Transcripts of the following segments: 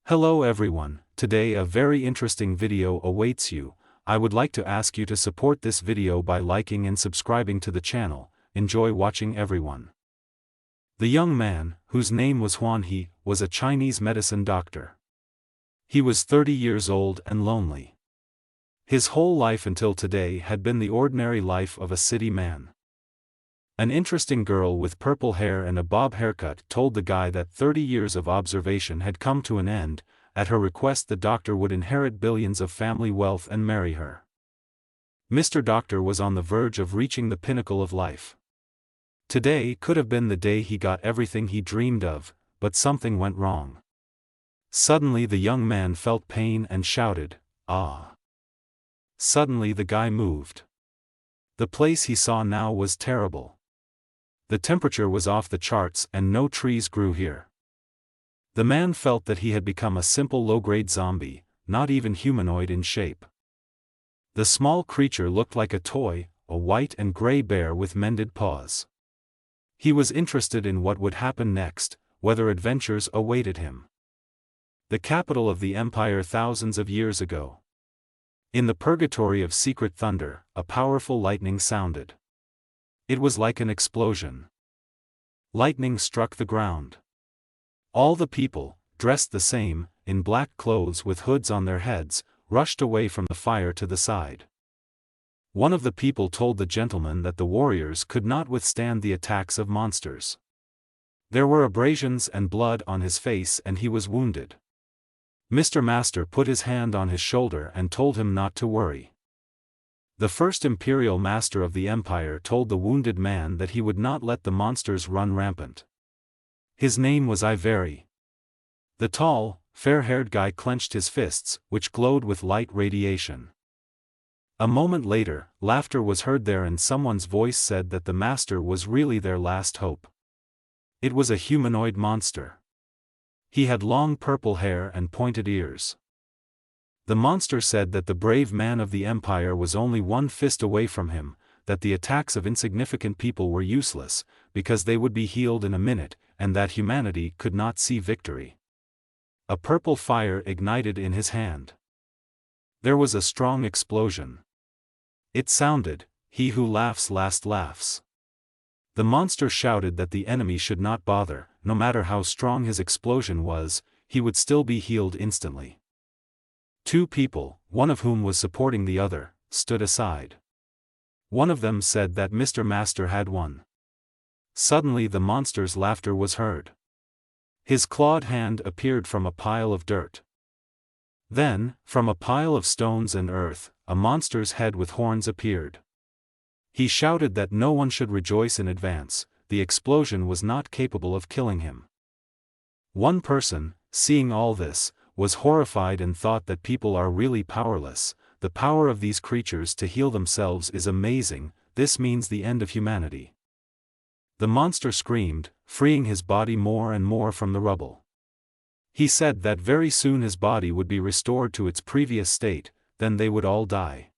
Hello everyone, today a very interesting video awaits you. I would like to ask you to support this video by liking and subscribing to the channel. Enjoy watching everyone. The young man, whose name was Huan He, was a Chinese medicine doctor. He was 30 years old and lonely. His whole life until today had been the ordinary life of a city man. An interesting girl with purple hair and a bob haircut told the guy that 30 years of observation had come to an end. At her request the doctor would inherit billions of family wealth and marry her. Mr. Doctor was on the verge of reaching the pinnacle of life. Today could have been the day he got everything he dreamed of, but something went wrong. Suddenly the young man felt pain and shouted, "Ah!" Suddenly the guy moved. The place he saw now was terrible. The temperature was off the charts and no trees grew here. The man felt that he had become a simple low-grade zombie, not even humanoid in shape. The small creature looked like a toy, a white and gray bear with mended paws. He was interested in what would happen next, whether adventures awaited him. The capital of the empire thousands of years ago. In the purgatory of secret thunder, a powerful lightning sounded. It was like an explosion. Lightning struck the ground. All the people, dressed the same, in black clothes with hoods on their heads, rushed away from the fire to the side. One of the people told the gentleman that the warriors could not withstand the attacks of monsters. There were abrasions and blood on his face and he was wounded. Mr. Master put his hand on his shoulder and told him not to worry. The first imperial master of the empire told the wounded man that he would not let the monsters run rampant. His name was Ivari. The tall, fair-haired guy clenched his fists, which glowed with light radiation. A moment later, laughter was heard there and someone's voice said that the master was really their last hope. It was a humanoid monster. He had long purple hair and pointed ears. The monster said that the brave man of the empire was only one fist away from him, that the attacks of insignificant people were useless, because they would be healed in a minute, and that humanity could not see victory. A purple fire ignited in his hand. There was a strong explosion. It sounded, "He who laughs last laughs." The monster shouted that the enemy should not bother, no matter how strong his explosion was, he would still be healed instantly. Two people, one of whom was supporting the other, stood aside. One of them said that Mr. Master had won. Suddenly the monster's laughter was heard. His clawed hand appeared from a pile of dirt. Then, from a pile of stones and earth, a monster's head with horns appeared. He shouted that no one should rejoice in advance, the explosion was not capable of killing him. One person, seeing all this, was horrified and thought that people are really powerless. The power of these creatures to heal themselves is amazing, this means the end of humanity. The monster screamed, freeing his body more and more from the rubble. He said that very soon his body would be restored to its previous state, then they would all die.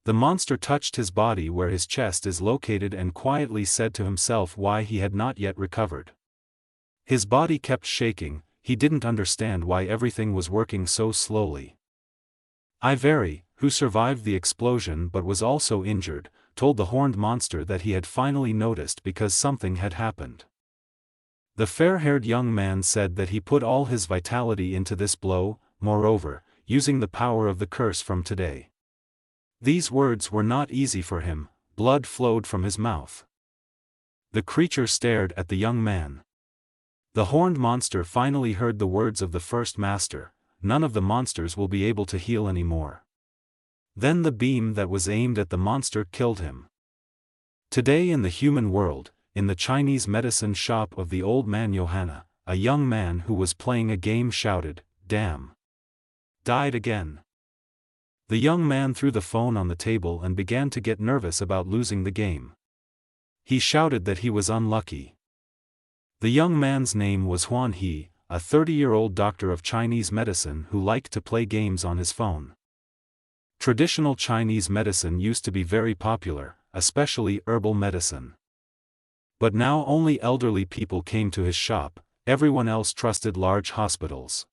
The monster touched his body where his chest is located and quietly said to himself why he had not yet recovered. His body kept shaking. He didn't understand why everything was working so slowly. Ivari, who survived the explosion but was also injured, told the horned monster that he had finally noticed because something had happened. The fair-haired young man said that he put all his vitality into this blow, moreover, using the power of the curse from today. These words were not easy for him, blood flowed from his mouth. The creature stared at the young man. The horned monster finally heard the words of the first master, "None of the monsters will be able to heal anymore." Then the beam that was aimed at the monster killed him. Today in the human world, in the Chinese medicine shop of the old man Johanna, a young man who was playing a game shouted, "Damn!" Died again. The young man threw the phone on the table and began to get nervous about losing the game. He shouted that he was unlucky. The young man's name was Huan He, a 30-year-old doctor of Chinese medicine who liked to play games on his phone. Traditional Chinese medicine used to be very popular, especially herbal medicine. But now only elderly people came to his shop, everyone else trusted large hospitals.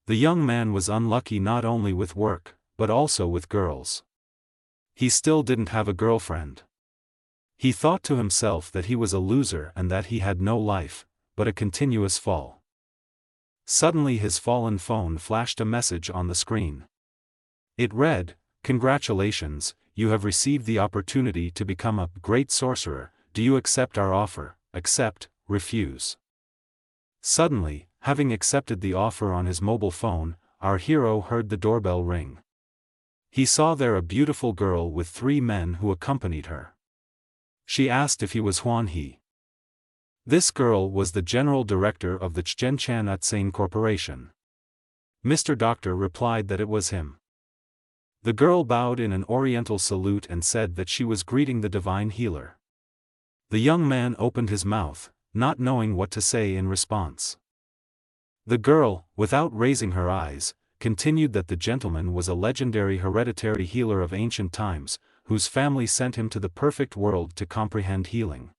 The young man was unlucky not only with work, but also with girls. He still didn't have a girlfriend. He thought to himself that he was a loser and that he had no life, but a continuous fall. Suddenly his fallen phone flashed a message on the screen. It read, "Congratulations, you have received the opportunity to become a great sorcerer. Do you accept our offer? Accept, refuse." Suddenly, having accepted the offer on his mobile phone, our hero heard the doorbell ring. He saw there a beautiful girl with 3 men who accompanied her. She asked if he was Huan He. This girl was the general director of the Zhenchan Utsane Corporation. Mr. Doctor replied that it was him. The girl bowed in an oriental salute and said that she was greeting the divine healer. The young man opened his mouth, not knowing what to say in response. The girl, without raising her eyes, continued that the gentleman was a legendary hereditary healer of ancient times, whose family sent him to the perfect world to comprehend healing.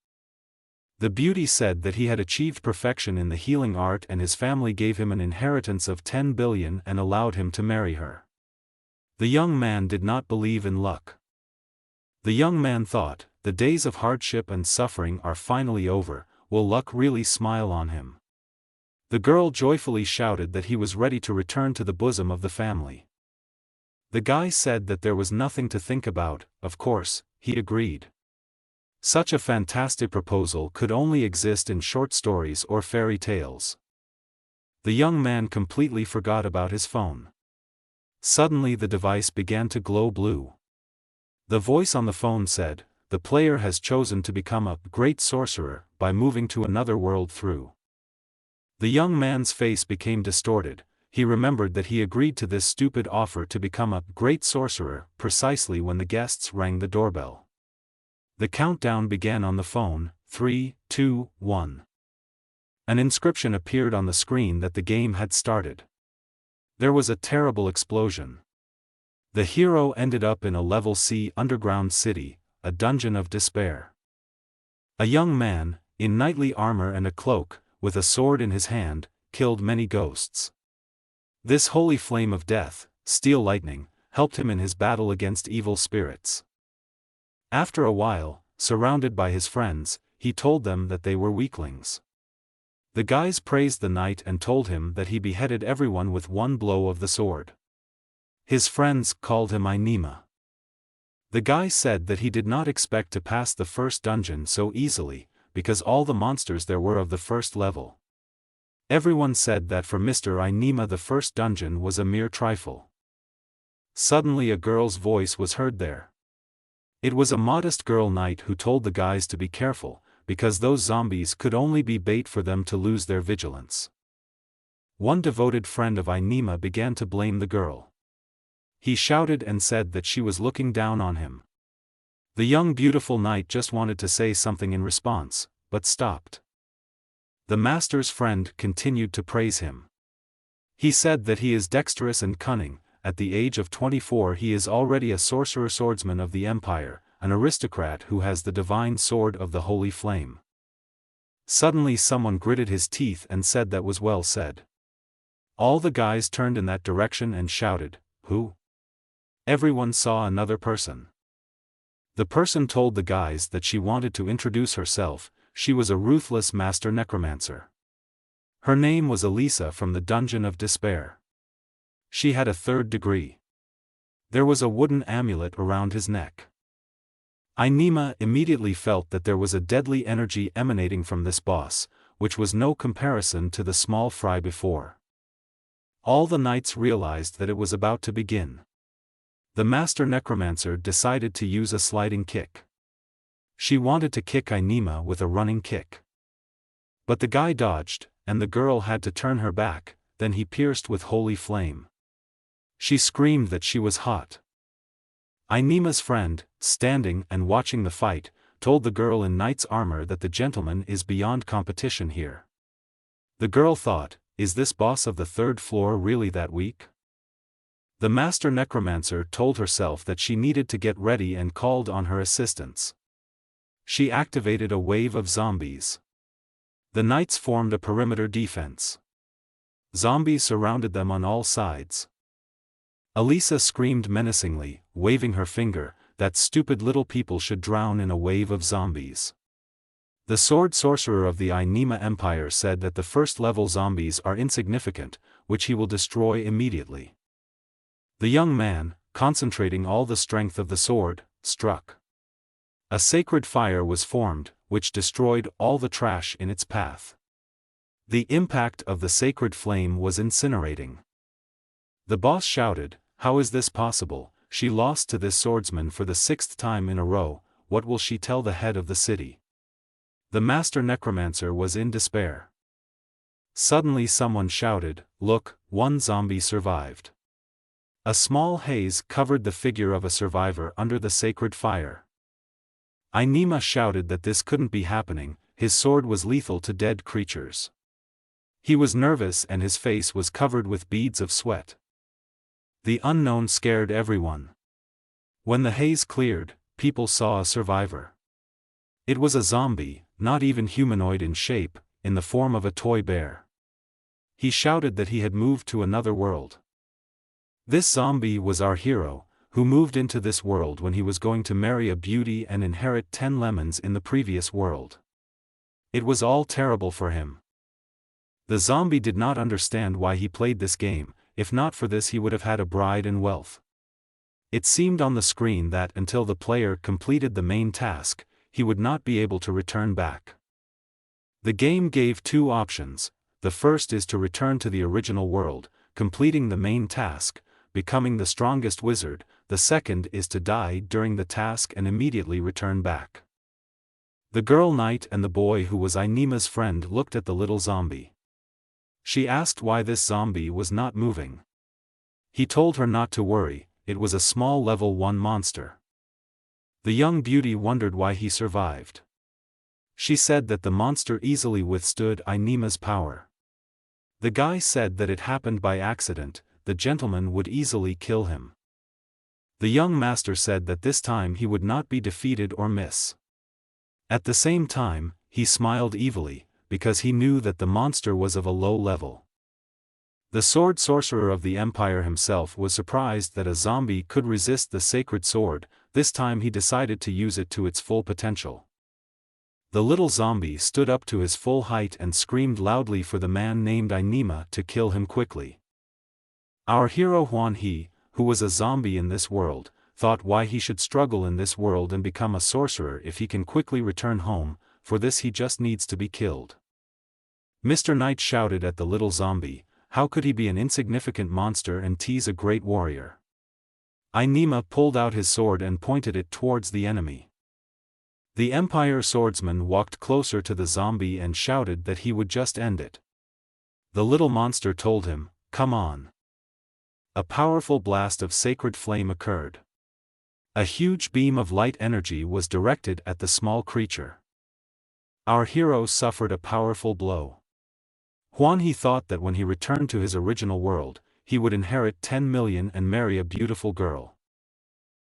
The beauty said that he had achieved perfection in the healing art and his family gave him an inheritance of 10 billion and allowed him to marry her. The young man did not believe in luck. The young man thought, the days of hardship and suffering are finally over, will luck really smile on him? The girl joyfully shouted that he was ready to return to the bosom of the family. The guy said that there was nothing to think about. Of course, he agreed. Such a fantastic proposal could only exist in short stories or fairy tales. The young man completely forgot about his phone. Suddenly the device began to glow blue. The voice on the phone said, "The player has chosen to become a great sorcerer by moving to another world through." The young man's face became distorted. He remembered that he agreed to this stupid offer to become a great sorcerer precisely when the guests rang the doorbell. The countdown began on the phone, 3, 2, 1. An inscription appeared on the screen that the game had started. There was a terrible explosion. The hero ended up in a level C underground city, a dungeon of despair. A young man, in knightly armor and a cloak, with a sword in his hand, killed many ghosts. This holy flame of death, steel lightning, helped him in his battle against evil spirits. After a while, surrounded by his friends, he told them that they were weaklings. The guys praised the knight and told him that he beheaded everyone with one blow of the sword. His friends called him Inima. The guy said that he did not expect to pass the first dungeon so easily, because all the monsters there were of the first level. Everyone said that for Mr. Inima the first dungeon was a mere trifle. Suddenly a girl's voice was heard there. It was a modest girl knight who told the guys to be careful, because those zombies could only be bait for them to lose their vigilance. One devoted friend of Inima began to blame the girl. He shouted and said that she was looking down on him. The young beautiful knight just wanted to say something in response, but stopped. The master's friend continued to praise him. He said that he is dexterous and cunning. At the age of 24 he is already a sorcerer swordsman of the empire, an aristocrat who has the divine sword of the holy flame. Suddenly someone gritted his teeth and said that was well said. All the guys turned in that direction and shouted, "Who?" Everyone saw another person. The person told the guys that she wanted to introduce herself. She was a ruthless master necromancer. Her name was Elisa from the Dungeon of Despair. She had a 3rd degree. There was a wooden amulet around his neck. Inima immediately felt that there was a deadly energy emanating from this boss, which was no comparison to the small fry before. All the knights realized that it was about to begin. The master necromancer decided to use a sliding kick. She wanted to kick Inima with a running kick. But the guy dodged, and the girl had to turn her back, then he pierced with holy flame. She screamed that she was hot. Inima's friend, standing and watching the fight, told the girl in knight's armor that the gentleman is beyond competition here. The girl thought, is this boss of the 3rd floor really that weak? The master necromancer told herself that she needed to get ready and called on her assistants. She activated a wave of zombies. The knights formed a perimeter defense. Zombies surrounded them on all sides. Elisa screamed menacingly, waving her finger, that stupid little people should drown in a wave of zombies. The sword sorcerer of the Ainima Empire said that the first-level zombies are insignificant, which he will destroy immediately. The young man, concentrating all the strength of the sword, struck. A sacred fire was formed, which destroyed all the trash in its path. The impact of the sacred flame was incinerating. The boss shouted, "How is this possible? She lost to this swordsman for the 6th time in a row. What will she tell the head of the city?" The master necromancer was in despair. Suddenly someone shouted, "Look, one zombie survived." A small haze covered the figure of a survivor under the sacred fire. Ainima shouted that this couldn't be happening, his sword was lethal to dead creatures. He was nervous and his face was covered with beads of sweat. The unknown scared everyone. When the haze cleared, people saw a survivor. It was a zombie, not even humanoid in shape, in the form of a toy bear. He shouted that he had moved to another world. This zombie was our hero, who moved into this world when he was going to marry a beauty and inherit 10 lemons in the previous world. It was all terrible for him. The zombie did not understand why he played this game. If not for this he would have had a bride and wealth. It seemed on the screen that until the player completed the main task, he would not be able to return back. The game gave 2 options. The first is to return to the original world, completing the main task, becoming the strongest wizard. The second is to die during the task and immediately return back. The girl knight and the boy who was Ainima's friend looked at the little zombie. She asked why this zombie was not moving. He told her not to worry, it was a small level 1 monster. The young beauty wondered why he survived. She said that the monster easily withstood Ainima's power. The guy said that it happened by accident, the gentleman would easily kill him. The young master said that this time he would not be defeated or miss. At the same time, he smiled evilly, because he knew that the monster was of a low level. The sword sorcerer of the empire himself was surprised that a zombie could resist the sacred sword. This time he decided to use it to its full potential. The little zombie stood up to his full height and screamed loudly for the man named Ainima to kill him quickly. Our hero Huan He, who was a zombie in this world, thought why he should struggle in this world and become a sorcerer if he can quickly return home. For this he just needs to be killed. Mr. Knight shouted at the little zombie, how could he be an insignificant monster and tease a great warrior? Ainima pulled out his sword and pointed it towards the enemy. The Empire swordsman walked closer to the zombie and shouted that he would just end it. The little monster told him, come on. A powerful blast of sacred flame occurred. A huge beam of light energy was directed at the small creature. Our hero suffered a powerful blow. Huan He thought that when he returned to his original world, he would inherit 10 million and marry a beautiful girl.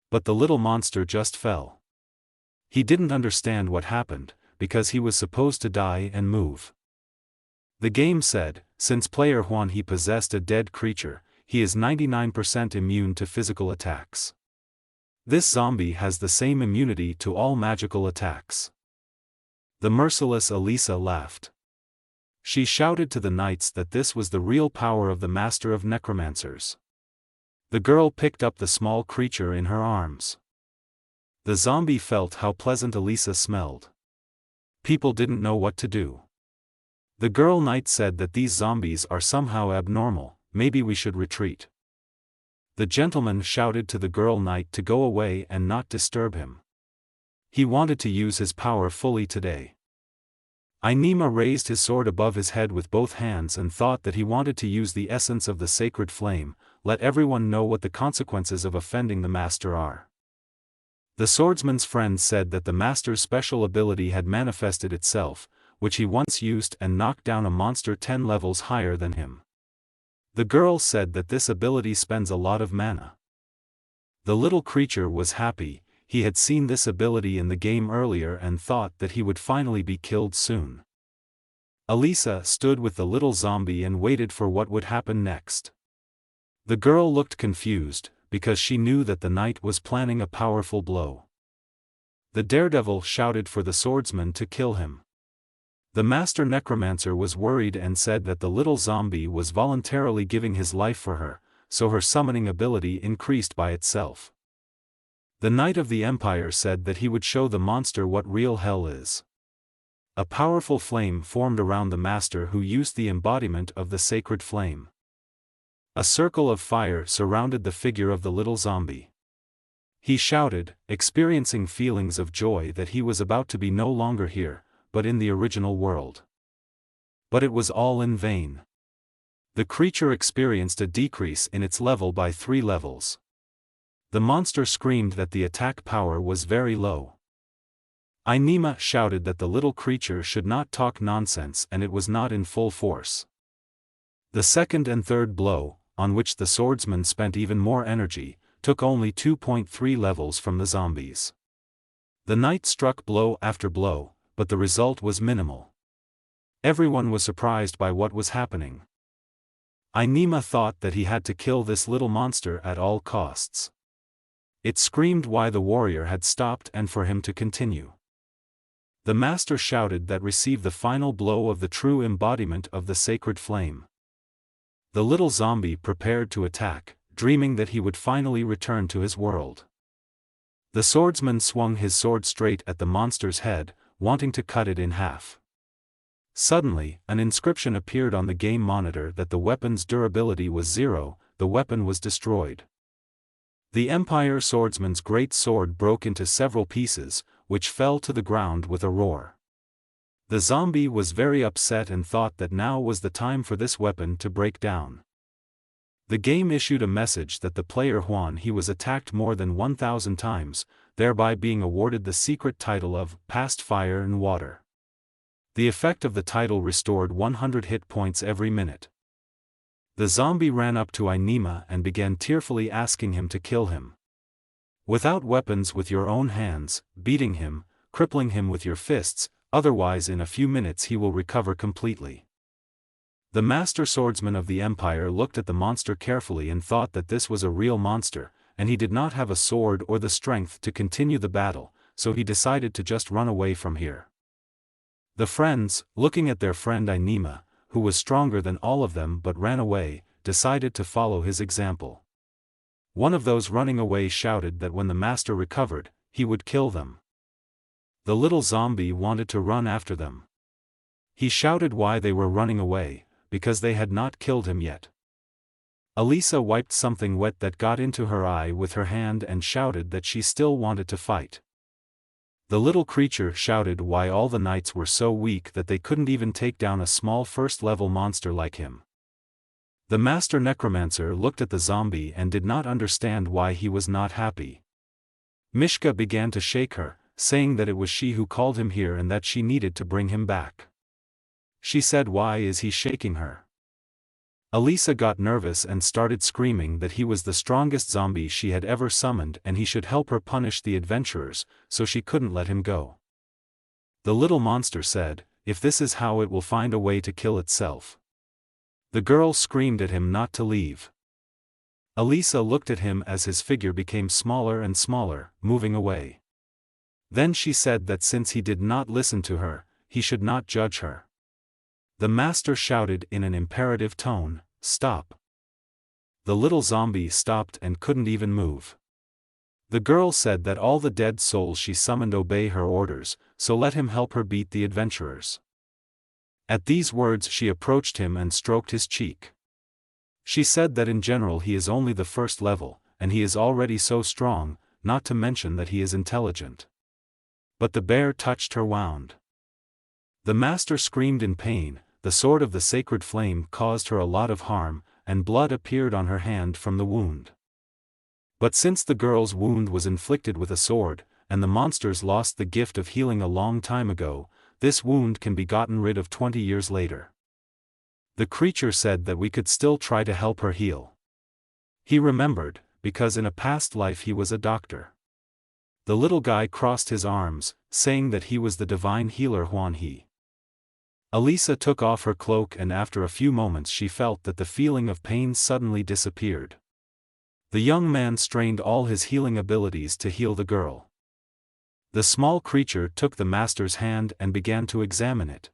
But the little monster just fell. He didn't understand what happened, because he was supposed to die and move. The game said, since player Huan He possessed a dead creature, he is 99% immune to physical attacks. This zombie has the same immunity to all magical attacks. The merciless Elisa laughed. She shouted to the knights that this was the real power of the master of necromancers. The girl picked up the small creature in her arms. The zombie felt how pleasant Elisa smelled. People didn't know what to do. The girl knight said that these zombies are somehow abnormal, maybe we should retreat. The gentleman shouted to the girl knight to go away and not disturb him. He wanted to use his power fully today. Ainima raised his sword above his head with both hands and thought that he wanted to use the essence of the sacred flame, let everyone know what the consequences of offending the master are. The swordsman's friend said that the master's special ability had manifested itself, which he once used and knocked down a monster 10 levels higher than him. The girl said that this ability spends a lot of mana. The little creature was happy. He had seen this ability in the game earlier and thought that he would finally be killed soon. Elisa stood with the little zombie and waited for what would happen next. The girl looked confused, because she knew that the knight was planning a powerful blow. The daredevil shouted for the swordsman to kill him. The master necromancer was worried and said that the little zombie was voluntarily giving his life for her, so her summoning ability increased by itself. The knight of the empire said that he would show the monster what real hell is. A powerful flame formed around the master, who used the embodiment of the sacred flame. A circle of fire surrounded the figure of the little zombie. He shouted, experiencing feelings of joy that he was about to be no longer here, but in the original world. But it was all in vain. The creature experienced a decrease in its level by 3 levels. The monster screamed that the attack power was very low. Inema shouted that the little creature should not talk nonsense and it was not in full force. The second and third blow, on which the swordsman spent even more energy, took only 2.3 levels from the zombies. The knight struck blow after blow, but the result was minimal. Everyone was surprised by what was happening. Inema thought that he had to kill this little monster at all costs. It screamed why the warrior had stopped and for him to continue. The master shouted that receive the final blow of the true embodiment of the sacred flame. The little zombie prepared to attack, dreaming that he would finally return to his world. The swordsman swung his sword straight at the monster's head, wanting to cut it in half. Suddenly, an inscription appeared on the game monitor that the weapon's durability was 0, the weapon was destroyed. The Empire swordsman's great sword broke into several pieces, which fell to the ground with a roar. The zombie was very upset and thought that now was the time for this weapon to break down. The game issued a message that the player Juan he was attacked more than 1,000 times, thereby being awarded the secret title of Past Fire and Water. The effect of the title restored 100 hit points every minute. The zombie ran up to Inema and began tearfully asking him to kill him. Without weapons, with your own hands, beating him, crippling him with your fists, otherwise in a few minutes he will recover completely. The master swordsman of the empire looked at the monster carefully and thought that this was a real monster, and he did not have a sword or the strength to continue the battle, so he decided to just run away from here. The friends, looking at their friend Inema, who was stronger than all of them but ran away, decided to follow his example. One of those running away shouted that when the master recovered, he would kill them. The little zombie wanted to run after them. He shouted why they were running away, because they had not killed him yet. Elisa wiped something wet that got into her eye with her hand and shouted that she still wanted to fight. The little creature shouted why all the knights were so weak that they couldn't even take down a small first-level monster like him. The master necromancer looked at the zombie and did not understand why he was not happy. Mishka began to shake her, saying that it was she who called him here and that she needed to bring him back. She said, why is he shaking her? Elisa got nervous and started screaming that he was the strongest zombie she had ever summoned and he should help her punish the adventurers, so she couldn't let him go. The little monster said, if this is how it will find a way to kill itself. The girl screamed at him not to leave. Elisa looked at him as his figure became smaller and smaller, moving away. Then she said that since he did not listen to her, he should not judge her. The master shouted in an imperative tone, stop. The little zombie stopped and couldn't even move. The girl said that all the dead souls she summoned obey her orders, so let him help her beat the adventurers. At these words she approached him and stroked his cheek. She said that in general he is only the first level, and he is already so strong, not to mention that he is intelligent. But the bear touched her wound. The master screamed in pain, the sword of the sacred flame caused her a lot of harm, and blood appeared on her hand from the wound. But since the girl's wound was inflicted with a sword, and the monsters lost the gift of healing a long time ago, this wound can be gotten rid of 20 years later. The creature said that we could still try to help her heal. He remembered, because in a past life he was a doctor. The little guy crossed his arms, saying that he was the divine healer Huan He. Elisa took off her cloak, and after a few moments she felt that the feeling of pain suddenly disappeared. The young man strained all his healing abilities to heal the girl. The small creature took the master's hand and began to examine it.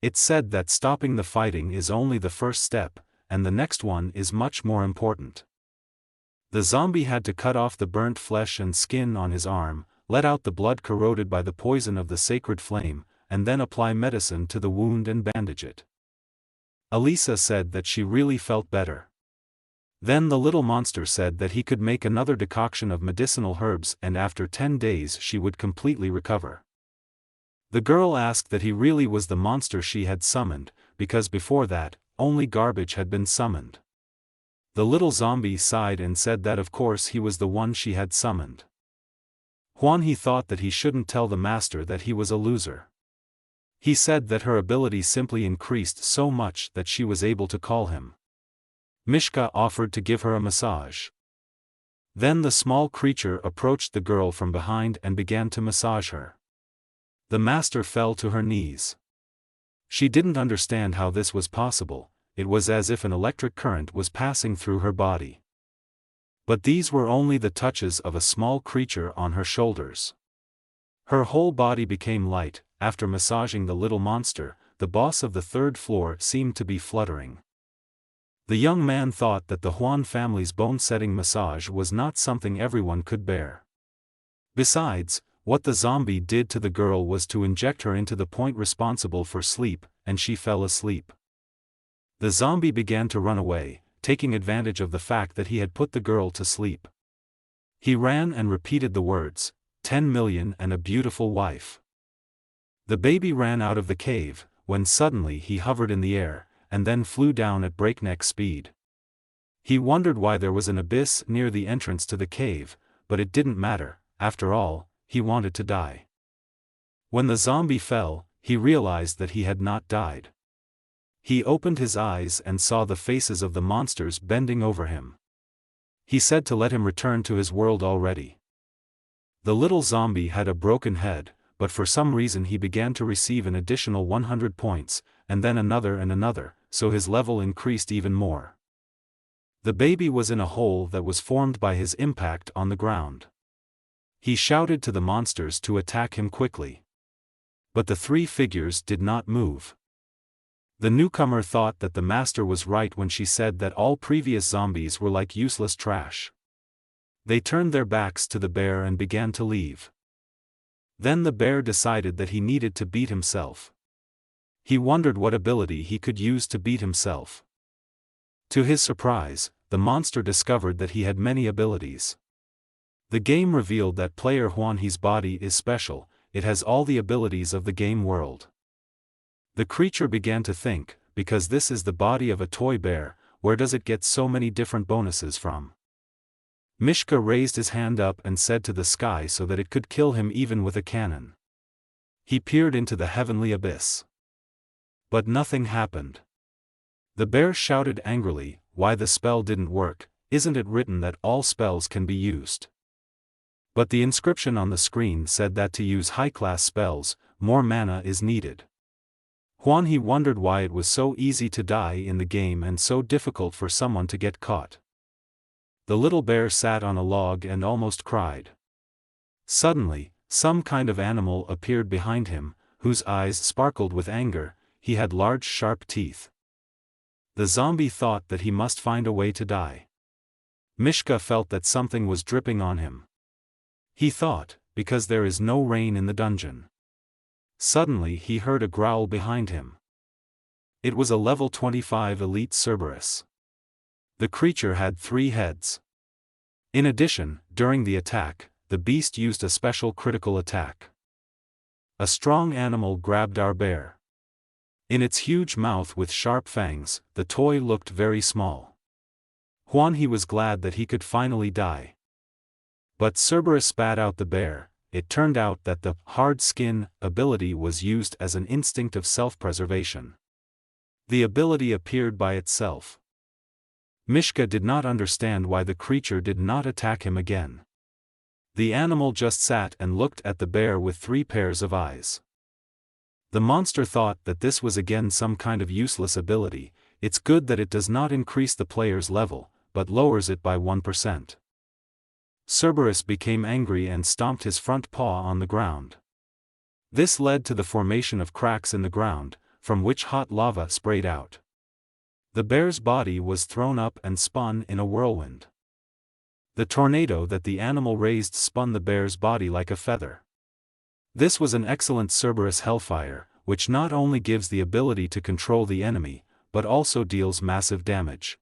It said that stopping the fighting is only the first step, and the next one is much more important. The zombie had to cut off the burnt flesh and skin on his arm, let out the blood corroded by the poison of the sacred flame, and then apply medicine to the wound and bandage it. Elisa said that she really felt better. Then the little monster said that he could make another decoction of medicinal herbs, and after 10 days she would completely recover. The girl asked that he really was the monster she had summoned, because before that, only garbage had been summoned. The little zombie sighed and said that of course he was the one she had summoned. He thought that he shouldn't tell the master that he was a loser. He said that her ability simply increased so much that she was able to call him. Mishka offered to give her a massage. Then the small creature approached the girl from behind and began to massage her. The master fell to her knees. She didn't understand how this was possible. It was as if an electric current was passing through her body. But these were only the touches of a small creature on her shoulders. Her whole body became light. After massaging the little monster, the boss of the third floor seemed to be fluttering. The young man thought that the Huan family's bone-setting massage was not something everyone could bear. Besides, what the zombie did to the girl was to inject her into the point responsible for sleep, and she fell asleep. The zombie began to run away, taking advantage of the fact that he had put the girl to sleep. He ran and repeated the words, 10 million and a beautiful wife. The baby ran out of the cave, when suddenly he hovered in the air, and then flew down at breakneck speed. He wondered why there was an abyss near the entrance to the cave, but it didn't matter. After all, he wanted to die. When the zombie fell, he realized that he had not died. He opened his eyes and saw the faces of the monsters bending over him. He said to let him return to his world already. The little zombie had a broken head, but for some reason he began to receive an additional 100 points, and then another and another, so his level increased even more. The baby was in a hole that was formed by his impact on the ground. He shouted to the monsters to attack him quickly. But the three figures did not move. The newcomer thought that the master was right when she said that all previous zombies were like useless trash. They turned their backs to the bear and began to leave. Then the bear decided that he needed to beat himself. He wondered what ability he could use to beat himself. To his surprise, the monster discovered that he had many abilities. The game revealed that player Huanhe's body is special. It has all the abilities of the game world. The creature began to think, because this is the body of a toy bear, where does it get so many different bonuses from? Mishka raised his hand up and said to the sky so that it could kill him even with a cannon. He peered into the heavenly abyss. But nothing happened. The bear shouted angrily, "Why the spell didn't work? Isn't it written that all spells can be used?" But the inscription on the screen said that to use high-class spells, more mana is needed. Huanhe wondered why it was so easy to die in the game and so difficult for someone to get caught. The little bear sat on a log and almost cried. Suddenly, some kind of animal appeared behind him, whose eyes sparkled with anger. He had large sharp teeth. The zombie thought that he must find a way to die. Mishka felt that something was dripping on him. He thought, because there is no rain in the dungeon. Suddenly he heard a growl behind him. It was a level 25 elite Cerberus. The creature had 3 heads. In addition, during the attack, the beast used a special critical attack. A strong animal grabbed our bear. In its huge mouth with sharp fangs, the toy looked very small. Huanhe was glad that he could finally die. But Cerberus spat out the bear. It turned out that the hard skin ability was used as an instinct of self-preservation. The ability appeared by itself. Mishka did not understand why the creature did not attack him again. The animal just sat and looked at the bear with 3 pairs of eyes. The monster thought that this was again some kind of useless ability. It's good that it does not increase the player's level, but lowers it by 1%. Cerberus became angry and stomped his front paw on the ground. This led to the formation of cracks in the ground, from which hot lava sprayed out. The bear's body was thrown up and spun in a whirlwind. The tornado that the animal raised spun the bear's body like a feather. This was an excellent Cerberus hellfire, which not only gives the ability to control the enemy, but also deals massive damage.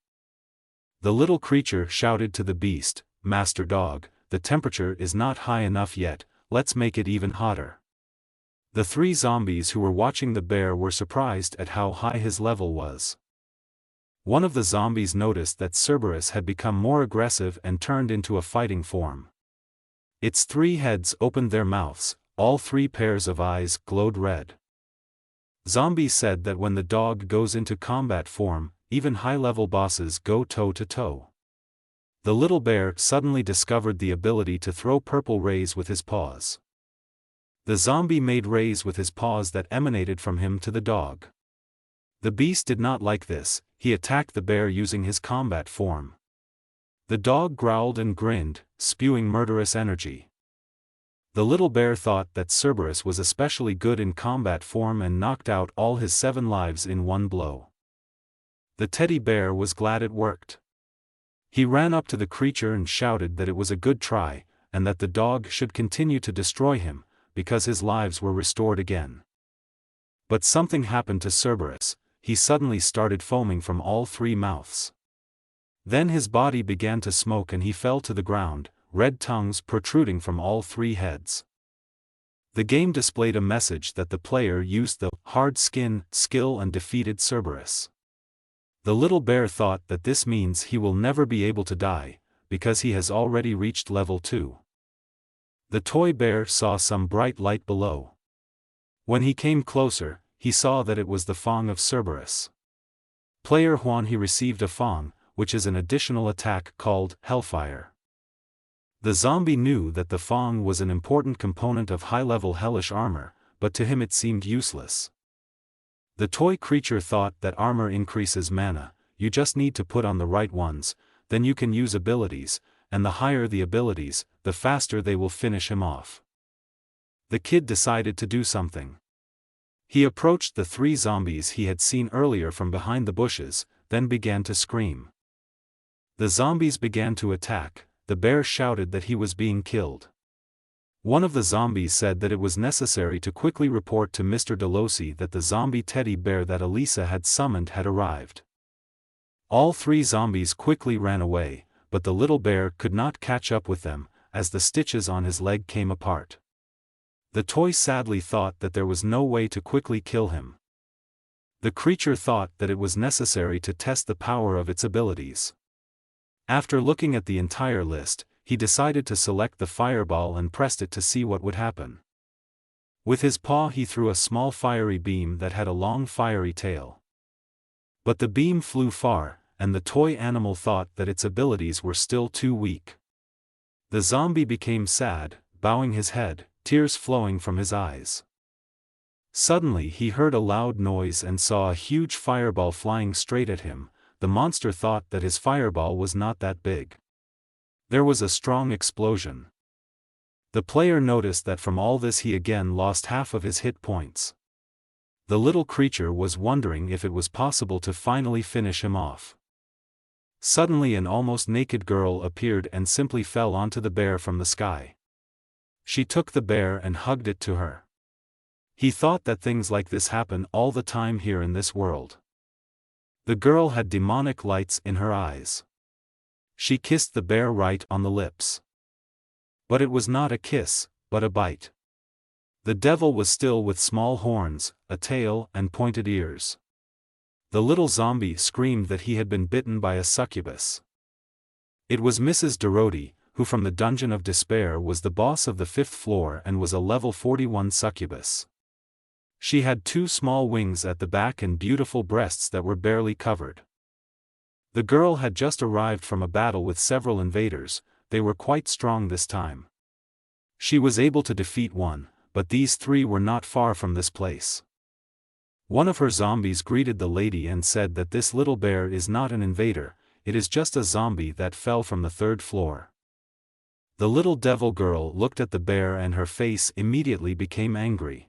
The little creature shouted to the beast, "Master Dog, the temperature is not high enough yet, let's make it even hotter." The three zombies who were watching the bear were surprised at how high his level was. One of the zombies noticed that Cerberus had become more aggressive and turned into a fighting form. Its three heads opened their mouths, all three pairs of eyes glowed red. Zombies said that when the dog goes into combat form, even high-level bosses go toe-to-toe. The little bear suddenly discovered the ability to throw purple rays with his paws. The zombie made rays with his paws that emanated from him to the dog. The beast did not like this, he attacked the bear using his combat form. The dog growled and grinned, spewing murderous energy. The little bear thought that Cerberus was especially good in combat form and knocked out all his 7 lives in one blow. The teddy bear was glad it worked. He ran up to the creature and shouted that it was a good try, and that the dog should continue to destroy him, because his lives were restored again. But something happened to Cerberus. He suddenly started foaming from all three mouths. Then his body began to smoke and he fell to the ground, red tongues protruding from all three heads. The game displayed a message that the player used the hard skin skill and defeated Cerberus. The little bear thought that this means he will never be able to die, because he has already reached level 2. The toy bear saw some bright light below. When he came closer, he saw that it was the Fang of Cerberus. Player Juan he received a Fang, which is an additional attack called Hellfire. The zombie knew that the Fang was an important component of high-level hellish armor, but to him it seemed useless. The toy creature thought that armor increases mana, you just need to put on the right ones, then you can use abilities, and the higher the abilities, the faster they will finish him off. The kid decided to do something. He approached the 3 zombies he had seen earlier from behind the bushes, then began to scream. The zombies began to attack. The bear shouted that he was being killed. One of the zombies said that it was necessary to quickly report to Mr. Delosi that the zombie teddy bear that Elisa had summoned had arrived. All 3 zombies quickly ran away, but the little bear could not catch up with them, as the stitches on his leg came apart. The toy sadly thought that there was no way to quickly kill him. The creature thought that it was necessary to test the power of its abilities. After looking at the entire list, he decided to select the fireball and pressed it to see what would happen. With his paw he threw a small fiery beam that had a long fiery tail. But the beam flew far, and the toy animal thought that its abilities were still too weak. The zombie became sad, bowing his head, tears flowing from his eyes. Suddenly he heard a loud noise and saw a huge fireball flying straight at him. The monster thought that his fireball was not that big. There was a strong explosion. The player noticed that from all this he again lost half of his hit points. The little creature was wondering if it was possible to finally finish him off. Suddenly an almost naked girl appeared and simply fell onto the bear from the sky. She took the bear and hugged it to her. He thought that things like this happen all the time here in this world. The girl had demonic lights in her eyes. She kissed the bear right on the lips. But it was not a kiss, but a bite. The devil was still with small horns, a tail and pointed ears. The little zombie screamed that he had been bitten by a succubus. It was Mrs. Doroti, who from the Dungeon of Despair was the boss of the 5th floor and was a level 41 succubus. She had 2 small wings at the back and beautiful breasts that were barely covered. The girl had just arrived from a battle with several invaders. They were quite strong this time. She was able to defeat one, but these 3 were not far from this place. One of her zombies greeted the lady and said that this little bear is not an invader, it is just a zombie that fell from the third floor. The little devil girl looked at the bear and her face immediately became angry.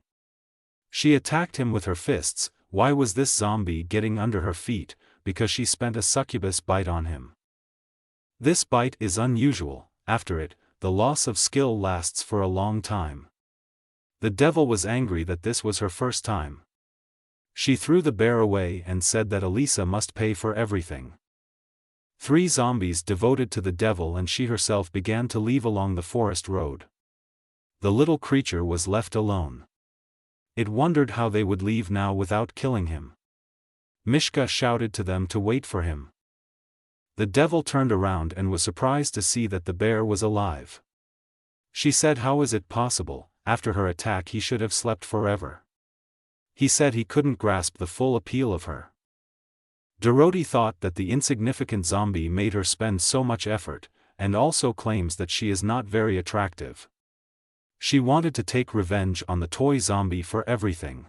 She attacked him with her fists. Why was this zombie getting under her feet? Because she spent a succubus bite on him. This bite is unusual. After it, the loss of skill lasts for a long time. The devil was angry that this was her first time. She threw the bear away and said that Elisa must pay for everything. 3 zombies devoted to the devil and she herself began to leave along the forest road. The little creature was left alone. It wondered how they would leave now without killing him. Mishka shouted to them to wait for him. The devil turned around and was surprised to see that the bear was alive. She said, how is it possible? After her attack he should have slept forever. He said he couldn't grasp the full appeal of her. Dorothy thought that the insignificant zombie made her spend so much effort, and also claims that she is not very attractive. She wanted to take revenge on the toy zombie for everything.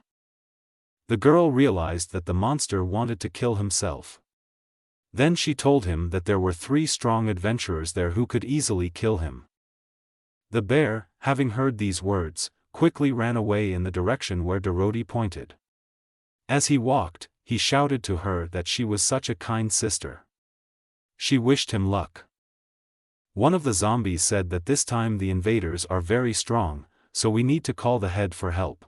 The girl realized that the monster wanted to kill himself. Then she told him that there were 3 strong adventurers there who could easily kill him. The bear, having heard these words, quickly ran away in the direction where Dorothy pointed. As he walked, he shouted to her that she was such a kind sister. She wished him luck. One of the zombies said that this time the invaders are very strong, so we need to call the head for help.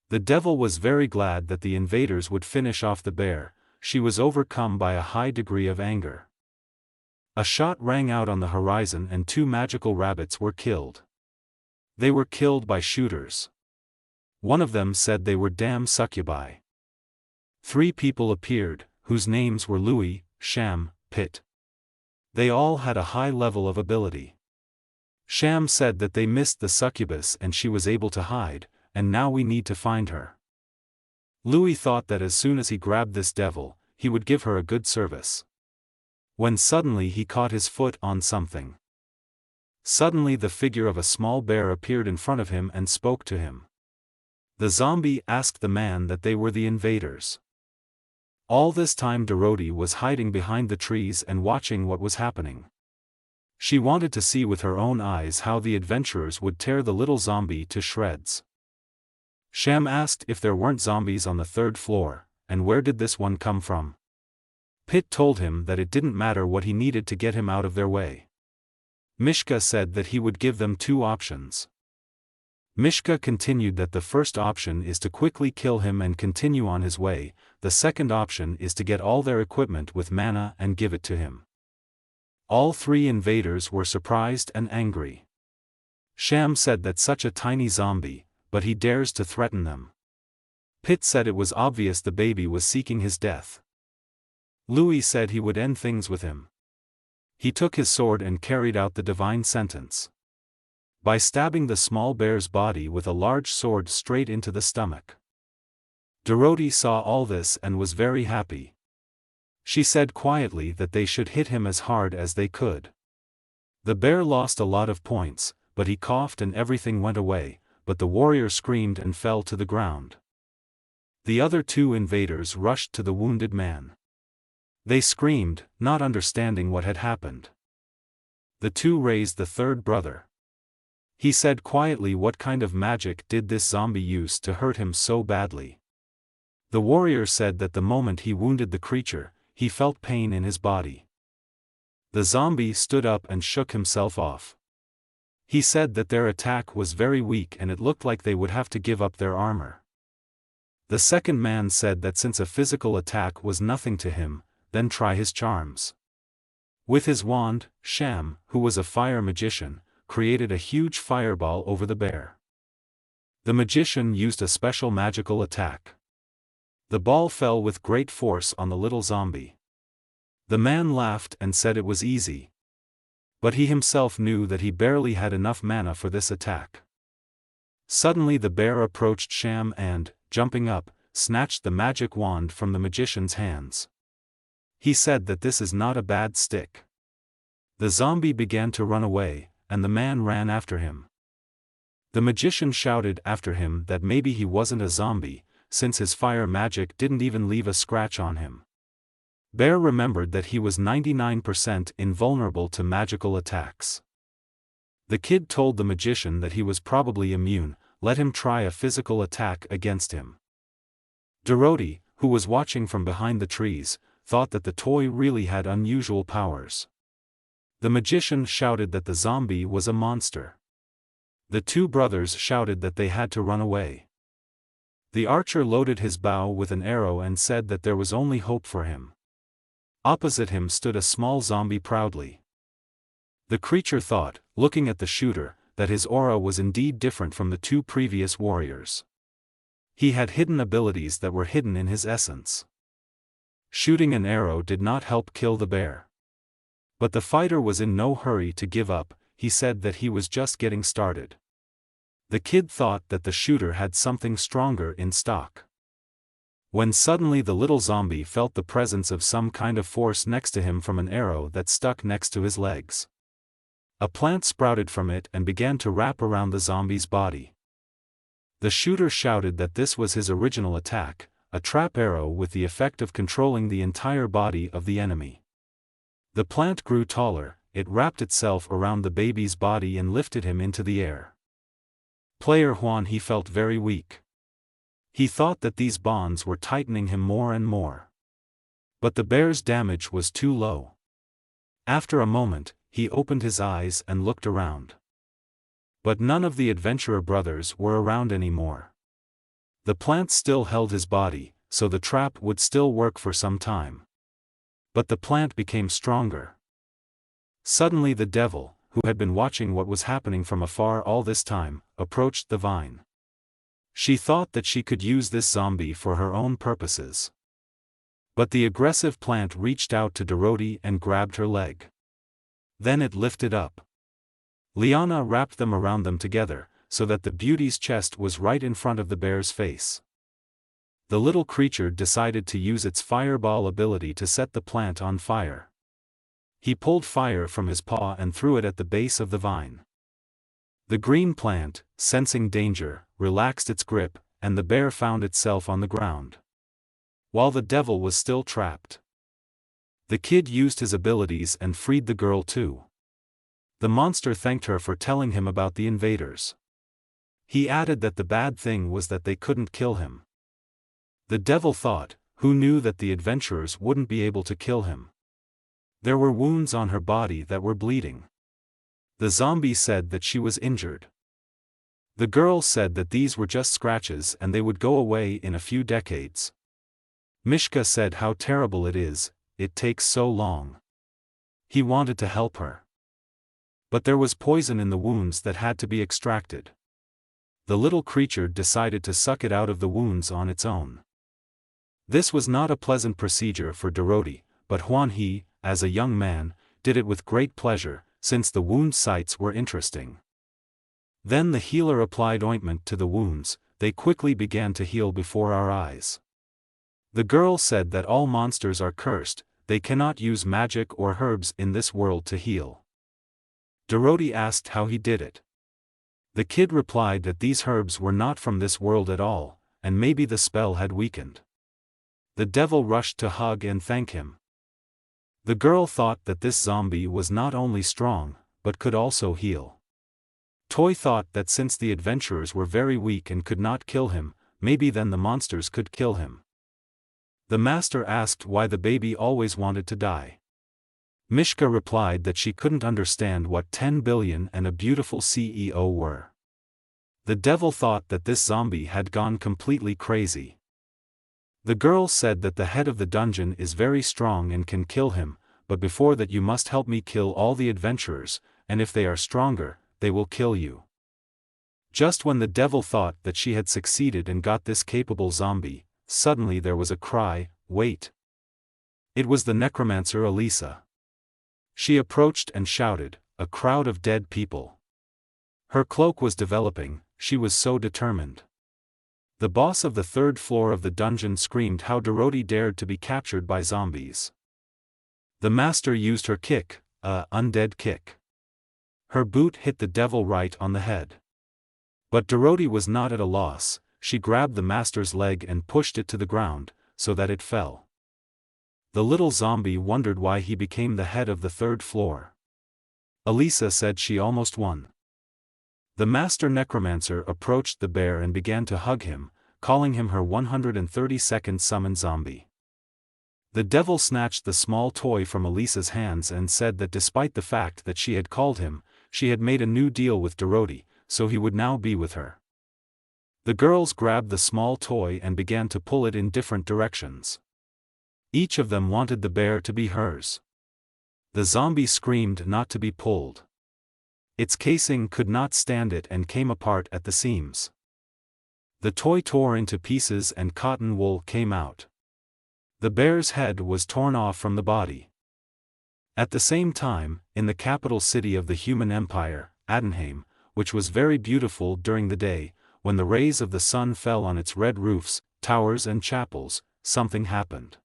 The devil was very glad that the invaders would finish off the bear. She was overcome by a high degree of anger. A shot rang out on the horizon and 2 magical rabbits were killed. They were killed by shooters. One of them said they were damn succubi. 3 people appeared, whose names were Louis, Sham, Pit. They all had a high level of ability. Sham said that they missed the succubus and she was able to hide, and now we need to find her. Louis thought that as soon as he grabbed this devil, he would give her a good service. When suddenly he caught his foot on something. Suddenly the figure of a small bear appeared in front of him and spoke to him. The zombie asked the man that they were the invaders. All this time Dorothy was hiding behind the trees and watching what was happening. She wanted to see with her own eyes how the adventurers would tear the little zombie to shreds. Sham asked if there weren't zombies on the 3rd floor, and where did this one come from? Pit told him that it didn't matter what he needed to get him out of their way. Mishka said that he would give them 2 options. Mishka continued that the first option is to quickly kill him and continue on his way, the second option is to get all their equipment with mana and give it to him. All 3 invaders were surprised and angry. Sham said that such a tiny zombie, but he dares to threaten them. Pit said it was obvious the baby was seeking his death. Louis said he would end things with him. He took his sword and carried out the divine sentence. By stabbing the small bear's body with a large sword straight into the stomach. Dorothy saw all this and was very happy. She said quietly that they should hit him as hard as they could. The bear lost a lot of points, but he coughed and everything went away, but the warrior screamed and fell to the ground. The other 2 invaders rushed to the wounded man. They screamed, not understanding what had happened. The 2 raised the 3rd brother. He said quietly what kind of magic did this zombie use to hurt him so badly. The warrior said that the moment he wounded the creature, he felt pain in his body. The zombie stood up and shook himself off. He said that their attack was very weak and it looked like they would have to give up their armor. The second man said that since a physical attack was nothing to him, then try his charms. With his wand, Sham, who was a fire magician, created a huge fireball over the bear. The magician used a special magical attack. The ball fell with great force on the little zombie. The man laughed and said it was easy. But he himself knew that he barely had enough mana for this attack. Suddenly the bear approached Sham and, jumping up, snatched the magic wand from the magician's hands. He said that this is not a bad stick. The zombie began to run away, and the man ran after him. The magician shouted after him that maybe he wasn't a zombie, since his fire magic didn't even leave a scratch on him. Bear remembered that he was 99% invulnerable to magical attacks. The kid told the magician that he was probably immune, let him try a physical attack against him. Dorothy, who was watching from behind the trees, thought that the toy really had unusual powers. The magician shouted that the zombie was a monster. The two brothers shouted that they had to run away. The archer loaded his bow with an arrow and said that there was only hope for him. Opposite him stood a small zombie proudly. The creature thought, looking at the shooter, that his aura was indeed different from the two previous warriors. He had hidden abilities that were hidden in his essence. Shooting an arrow did not help kill the bear. But the fighter was in no hurry to give up, he said that he was just getting started. The kid thought that the shooter had something stronger in stock. When suddenly the little zombie felt the presence of some kind of force next to him from an arrow that stuck next to his legs. A plant sprouted from it and began to wrap around the zombie's body. The shooter shouted that this was his original attack, a trap arrow with the effect of controlling the entire body of the enemy. The plant grew taller, it wrapped itself around the baby's body and lifted him into the air. Player Juan he felt very weak. He thought that these bonds were tightening him more and more. But the bear's damage was too low. After a moment, he opened his eyes and looked around. But none of the adventurer brothers were around anymore. The plant still held his body, so the trap would still work for some time. But the plant became stronger. Suddenly the devil, who had been watching what was happening from afar all this time, approached the vine. She thought that she could use this zombie for her own purposes. But the aggressive plant reached out to Dorothy and grabbed her leg. Then it lifted up. Liana wrapped them around them together, so that the beauty's chest was right in front of the bear's face. The little creature decided to use its fireball ability to set the plant on fire. He pulled fire from his paw and threw it at the base of the vine. The green plant, sensing danger, relaxed its grip, and the bear found itself on the ground. While the devil was still trapped. The kid used his abilities and freed the girl too. The monster thanked her for telling him about the invaders. He added that the bad thing was that they couldn't kill him. The devil thought, who knew that the adventurers wouldn't be able to kill him? There were wounds on her body that were bleeding. The zombie said that she was injured. The girl said that these were just scratches and they would go away in a few decades. Mishka said how terrible it is, it takes so long. He wanted to help her. But there was poison in the wounds that had to be extracted. The little creature decided to suck it out of the wounds on its own. This was not a pleasant procedure for Dorothy, but Juan he, as a young man, did it with great pleasure, since the wound sites were interesting. Then the healer applied ointment to the wounds, they quickly began to heal before our eyes. The girl said that all monsters are cursed, they cannot use magic or herbs in this world to heal. Dorothy asked how he did it. The kid replied that these herbs were not from this world at all, and maybe the spell had weakened. The devil rushed to hug and thank him. The girl thought that this zombie was not only strong, but could also heal. Toy thought that since the adventurers were very weak and could not kill him, maybe then the monsters could kill him. The master asked why the baby always wanted to die. Mishka replied that she couldn't understand what 10 billion and a beautiful CEO were. The devil thought that this zombie had gone completely crazy. The girl said that the head of the dungeon is very strong and can kill him, but before that you must help me kill all the adventurers, and if they are stronger, they will kill you. Just when the devil thought that she had succeeded and got this capable zombie, suddenly there was a cry, "Wait!" It was the necromancer Elisa. She approached and shouted, "A crowd of dead people." Her cloak was developing, she was so determined. The boss of the third floor of the dungeon screamed how Dorothy dared to be captured by zombies. The master used her kick, a undead kick. Her boot hit the devil right on the head. But Dorothy was not at a loss, she grabbed the master's leg and pushed it to the ground, so that it fell. The little zombie wondered why he became the head of the third floor. Elisa said she almost won. The master necromancer approached the bear and began to hug him, calling him her 132nd summoned zombie. The devil snatched the small toy from Elisa's hands and said that despite the fact that she had called him, she had made a new deal with Dorothy, so he would now be with her. The girls grabbed the small toy and began to pull it in different directions. Each of them wanted the bear to be hers. The zombie screamed not to be pulled. Its casing could not stand it and came apart at the seams. The toy tore into pieces and cotton wool came out. The bear's head was torn off from the body. At the same time, in the capital city of the human empire, Adenheim, which was very beautiful during the day, when the rays of the sun fell on its red roofs, towers and chapels, something happened.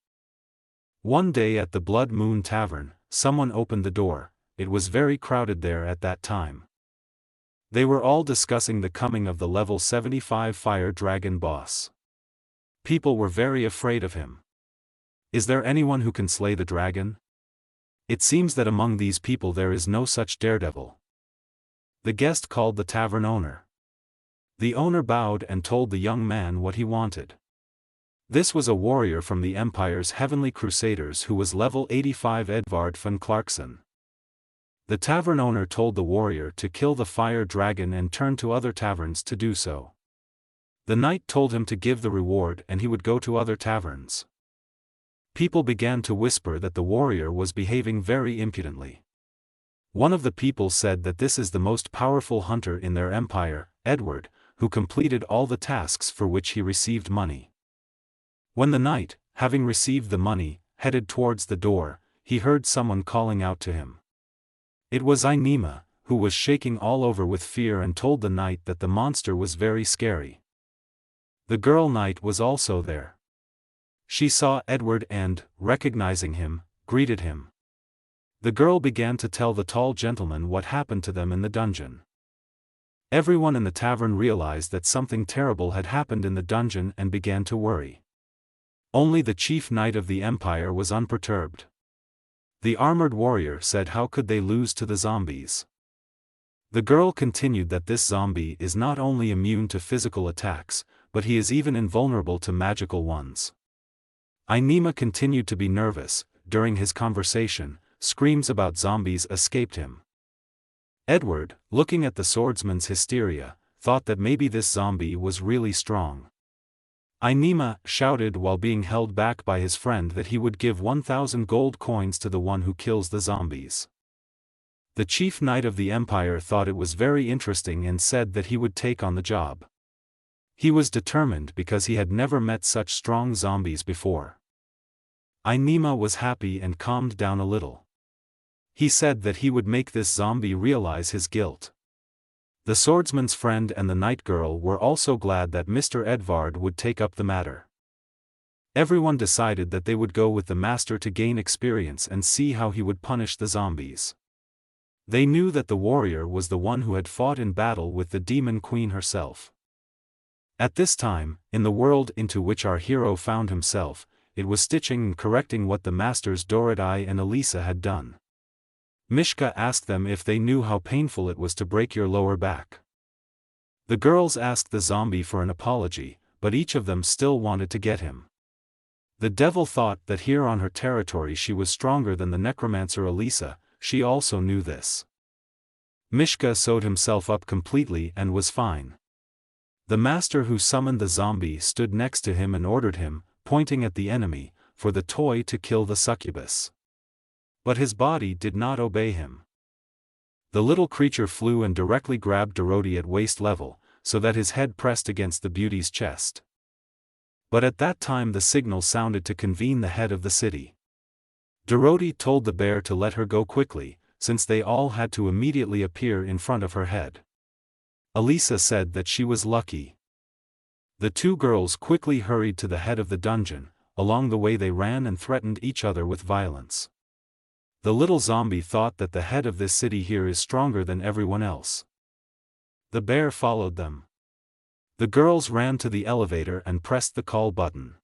One day at the Blood Moon Tavern, someone opened the door. It was very crowded there at that time. They were all discussing the coming of the level 75 fire dragon boss. People were very afraid of him. Is there anyone who can slay the dragon? It seems that among these people there is no such daredevil. The guest called the tavern owner. The owner bowed and told the young man what he wanted. This was a warrior from the Empire's Heavenly Crusaders who was level 85 Edvard von Clarkson. The tavern owner told the warrior to kill the fire dragon and turn to other taverns to do so. The knight told him to give the reward and he would go to other taverns. People began to whisper that the warrior was behaving very impudently. One of the people said that this is the most powerful hunter in their empire, Edward, who completed all the tasks for which he received money. When the knight, having received the money, headed towards the door, he heard someone calling out to him. It was Inema, who was shaking all over with fear and told the knight that the monster was very scary. The girl knight was also there. She saw Edward and, recognizing him, greeted him. The girl began to tell the tall gentleman what happened to them in the dungeon. Everyone in the tavern realized that something terrible had happened in the dungeon and began to worry. Only the chief knight of the empire was unperturbed. The armored warrior said how could they lose to the zombies. The girl continued that this zombie is not only immune to physical attacks, but he is even invulnerable to magical ones. Inema continued to be nervous. During his conversation, screams about zombies escaped him. Edward, looking at the swordsman's hysteria, thought that maybe this zombie was really strong. Inema shouted while being held back by his friend that he would give 1,000 gold coins to the one who kills the zombies. The chief knight of the empire thought it was very interesting and said that he would take on the job. He was determined because he had never met such strong zombies before. Inema was happy and calmed down a little. He said that he would make this zombie realize his guilt. The swordsman's friend and the night girl were also glad that Mr. Edvard would take up the matter. Everyone decided that they would go with the master to gain experience and see how he would punish the zombies. They knew that the warrior was the one who had fought in battle with the demon queen herself. At this time, in the world into which our hero found himself, it was stitching and correcting what the masters Dorothy and Elisa had done. Mishka asked them if they knew how painful it was to break your lower back. The girls asked the zombie for an apology, but each of them still wanted to get him. The devil thought that here on her territory she was stronger than the necromancer Elisa. She also knew this. Mishka sewed himself up completely and was fine. The master who summoned the zombie stood next to him and ordered him, pointing at the enemy, for the toy to kill the succubus. But his body did not obey him. The little creature flew and directly grabbed Dorothy at waist level, so that his head pressed against the beauty's chest. But at that time the signal sounded to convene the head of the city. Dorothy told the bear to let her go quickly, since they all had to immediately appear in front of her head. Elisa said that she was lucky. The two girls quickly hurried to the head of the dungeon. Along the way they ran and threatened each other with violence. The little zombie thought that the head of this city here is stronger than everyone else. The bear followed them. The girls ran to the elevator and pressed the call button.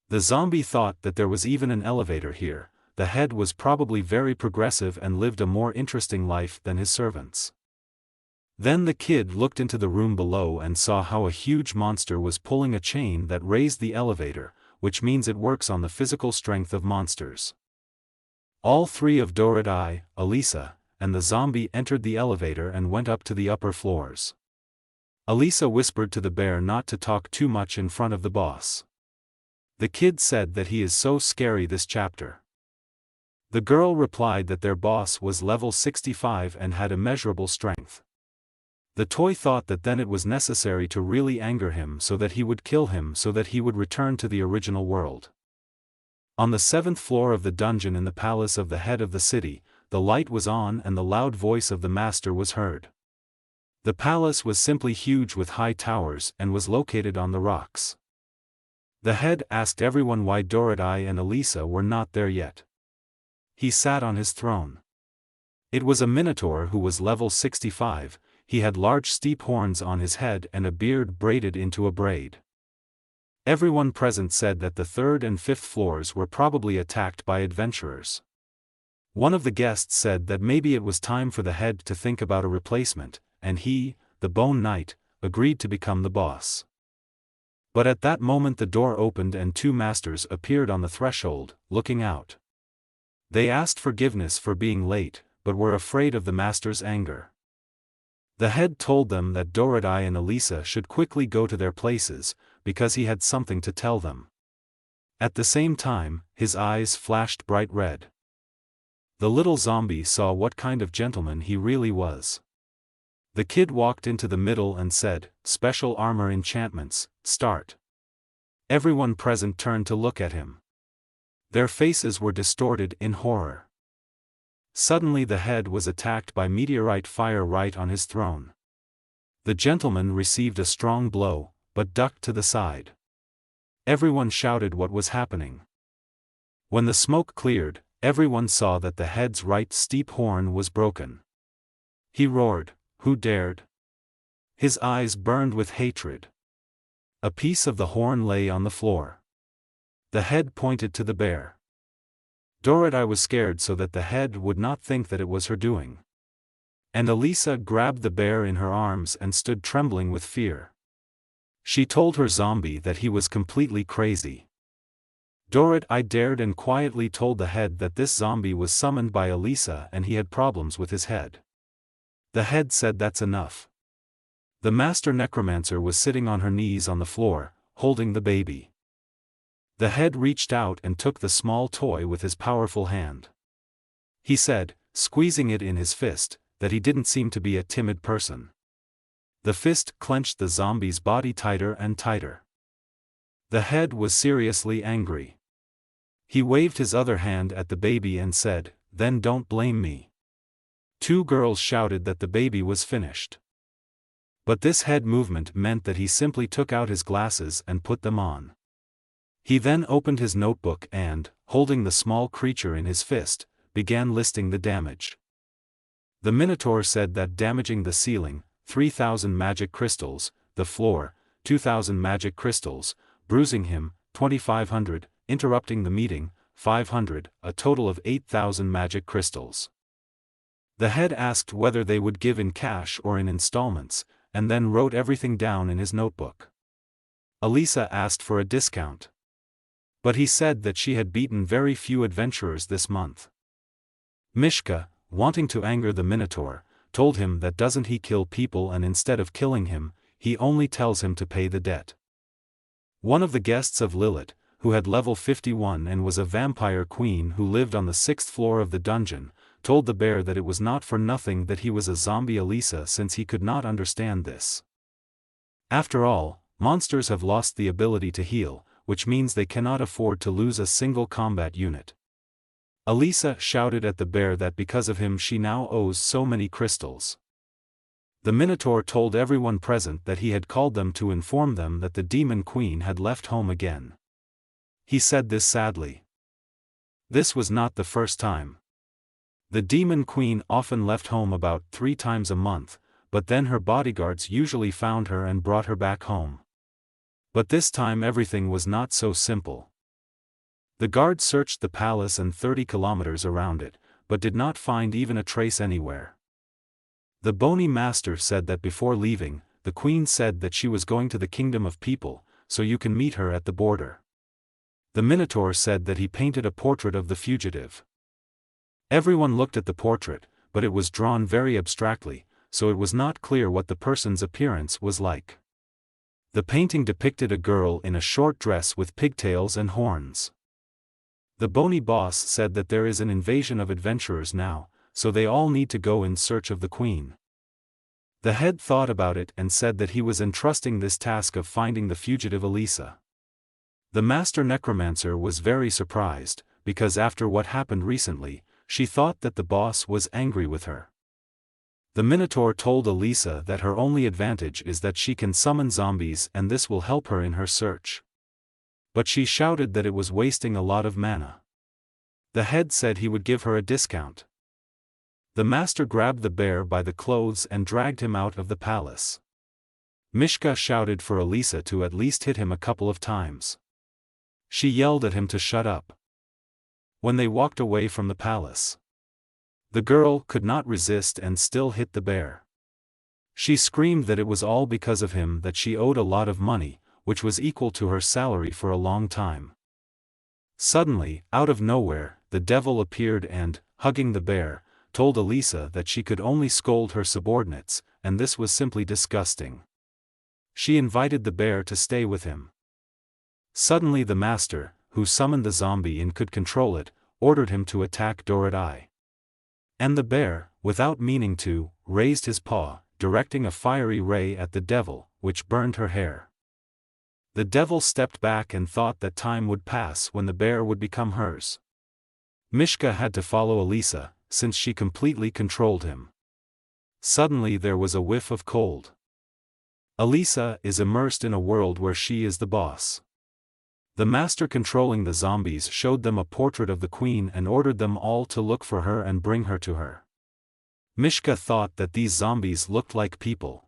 The zombie thought that there was even an elevator here. The head was probably very progressive and lived a more interesting life than his servants. Then the kid looked into the room below and saw how a huge monster was pulling a chain that raised the elevator, which means it works on the physical strength of monsters. All three of Dorodai, Elisa, and the zombie entered the elevator and went up to the upper floors. Elisa whispered to the bear not to talk too much in front of the boss. The kid said that he is so scary this chapter. The girl replied that their boss was level 65 and had immeasurable strength. The toy thought that then it was necessary to really anger him so that he would kill him so that he would return to the original world. On the 7th floor of the dungeon in the palace of the head of the city, the light was on and the loud voice of the master was heard. The palace was simply huge with high towers and was located on the rocks. The head asked everyone why Dorodai and Elisa were not there yet. He sat on his throne. It was a minotaur who was level 65, he had large steep horns on his head and a beard braided into a braid. Everyone present said that the 3rd and 5th floors were probably attacked by adventurers. One of the guests said that maybe it was time for the head to think about a replacement, and he, the Bone Knight, agreed to become the boss. But at that moment the door opened and 2 masters appeared on the threshold, looking out. They asked forgiveness for being late, but were afraid of the master's anger. The head told them that Dorodai and Elisa should quickly go to their places, because he had something to tell them. At the same time, his eyes flashed bright red. The little zombie saw what kind of gentleman he really was. The kid walked into the middle and said, "Special armor enchantments, start." Everyone present turned to look at him. Their faces were distorted in horror. Suddenly the head was attacked by meteorite fire right on his throne. The gentleman received a strong blow, but ducked to the side. Everyone shouted what was happening. When the smoke cleared, everyone saw that the head's right steep horn was broken. He roared, "Who dared?" His eyes burned with hatred. A piece of the horn lay on the floor. The head pointed to the bear. Dorodai was scared so that the head would not think that it was her doing. And Elisa grabbed the bear in her arms and stood trembling with fear. She told her zombie that he was completely crazy. Dorodai dared and quietly told the head that this zombie was summoned by Elisa and he had problems with his head. The head said that's enough. The master necromancer was sitting on her knees on the floor, holding the baby. The head reached out and took the small toy with his powerful hand. He said, squeezing it in his fist, that he didn't seem to be a timid person. The fist clenched the zombie's body tighter and tighter. The head was seriously angry. He waved his other hand at the baby and said, "Then don't blame me." 2 girls shouted that the baby was finished. But this head movement meant that he simply took out his glasses and put them on. He then opened his notebook and, holding the small creature in his fist, began listing the damage. The Minotaur said that damaging the ceiling, 3,000 magic crystals, the floor, 2,000 magic crystals, bruising him, 2,500, interrupting the meeting, 500, a total of 8,000 magic crystals. The head asked whether they would give in cash or in installments, and then wrote everything down in his notebook. Elisa asked for a discount. But he said that she had beaten very few adventurers this month. Mishka, wanting to anger the Minotaur, told him that doesn't he kill people and instead of killing him, he only tells him to pay the debt. One of the guests of Lilith, who had level 51 and was a vampire queen who lived on the 6th floor of the dungeon, told the bear that it was not for nothing that he was a zombie Elisa since he could not understand this. After all, monsters have lost the ability to heal, which means they cannot afford to lose a single combat unit. Elisa shouted at the bear that because of him she now owes so many crystals. The Minotaur told everyone present that he had called them to inform them that the demon queen had left home again. He said this sadly. This was not the first time. The demon queen often left home about 3 times a month, but then her bodyguards usually found her and brought her back home. But this time everything was not so simple. The guards searched the palace and 30 kilometers around it, but did not find even a trace anywhere. The bony master said that before leaving, the queen said that she was going to the kingdom of people, so you can meet her at the border. The minotaur said that he painted a portrait of the fugitive. Everyone looked at the portrait, but it was drawn very abstractly, so it was not clear what the person's appearance was like. The painting depicted a girl in a short dress with pigtails and horns. The bony boss said that there is an invasion of adventurers now, so they all need to go in search of the queen. The head thought about it and said that he was entrusting this task of finding the fugitive Elisa. The master necromancer was very surprised, because after what happened recently, she thought that the boss was angry with her. The minotaur told Elisa that her only advantage is that she can summon zombies and this will help her in her search. But she shouted that it was wasting a lot of mana. The head said he would give her a discount. The master grabbed the bear by the clothes and dragged him out of the palace. Mishka shouted for Elisa to at least hit him a couple of times. She yelled at him to shut up. When they walked away from the palace, the girl could not resist and still hit the bear. She screamed that it was all because of him that she owed a lot of money, which was equal to her salary for a long time. Suddenly, out of nowhere, the devil appeared and, hugging the bear, told Elisa that she could only scold her subordinates, and this was simply disgusting. She invited the bear to stay with him. Suddenly the master, who summoned the zombie and could control it, ordered him to attack Dorodai. And the bear, without meaning to, raised his paw, directing a fiery ray at the devil, which burned her hair. The devil stepped back and thought that time would pass when the bear would become hers. Mishka had to follow Elisa, since she completely controlled him. Suddenly there was a whiff of cold. Elisa is immersed in a world where she is the boss. The master controlling the zombies showed them a portrait of the queen and ordered them all to look for her and bring her to her. Mishka thought that these zombies looked like people.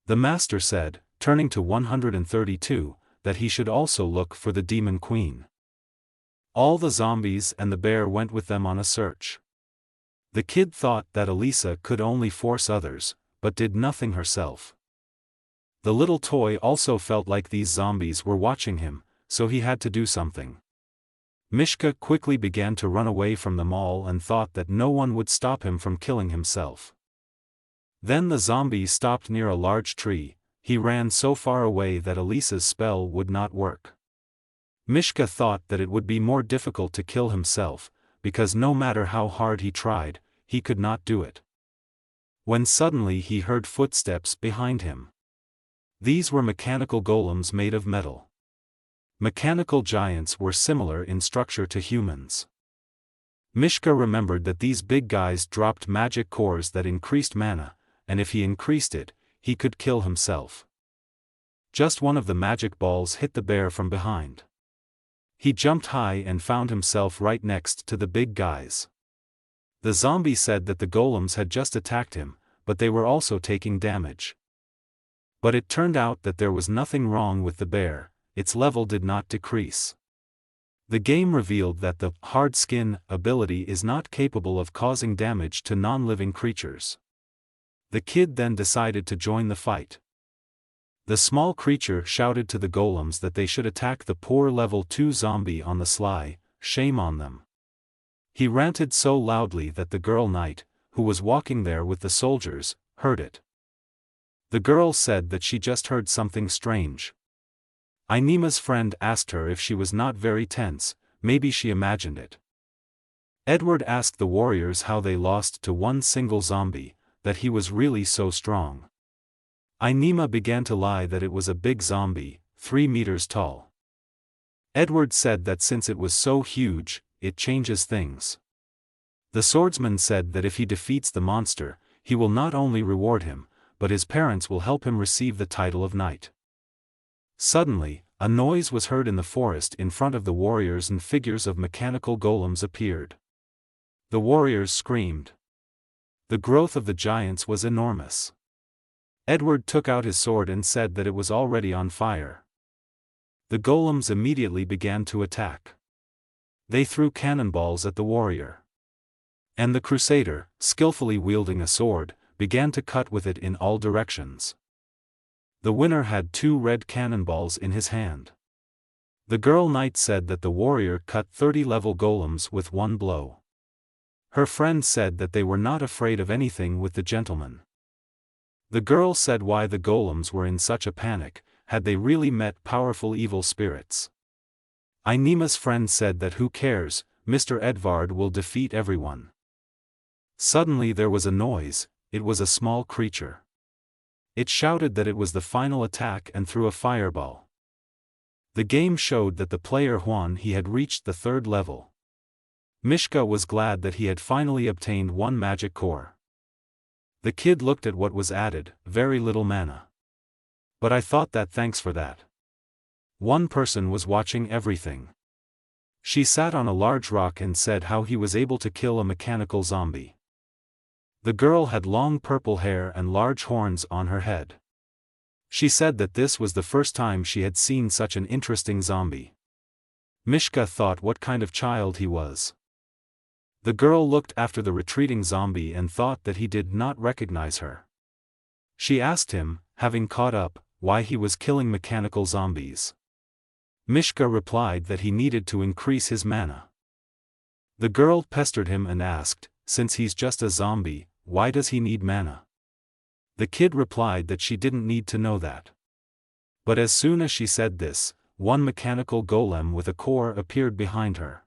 The master said, turning to 132, that he should also look for the demon queen. All the zombies and the bear went with them on a search. The kid thought that Elisa could only force others, but did nothing herself. The little toy also felt like these zombies were watching him, so he had to do something. Mishka quickly began to run away from them all and thought that no one would stop him from killing himself. Then the zombie stopped near a large tree. He ran so far away that Elisa's spell would not work. Mishka thought that it would be more difficult to kill himself, because no matter how hard he tried, he could not do it. When suddenly he heard footsteps behind him. These were mechanical golems made of metal. Mechanical giants were similar in structure to humans. Mishka remembered that these big guys dropped magic cores that increased mana, and if he increased it, he could kill himself. Just one of the magic balls hit the bear from behind. He jumped high and found himself right next to the big guys. The zombie said that the golems had just attacked him, but they were also taking damage. But it turned out that there was nothing wrong with the bear. Its level did not decrease. The game revealed that the hard skin ability is not capable of causing damage to non-living creatures. The kid then decided to join the fight. The small creature shouted to the golems that they should attack the poor level 2 zombie on the sly. Shame on them. He ranted so loudly that the girl knight, who was walking there with the soldiers, heard it. The girl said that she just heard something strange. Aineema's friend asked her if she was not very tense, maybe she imagined it. Edward asked the warriors how they lost to one single zombie, that he was really so strong. Aineema began to lie that it was a big zombie, 3 meters tall. Edward said that since it was so huge, it changes things. The swordsman said that if he defeats the monster, he will not only reward him, but his parents will help him receive the title of knight. Suddenly, a noise was heard in the forest in front of the warriors and figures of mechanical golems appeared. The warriors screamed. The growth of the giants was enormous. Edward took out his sword and said that it was already on fire. The golems immediately began to attack. They threw cannonballs at the warrior. And the crusader, skillfully wielding a sword, began to cut with it in all directions. The winner had 2 red cannonballs in his hand. The girl knight said that the warrior cut 30 level golems with 1 blow. Her friend said that they were not afraid of anything with the gentleman. The girl said why the golems were in such a panic, had they really met powerful evil spirits. Inema's friend said that who cares, Mr. Edvard will defeat everyone. Suddenly there was a noise. It was a small creature. It shouted that it was the final attack and threw a fireball. The game showed that the player Juan he had reached the 3rd level. Mishka was glad that he had finally obtained 1 magic core. The kid looked at what was added, very little mana. But I thought that thanks for that. One person was watching everything. She sat on a large rock and said how he was able to kill a mechanical zombie. The girl had long purple hair and large horns on her head. She said that this was the first time she had seen such an interesting zombie. Mishka thought what kind of child he was. The girl looked after the retreating zombie and thought that he did not recognize her. She asked him, having caught up, why he was killing mechanical zombies. Mishka replied that he needed to increase his mana. The girl pestered him and asked, since he's just a zombie, why does he need mana? The kid replied that she didn't need to know that. But as soon as she said this, 1 mechanical golem with a core appeared behind her.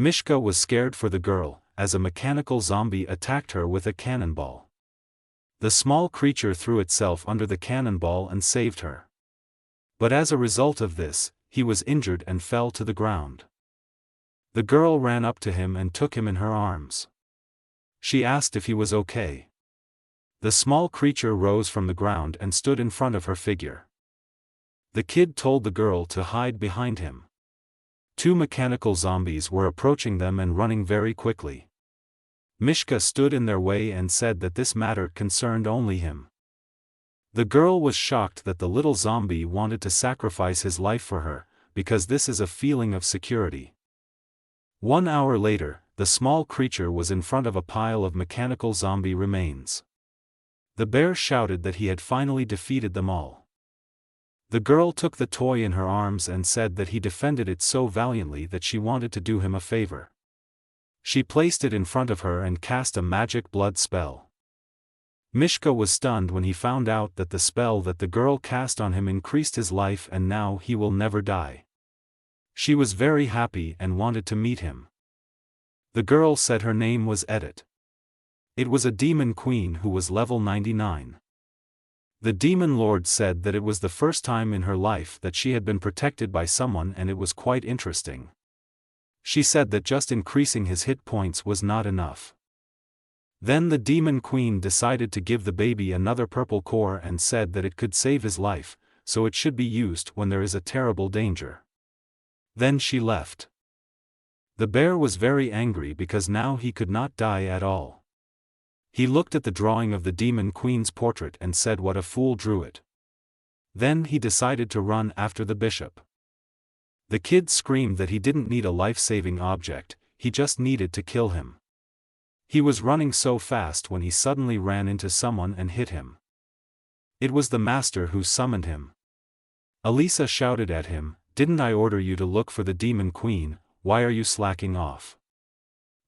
Mishka was scared for the girl, as a mechanical zombie attacked her with a cannonball. The small creature threw itself under the cannonball and saved her. But as a result of this, he was injured and fell to the ground. The girl ran up to him and took him in her arms. She asked if he was okay. The small creature rose from the ground and stood in front of her figure. The kid told the girl to hide behind him. 2 mechanical zombies were approaching them and running very quickly. Mishka stood in their way and said that this matter concerned only him. The girl was shocked that the little zombie wanted to sacrifice his life for her, because this is a feeling of security. 1 hour later, the small creature was in front of a pile of mechanical zombie remains. The bear shouted that he had finally defeated them all. The girl took the toy in her arms and said that he defended it so valiantly that she wanted to do him a favor. She placed it in front of her and cast a magic blood spell. Mishka was stunned when he found out that the spell that the girl cast on him increased his life and now he will never die. She was very happy and wanted to meet him. The girl said her name was Edith. It was a demon queen who was level 99. The demon lord said that it was the first time in her life that she had been protected by someone and it was quite interesting. She said that just increasing his hit points was not enough. Then the demon queen decided to give the baby another purple core and said that it could save his life, so it should be used when there is a terrible danger. Then she left. The bear was very angry because now he could not die at all. He looked at the drawing of the demon queen's portrait and said what a fool drew it. Then he decided to run after the bishop. The kid screamed that he didn't need a life-saving object, he just needed to kill him. He was running so fast when he suddenly ran into someone and hit him. It was the master who summoned him. Elisa shouted at him, "Didn't I order you to look for the demon queen, why are you slacking off?"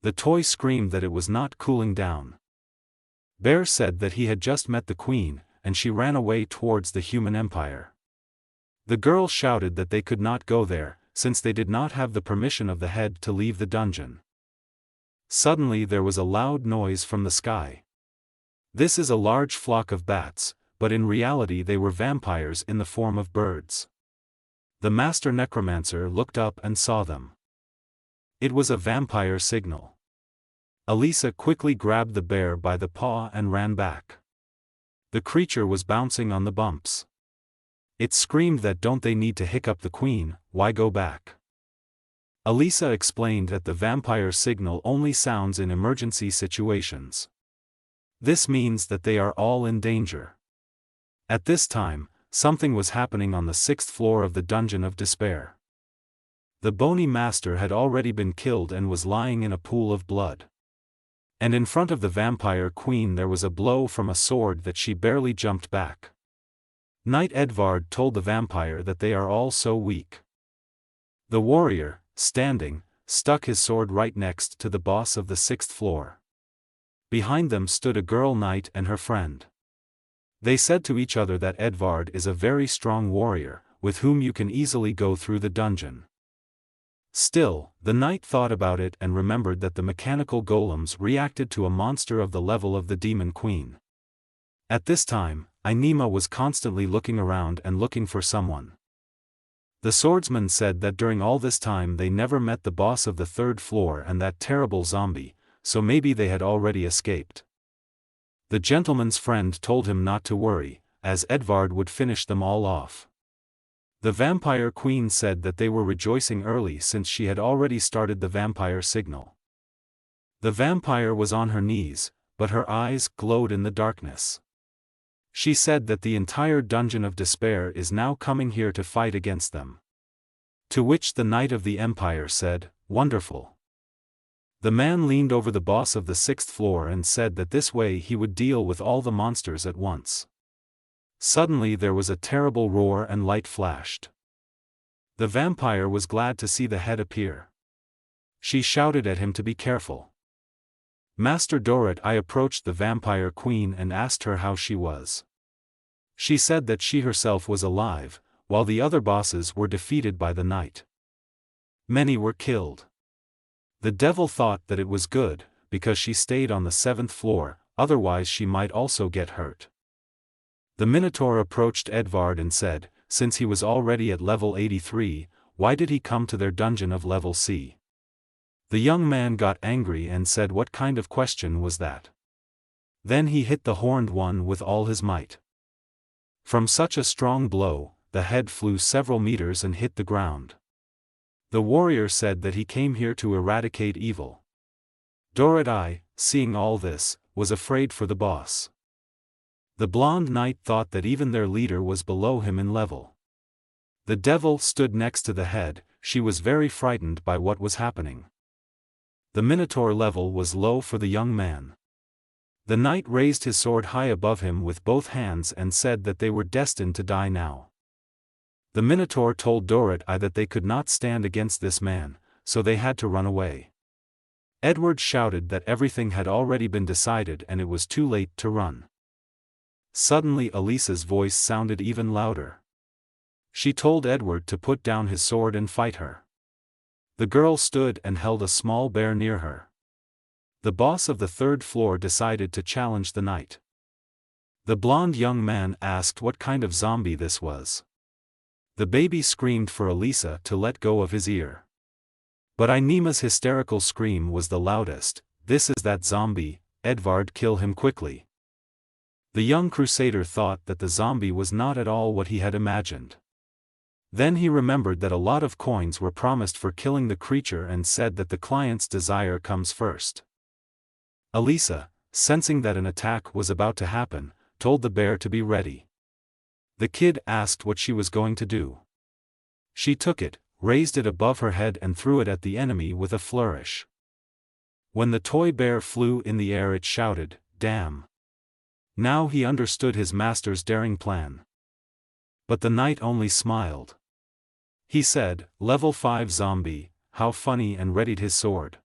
The toy screamed that it was not cooling down. Bear said that he had just met the queen, and she ran away towards the human empire. The girl shouted that they could not go there, since they did not have the permission of the head to leave the dungeon. Suddenly there was a loud noise from the sky. This is a large flock of bats, but in reality they were vampires in the form of birds. The master necromancer looked up and saw them. It was a vampire signal. Elisa quickly grabbed the bear by the paw and ran back. The creature was bouncing on the bumps. It screamed that don't they need to hiccup the queen, why go back? Elisa explained that the vampire signal only sounds in emergency situations. This means that they are all in danger. At this time, something was happening on the 6th floor of the Dungeon of Despair. The bony master had already been killed and was lying in a pool of blood. And in front of the vampire queen there was a blow from a sword that she barely jumped back. Knight Edvard told the vampire that they are all so weak. The warrior, standing, stuck his sword right next to the boss of the 6th floor. Behind them stood a girl knight and her friend. They said to each other that Edvard is a very strong warrior, with whom you can easily go through the dungeon. Still, the knight thought about it and remembered that the mechanical golems reacted to a monster of the level of the demon queen. At this time, Ainima was constantly looking around and looking for someone. The swordsman said that during all this time they never met the boss of the 3rd floor and that terrible zombie, so maybe they had already escaped. The gentleman's friend told him not to worry, as Edvard would finish them all off. The vampire queen said that they were rejoicing early since she had already started the vampire signal. The vampire was on her knees, but her eyes glowed in the darkness. She said that the entire Dungeon of Despair is now coming here to fight against them. To which the Knight of the Empire said, "Wonderful." The man leaned over the boss of the 6th floor and said that this way he would deal with all the monsters at once. Suddenly there was a terrible roar and light flashed. The vampire was glad to see the head appear. She shouted at him to be careful. Master Dorrit I approached the vampire queen and asked her how she was. She said that she herself was alive, while the other bosses were defeated by the knight. Many were killed. The devil thought that it was good, because she stayed on the 7th floor, otherwise she might also get hurt. The Minotaur approached Edvard and said, since he was already at level 83, why did he come to their dungeon of level C? The young man got angry and said what kind of question was that? Then he hit the horned one with all his might. From such a strong blow, the head flew several meters and hit the ground. The warrior said that he came here to eradicate evil. Dorrit I, seeing all this, was afraid for the boss. The blonde knight thought that even their leader was below him in level. The devil stood next to the head, she was very frightened by what was happening. The Minotaur level was low for the young man. The knight raised his sword high above him with both hands and said that they were destined to die now. The Minotaur told Dorrit I that they could not stand against this man, so they had to run away. Edward shouted that everything had already been decided and it was too late to run. Suddenly Elisa's voice sounded even louder. She told Edward to put down his sword and fight her. The girl stood and held a small bear near her. The boss of the 3rd floor decided to challenge the knight. The blonde young man asked what kind of zombie this was. The baby screamed for Elisa to let go of his ear. But Aineema's hysterical scream was the loudest, "This is that zombie, Edvard, kill him quickly." The young crusader thought that the zombie was not at all what he had imagined. Then he remembered that a lot of coins were promised for killing the creature and said that the client's desire comes first. Elisa, sensing that an attack was about to happen, told the bear to be ready. The kid asked what she was going to do. She took it, raised it above her head and threw it at the enemy with a flourish. When the toy bear flew in the air it shouted, "Damn!" Now he understood his master's daring plan. But the knight only smiled. He said, "Level 5 zombie, how funny," and readied his sword.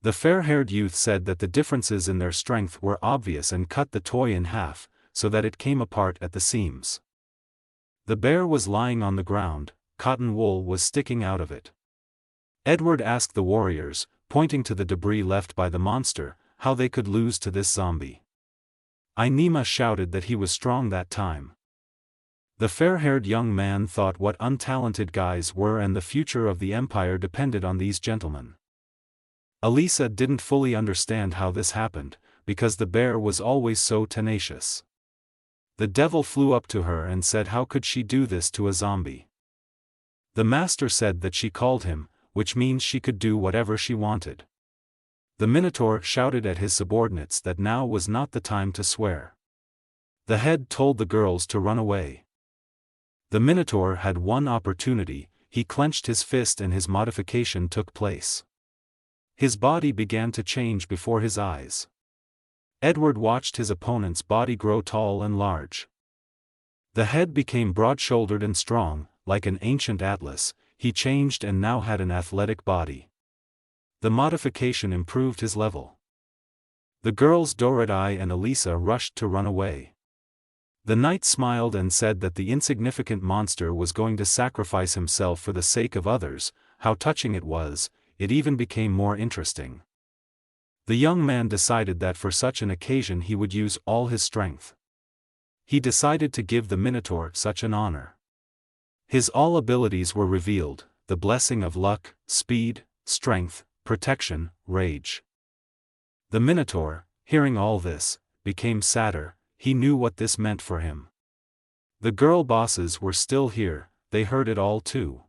The fair-haired youth said that the differences in their strength were obvious and cut the toy in half, so that it came apart at the seams. The bear was lying on the ground, cotton wool was sticking out of it. Edward asked the warriors, pointing to the debris left by the monster, how they could lose to this zombie. Aineema shouted that he was strong that time. The fair-haired young man thought what untalented guys were and the future of the empire depended on these gentlemen. Elisa didn't fully understand how this happened, because the bear was always so tenacious. The devil flew up to her and said how could she do this to a zombie. The master said that she called him, which means she could do whatever she wanted. The Minotaur shouted at his subordinates that now was not the time to swear. The head told the girls to run away. The Minotaur had one opportunity. He clenched his fist and his modification took place. His body began to change before his eyes. Edward watched his opponent's body grow tall and large. The head became broad-shouldered and strong, like an ancient atlas. He changed and now had an athletic body. The modification improved his level. The girls Dorothea and Elisa rushed to run away. The knight smiled and said that the insignificant monster was going to sacrifice himself for the sake of others. How touching it was, it even became more interesting. The young man decided that for such an occasion he would use all his strength. He decided to give the Minotaur such an honor. His all abilities were revealed, the blessing of luck, speed, strength, protection, rage. The Minotaur, hearing all this, became sadder. He knew what this meant for him. The girl bosses were still here, they heard it all too.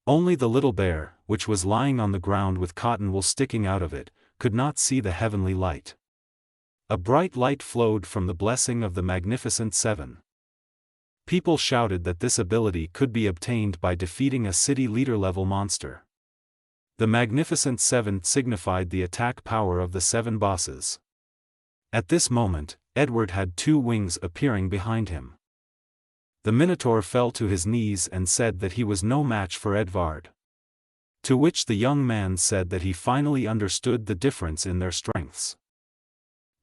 Only the little bear, which was lying on the ground with cotton wool sticking out of it, could not see the heavenly light. A bright light flowed from the blessing of the Magnificent Seven. People shouted that this ability could be obtained by defeating a city leader-level monster. The Magnificent Seven signified the attack power of the seven bosses. At this moment, Edward had two wings appearing behind him. The Minotaur fell to his knees and said that he was no match for Edvard. To which the young man said that he finally understood the difference in their strengths.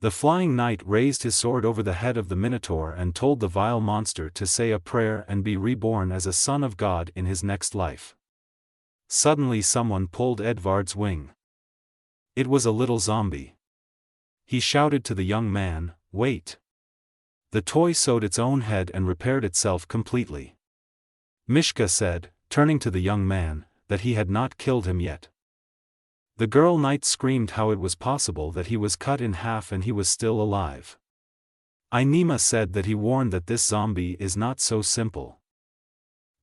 The flying knight raised his sword over the head of the Minotaur and told the vile monster to say a prayer and be reborn as a son of God in his next life. Suddenly someone pulled Edvard's wing. It was a little zombie. He shouted to the young man, "Wait." The toy sewed its own head and repaired itself completely. Mishka said, turning to the young man, that he had not killed him yet. The girl knight screamed how it was possible that he was cut in half and he was still alive. Inema said that he warned that this zombie is not so simple.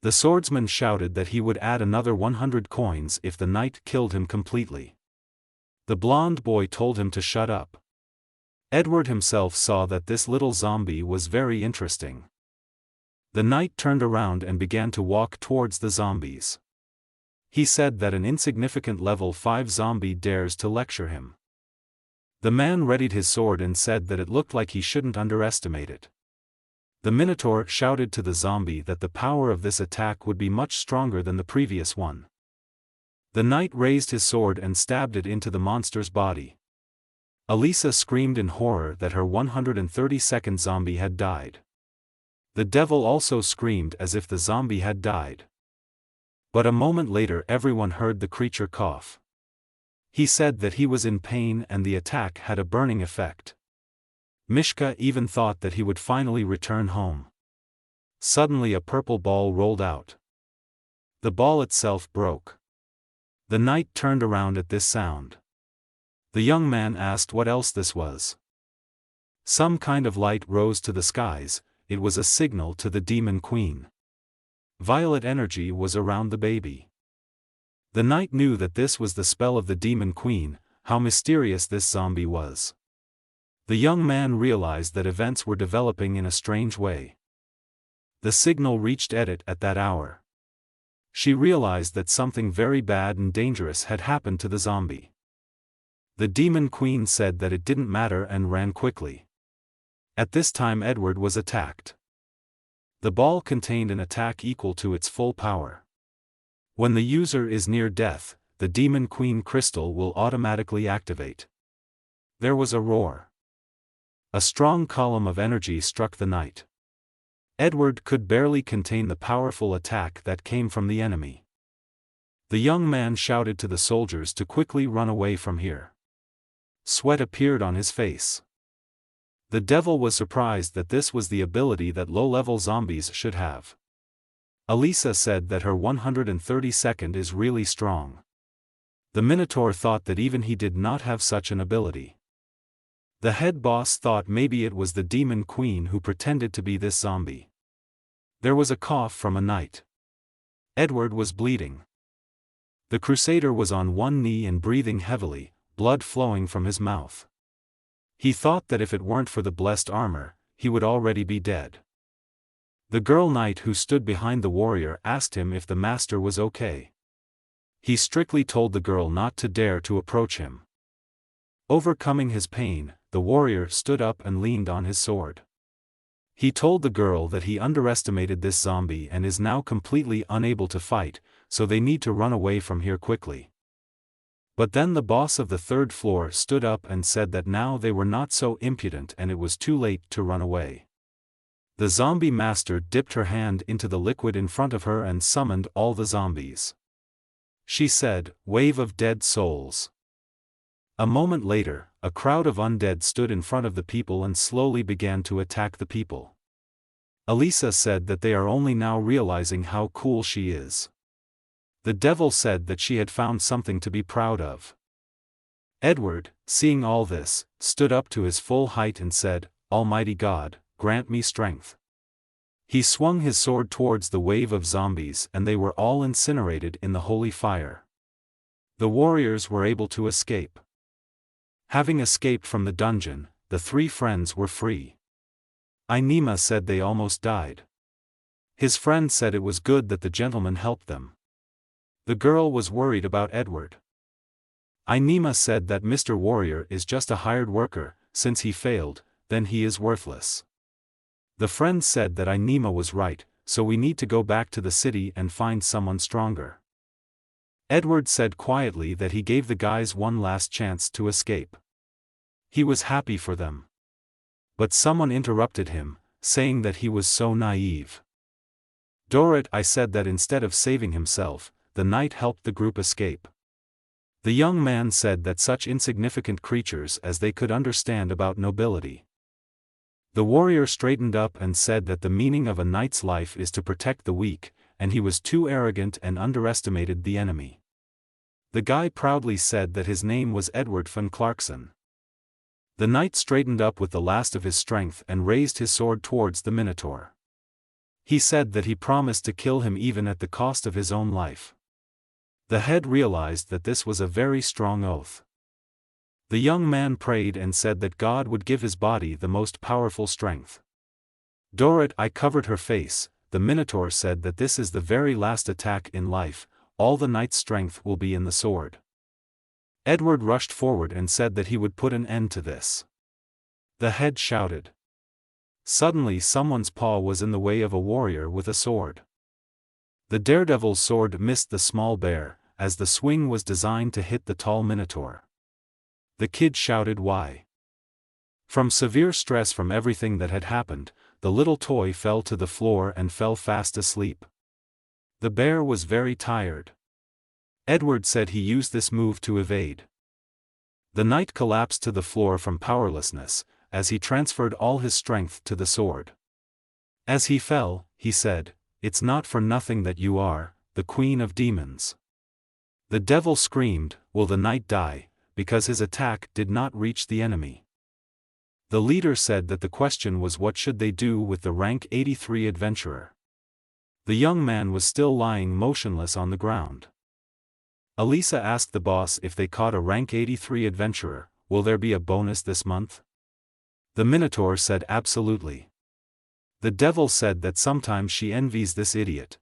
The swordsman shouted that he would add another 100 coins if the knight killed him completely. The blonde boy told him to shut up. Edward himself saw that this little zombie was very interesting. The knight turned around and began to walk towards the zombies. He said that an insignificant level 5 zombie dares to lecture him. The man readied his sword and said that it looked like he shouldn't underestimate it. The Minotaur shouted to the zombie that the power of this attack would be much stronger than the previous one. The knight raised his sword and stabbed it into the monster's body. Elisa screamed in horror that her 132nd zombie had died. The devil also screamed as if the zombie had died. But a moment later everyone heard the creature cough. He said that he was in pain and the attack had a burning effect. Mishka even thought that he would finally return home. Suddenly a purple ball rolled out. The ball itself broke. The knight turned around at this sound. The young man asked what else this was. Some kind of light rose to the skies. It was a signal to the demon queen. Violet energy was around the baby. The knight knew that this was the spell of the demon queen. How mysterious this zombie was. The young man realized that events were developing in a strange way. The signal reached Edith at that hour. She realized that something very bad and dangerous had happened to the zombie. The demon queen said that it didn't matter and ran quickly. At this time Edward was attacked. The ball contained an attack equal to its full power. When the user is near death, the demon queen crystal will automatically activate. There was a roar. A strong column of energy struck the knight. Edward could barely contain the powerful attack that came from the enemy. The young man shouted to the soldiers to quickly run away from here. Sweat appeared on his face. The devil was surprised that this was the ability that low-level zombies should have. Elisa said that her 132nd is really strong. The Minotaur thought that even he did not have such an ability. The head boss thought maybe it was the demon queen who pretended to be this zombie. There was a cough from a knight. Edward was bleeding. The crusader was on one knee and breathing heavily. blood flowing from his mouth. He thought that if it weren't for the blessed armor, he would already be dead. The girl knight who stood behind the warrior asked him if the master was okay. He strictly told the girl not to dare to approach him. Overcoming his pain, the warrior stood up and leaned on his sword. He told the girl that he underestimated this zombie and is now completely unable to fight, so they need to run away from here quickly. But then the boss of the third floor stood up and said that now they were not so impudent and it was too late to run away. The zombie master dipped her hand into the liquid in front of her and summoned all the zombies. She said, "Wave of dead souls." A moment later, a crowd of undead stood in front of the people and slowly began to attack the people. Elisa said that they are only now realizing how cool she is. The devil said that she had found something to be proud of. Edward, seeing all this, stood up to his full height and said, "Almighty God, grant me strength." He swung his sword towards the wave of zombies and they were all incinerated in the holy fire. The warriors were able to escape. Having escaped from the dungeon, the three friends were free. Inema said they almost died. His friend said it was good that the gentleman helped them. The girl was worried about Edward. Inema said that Mr. Warrior is just a hired worker, since he failed, then he is worthless. The friend said that Inema was right, so we need to go back to the city and find someone stronger. Edward said quietly that he gave the guys one last chance to escape. He was happy for them. But someone interrupted him, saying that he was so naive. Dorrit, I said that instead of saving himself, the knight helped the group escape. The young man said that such insignificant creatures as they could understand about nobility. The warrior straightened up and said that the meaning of a knight's life is to protect the weak, and he was too arrogant and underestimated the enemy. The guy proudly said that his name was Edward von Clarkson. The knight straightened up with the last of his strength and raised his sword towards the Minotaur. He said that he promised to kill him even at the cost of his own life. The head realized that this was a very strong oath. The young man prayed and said that God would give his body the most powerful strength. Dorrit, I covered her face. The Minotaur said that this is the very last attack in life, all the knight's strength will be in the sword. Edward rushed forward and said that he would put an end to this. The head shouted. Suddenly someone's paw was in the way of a warrior with a sword. The daredevil's sword missed the small bear, as the swing was designed to hit the tall Minotaur. The kid shouted why. From severe stress from everything that had happened, the little toy fell to the floor and fell fast asleep. The bear was very tired. Edward said he used this move to evade. The knight collapsed to the floor from powerlessness, as he transferred all his strength to the sword. As he fell, he said, "It's not for nothing that you are, the queen of demons." The devil screamed, "Will the knight die?" because his attack did not reach the enemy. The leader said that the question was what should they do with the rank 83 adventurer. The young man was still lying motionless on the ground. Elisa asked the boss if they caught a rank 83 adventurer, will there be a bonus this month? The Minotaur said absolutely. The devil said that sometimes she envies this idiot.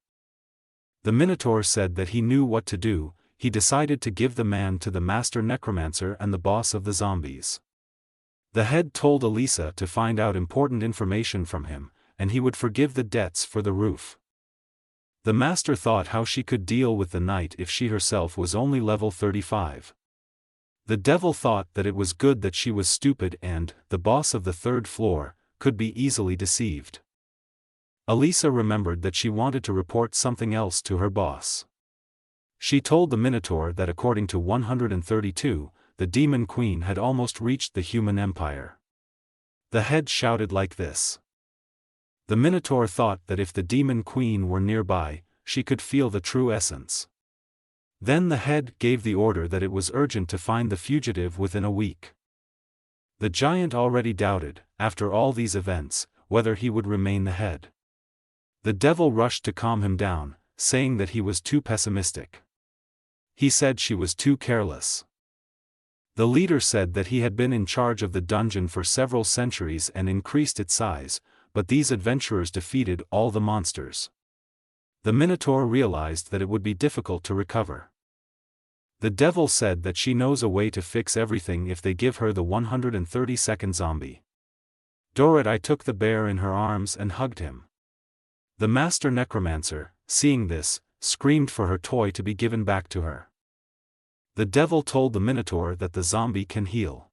The Minotaur said that he knew what to do. He decided to give the man to the master necromancer and the boss of the zombies. The head told Elisa to find out important information from him, and he would forgive the debts for the roof. The master thought how she could deal with the knight if she herself was only level 35. The devil thought that it was good that she was stupid and, the boss of the third floor, could be easily deceived. Elisa remembered that she wanted to report something else to her boss. She told the Minotaur that according to 132, the demon queen had almost reached the human empire. The head shouted like this. The Minotaur thought that if the demon queen were nearby, she could feel the true essence. Then the head gave the order that it was urgent to find the fugitive within a week. The giant already doubted, after all these events, whether he would remain the head. The devil rushed to calm him down, saying that he was too pessimistic. He said she was too careless. The leader said that he had been in charge of the dungeon for several centuries and increased its size, but these adventurers defeated all the monsters. The Minotaur realized that it would be difficult to recover. The devil said that she knows a way to fix everything if they give her the 132nd zombie. Dorothy took the bear in her arms and hugged him. The master necromancer, seeing this, screamed for her toy to be given back to her. The devil told the Minotaur that the zombie can heal.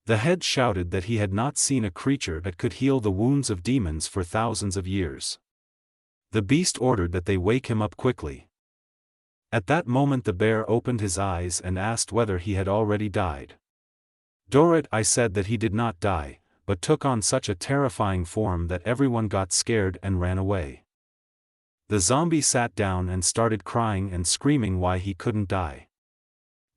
The head shouted that he had not seen a creature that could heal the wounds of demons for thousands of years. The beast ordered that they wake him up quickly. At that moment the bear opened his eyes and asked whether he had already died. Dorothy said that he did not die, but took on such a terrifying form that everyone got scared and ran away. The zombie sat down and started crying and screaming why he couldn't die.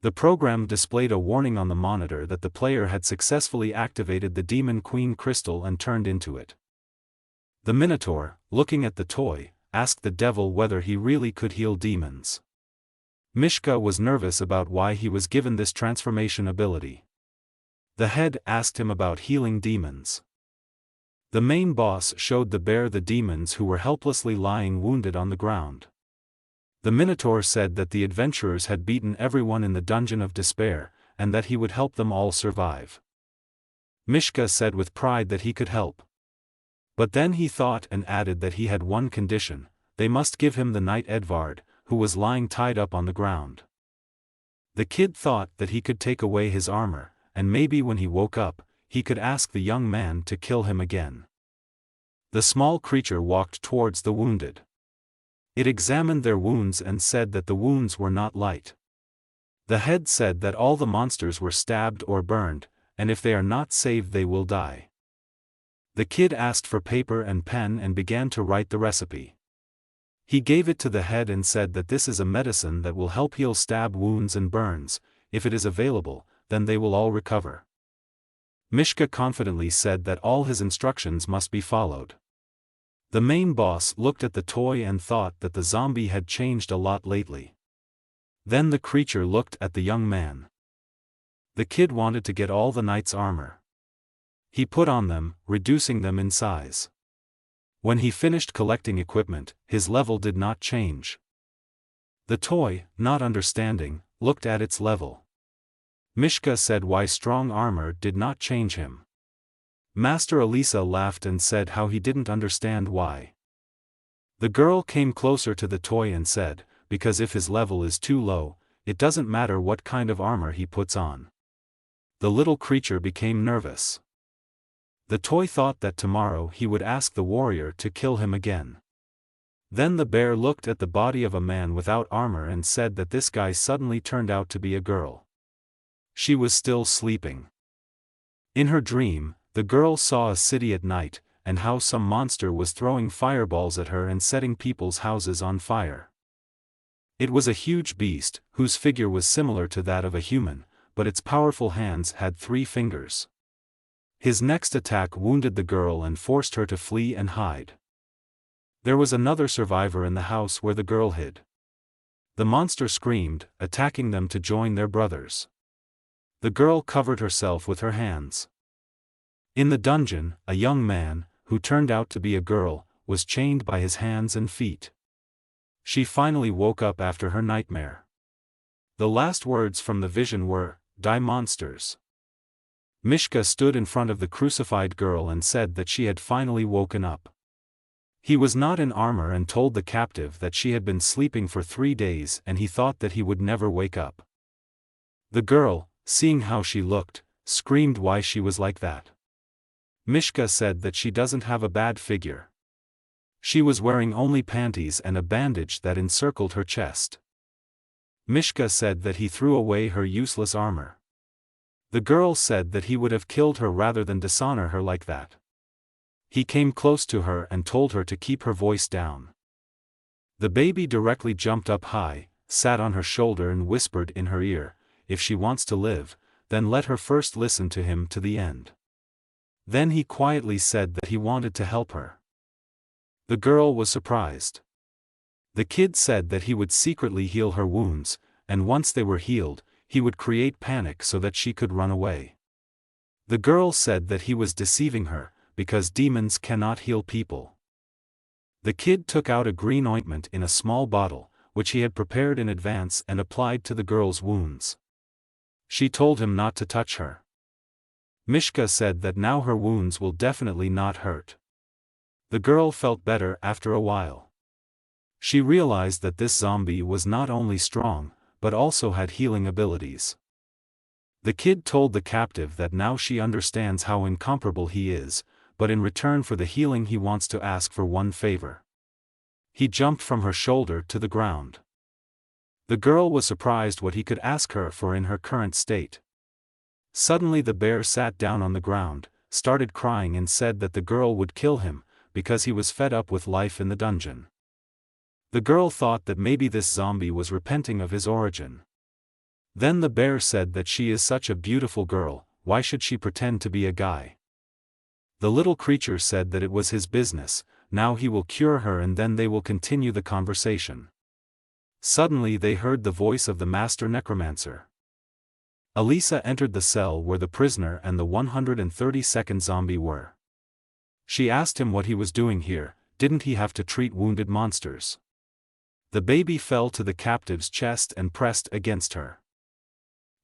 The program displayed a warning on the monitor that the player had successfully activated the Demon Queen crystal and turned into it. The Minotaur, looking at the toy, asked the devil whether he really could heal demons. Mishka was nervous about why he was given this transformation ability. The head asked him about healing demons. The main boss showed the bear the demons who were helplessly lying wounded on the ground. The Minotaur said that the adventurers had beaten everyone in the Dungeon of Despair, and that he would help them all survive. Mishka said with pride that he could help. But then he thought and added that he had one condition: they must give him the knight Edvard, who was lying tied up on the ground. The kid thought that he could take away his armor, and maybe when he woke up, he could ask the young man to kill him again. The small creature walked towards the wounded. It examined their wounds and said that the wounds were not light. The head said that all the monsters were stabbed or burned, and if they are not saved they will die. The kid asked for paper and pen and began to write the recipe. He gave it to the head and said that this is a medicine that will help heal stab wounds and burns. If it is available, then they will all recover. Mishka confidently said that all his instructions must be followed. The main boss looked at the toy and thought that the zombie had changed a lot lately. Then the creature looked at the young man. The kid wanted to get all the knight's armor. He put on them, reducing them in size. When he finished collecting equipment, his level did not change. The toy, not understanding, looked at its level. Mishka said why strong armor did not change him. Master Elisa laughed and said how he didn't understand why. The girl came closer to the toy and said, because if his level is too low, it doesn't matter what kind of armor he puts on. The little creature became nervous. The toy thought that tomorrow he would ask the warrior to kill him again. Then the bear looked at the body of a man without armor and said that this guy suddenly turned out to be a girl. She was still sleeping. In her dream, the girl saw a city at night, and how some monster was throwing fireballs at her and setting people's houses on fire. It was a huge beast, whose figure was similar to that of a human, but its powerful hands had 3 fingers. His next attack wounded the girl and forced her to flee and hide. There was another survivor in the house where the girl hid. The monster screamed, attacking them to join their brothers. The girl covered herself with her hands. In the dungeon, a young man, who turned out to be a girl, was chained by his hands and feet. She finally woke up after her nightmare. The last words from the vision were, "Die monsters." Mishka stood in front of the crucified girl and said that she had finally woken up. He was not in armor and told the captive that she had been sleeping for 3 days and he thought that he would never wake up. The girl, seeing how she looked, screamed why she was like that. Mishka said that she doesn't have a bad figure. She was wearing only panties and a bandage that encircled her chest. Mishka said that he threw away her useless armor. The girl said that he would have killed her rather than dishonor her like that. He came close to her and told her to keep her voice down. The baby directly jumped up high, sat on her shoulder and whispered in her ear, "If she wants to live, then let her first listen to him to the end." Then he quietly said that he wanted to help her. The girl was surprised. The kid said that he would secretly heal her wounds, and once they were healed, he would create panic so that she could run away. The girl said that he was deceiving her, because demons cannot heal people. The kid took out a green ointment in a small bottle, which he had prepared in advance and applied to the girl's wounds. She told him not to touch her. Mishka said that now her wounds will definitely not hurt. The girl felt better after a while. She realized that this zombie was not only strong, but also had healing abilities. The kid told the captive that now she understands how incomparable he is, but in return for the healing he wants to ask for one favor. He jumped from her shoulder to the ground. The girl was surprised what he could ask her for in her current state. Suddenly the bear sat down on the ground, started crying and said that the girl would kill him, because he was fed up with life in the dungeon. The girl thought that maybe this zombie was repenting of his origin. Then the bear said that she is such a beautiful girl, why should she pretend to be a guy? The little creature said that it was his business, now he will cure her and then they will continue the conversation. Suddenly they heard the voice of the master necromancer. Elisa entered the cell where the prisoner and the 132nd zombie were. She asked him what he was doing here, didn't he have to treat wounded monsters? The baby fell to the captive's chest and pressed against her.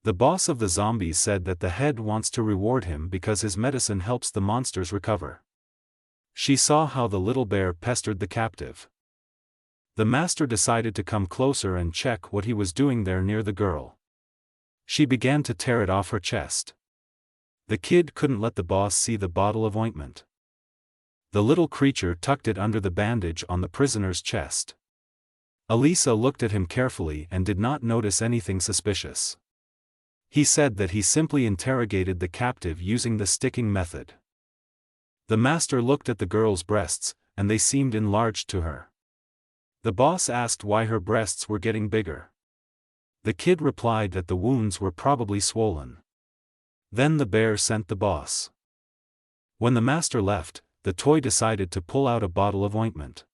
The boss of the zombies said that the head wants to reward him because his medicine helps the monsters recover. She saw how the little bear pestered the captive. The master decided to come closer and check what he was doing there near the girl. She began to tear it off her chest. The kid couldn't let the boss see the bottle of ointment. The little creature tucked it under the bandage on the prisoner's chest. Elisa looked at him carefully and did not notice anything suspicious. He said that he simply interrogated the captive using the sticking method. The master looked at the girl's breasts, and they seemed enlarged to her. The boss asked why her breasts were getting bigger. The kid replied that the wounds were probably swollen. Then the bear sent the boss. When the master left, the toy decided to pull out a bottle of ointment.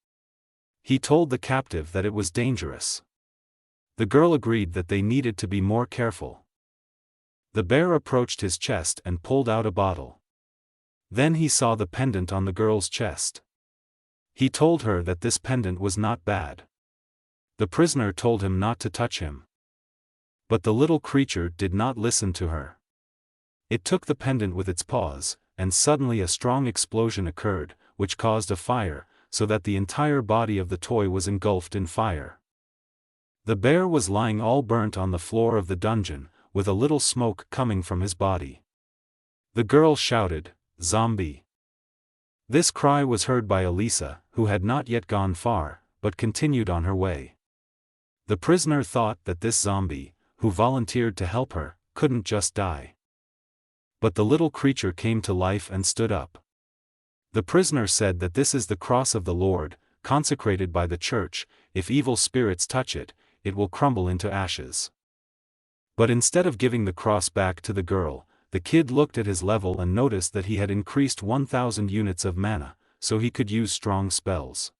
He told the captive that it was dangerous. The girl agreed that they needed to be more careful. The bear approached his chest and pulled out a bottle. Then he saw the pendant on the girl's chest. He told her that this pendant was not bad. The prisoner told him not to touch him. But the little creature did not listen to her. It took the pendant with its paws, and suddenly a strong explosion occurred, which caused a fire, so that the entire body of the toy was engulfed in fire. The bear was lying all burnt on the floor of the dungeon, with a little smoke coming from his body. The girl shouted, "Zombie!" This cry was heard by Elisa, who had not yet gone far, but continued on her way. The prisoner thought that this zombie, who volunteered to help her, couldn't just die. But the little creature came to life and stood up. The prisoner said that this is the cross of the Lord, consecrated by the church, if evil spirits touch it, it will crumble into ashes. But instead of giving the cross back to the girl, the kid looked at his level and noticed that he had increased 1,000 units of mana, so he could use strong spells.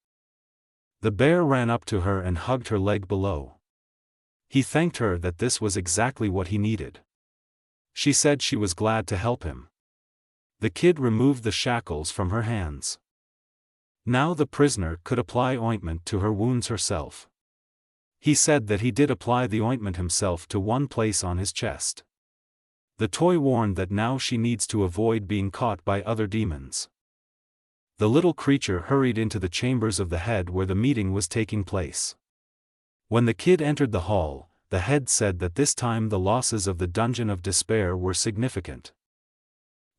The bear ran up to her and hugged her leg below. He thanked her that this was exactly what he needed. She said she was glad to help him. The kid removed the shackles from her hands. Now the prisoner could apply ointment to her wounds herself. He said that he did apply the ointment himself to one place on his chest. The toy warned that now she needs to avoid being caught by other demons. The little creature hurried into the chambers of the head where the meeting was taking place. When the kid entered the hall, the head said that this time the losses of the Dungeon of Despair were significant.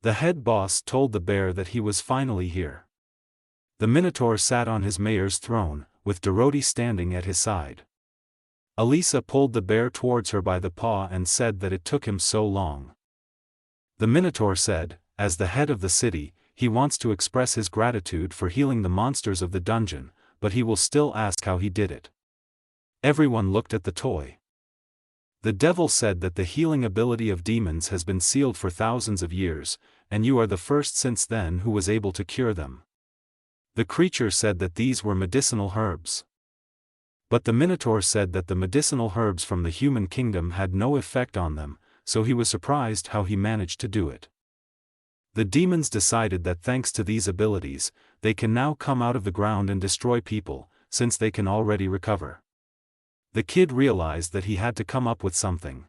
The head boss told the bear that he was finally here. The Minotaur sat on his mayor's throne, with Dorothy standing at his side. Elisa pulled the bear towards her by the paw and said that it took him so long. The Minotaur said, as the head of the city, he wants to express his gratitude for healing the monsters of the dungeon, but he will still ask how he did it. Everyone looked at the toy. The devil said that the healing ability of demons has been sealed for thousands of years, and you are the first since then who was able to cure them. The creature said that these were medicinal herbs. But the Minotaur said that the medicinal herbs from the human kingdom had no effect on them, so he was surprised how he managed to do it. The demons decided that thanks to these abilities, they can now come out of the ground and destroy people, since they can already recover. The kid realized that he had to come up with something.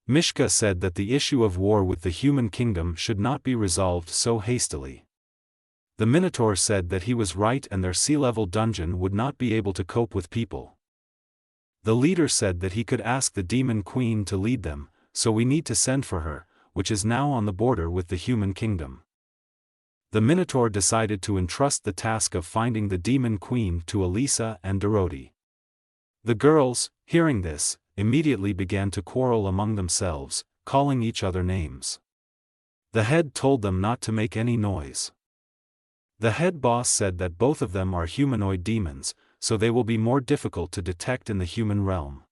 Mishka said that the issue of war with the human kingdom should not be resolved so hastily. The Minotaur said that he was right and their sea-level dungeon would not be able to cope with people. The leader said that he could ask the demon queen to lead them, so we need to send for her, which is now on the border with the human kingdom. The Minotaur decided to entrust the task of finding the demon queen to Elisa and Doroti. The girls, hearing this, immediately began to quarrel among themselves, calling each other names. The head told them not to make any noise. The head boss said that both of them are humanoid demons, so they will be more difficult to detect in the human realm.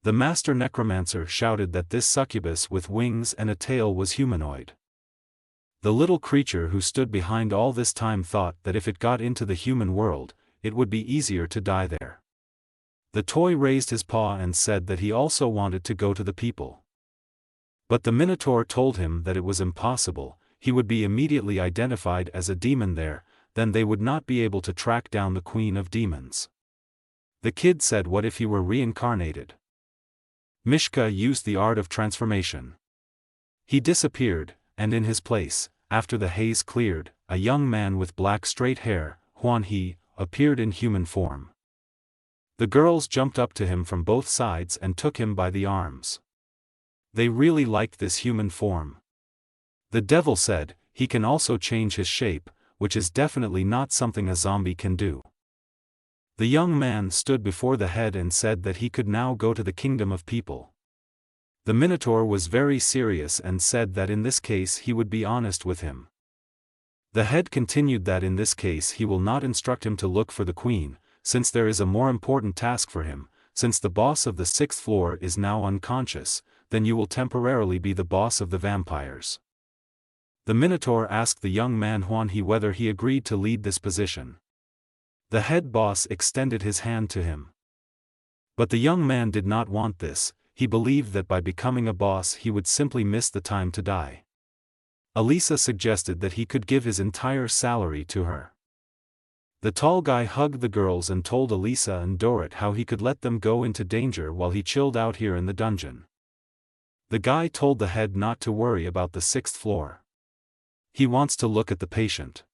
The master necromancer shouted that this succubus with wings and a tail was humanoid. The little creature who stood behind all this time thought that if it got into the human world, it would be easier to die there. The toy raised his paw and said that he also wanted to go to the people. But the Minotaur told him that it was impossible, he would be immediately identified as a demon there, then they would not be able to track down the Queen of Demons. The kid said what if he were reincarnated? Mishka used the art of transformation. He disappeared, and in his place, after the haze cleared, a young man with black straight hair, Huan He, appeared in human form. The girls jumped up to him from both sides and took him by the arms. They really liked this human form. The devil said, he can also change his shape, which is definitely not something a zombie can do. The young man stood before the head and said that he could now go to the kingdom of people. The Minotaur was very serious and said that in this case he would be honest with him. The head continued that in this case he will not instruct him to look for the queen, since there is a more important task for him. Since the boss of the 6th floor is now unconscious, then you will temporarily be the boss of the vampires. The Minotaur asked the young man Huan He whether he agreed to lead this position. The head boss extended his hand to him. But the young man did not want this, he believed that by becoming a boss he would simply miss the time to die. Elisa suggested that he could give his entire salary to her. The tall guy hugged the girls and told Elisa and Dorot how he could let them go into danger while he chilled out here in the dungeon. The guy told the head not to worry about the 6th floor. He wants to look at the patient.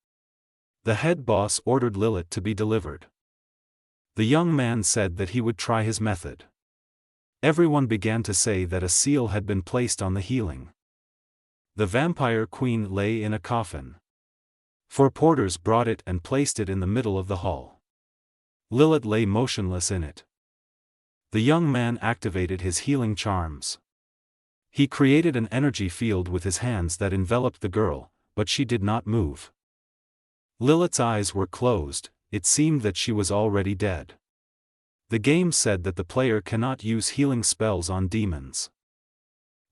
The head boss ordered Lilith to be delivered. The young man said that he would try his method. Everyone began to say that a seal had been placed on the healing. The vampire queen lay in a coffin. 4 porters brought it and placed it in the middle of the hall. Lilith lay motionless in it. The young man activated his healing charms. He created an energy field with his hands that enveloped the girl, but she did not move. Lilith's eyes were closed, it seemed that she was already dead. The game said that the player cannot use healing spells on demons.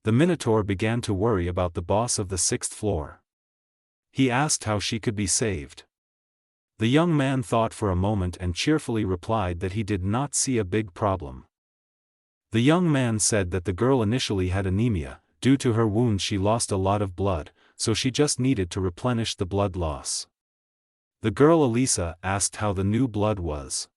The Minotaur began to worry about the boss of the 6th floor. He asked how she could be saved. The young man thought for a moment and cheerfully replied that he did not see a big problem. The young man said that the girl initially had anemia, due to her wound she lost a lot of blood, so she just needed to replenish the blood loss. The girl Elisa asked how the new blood was.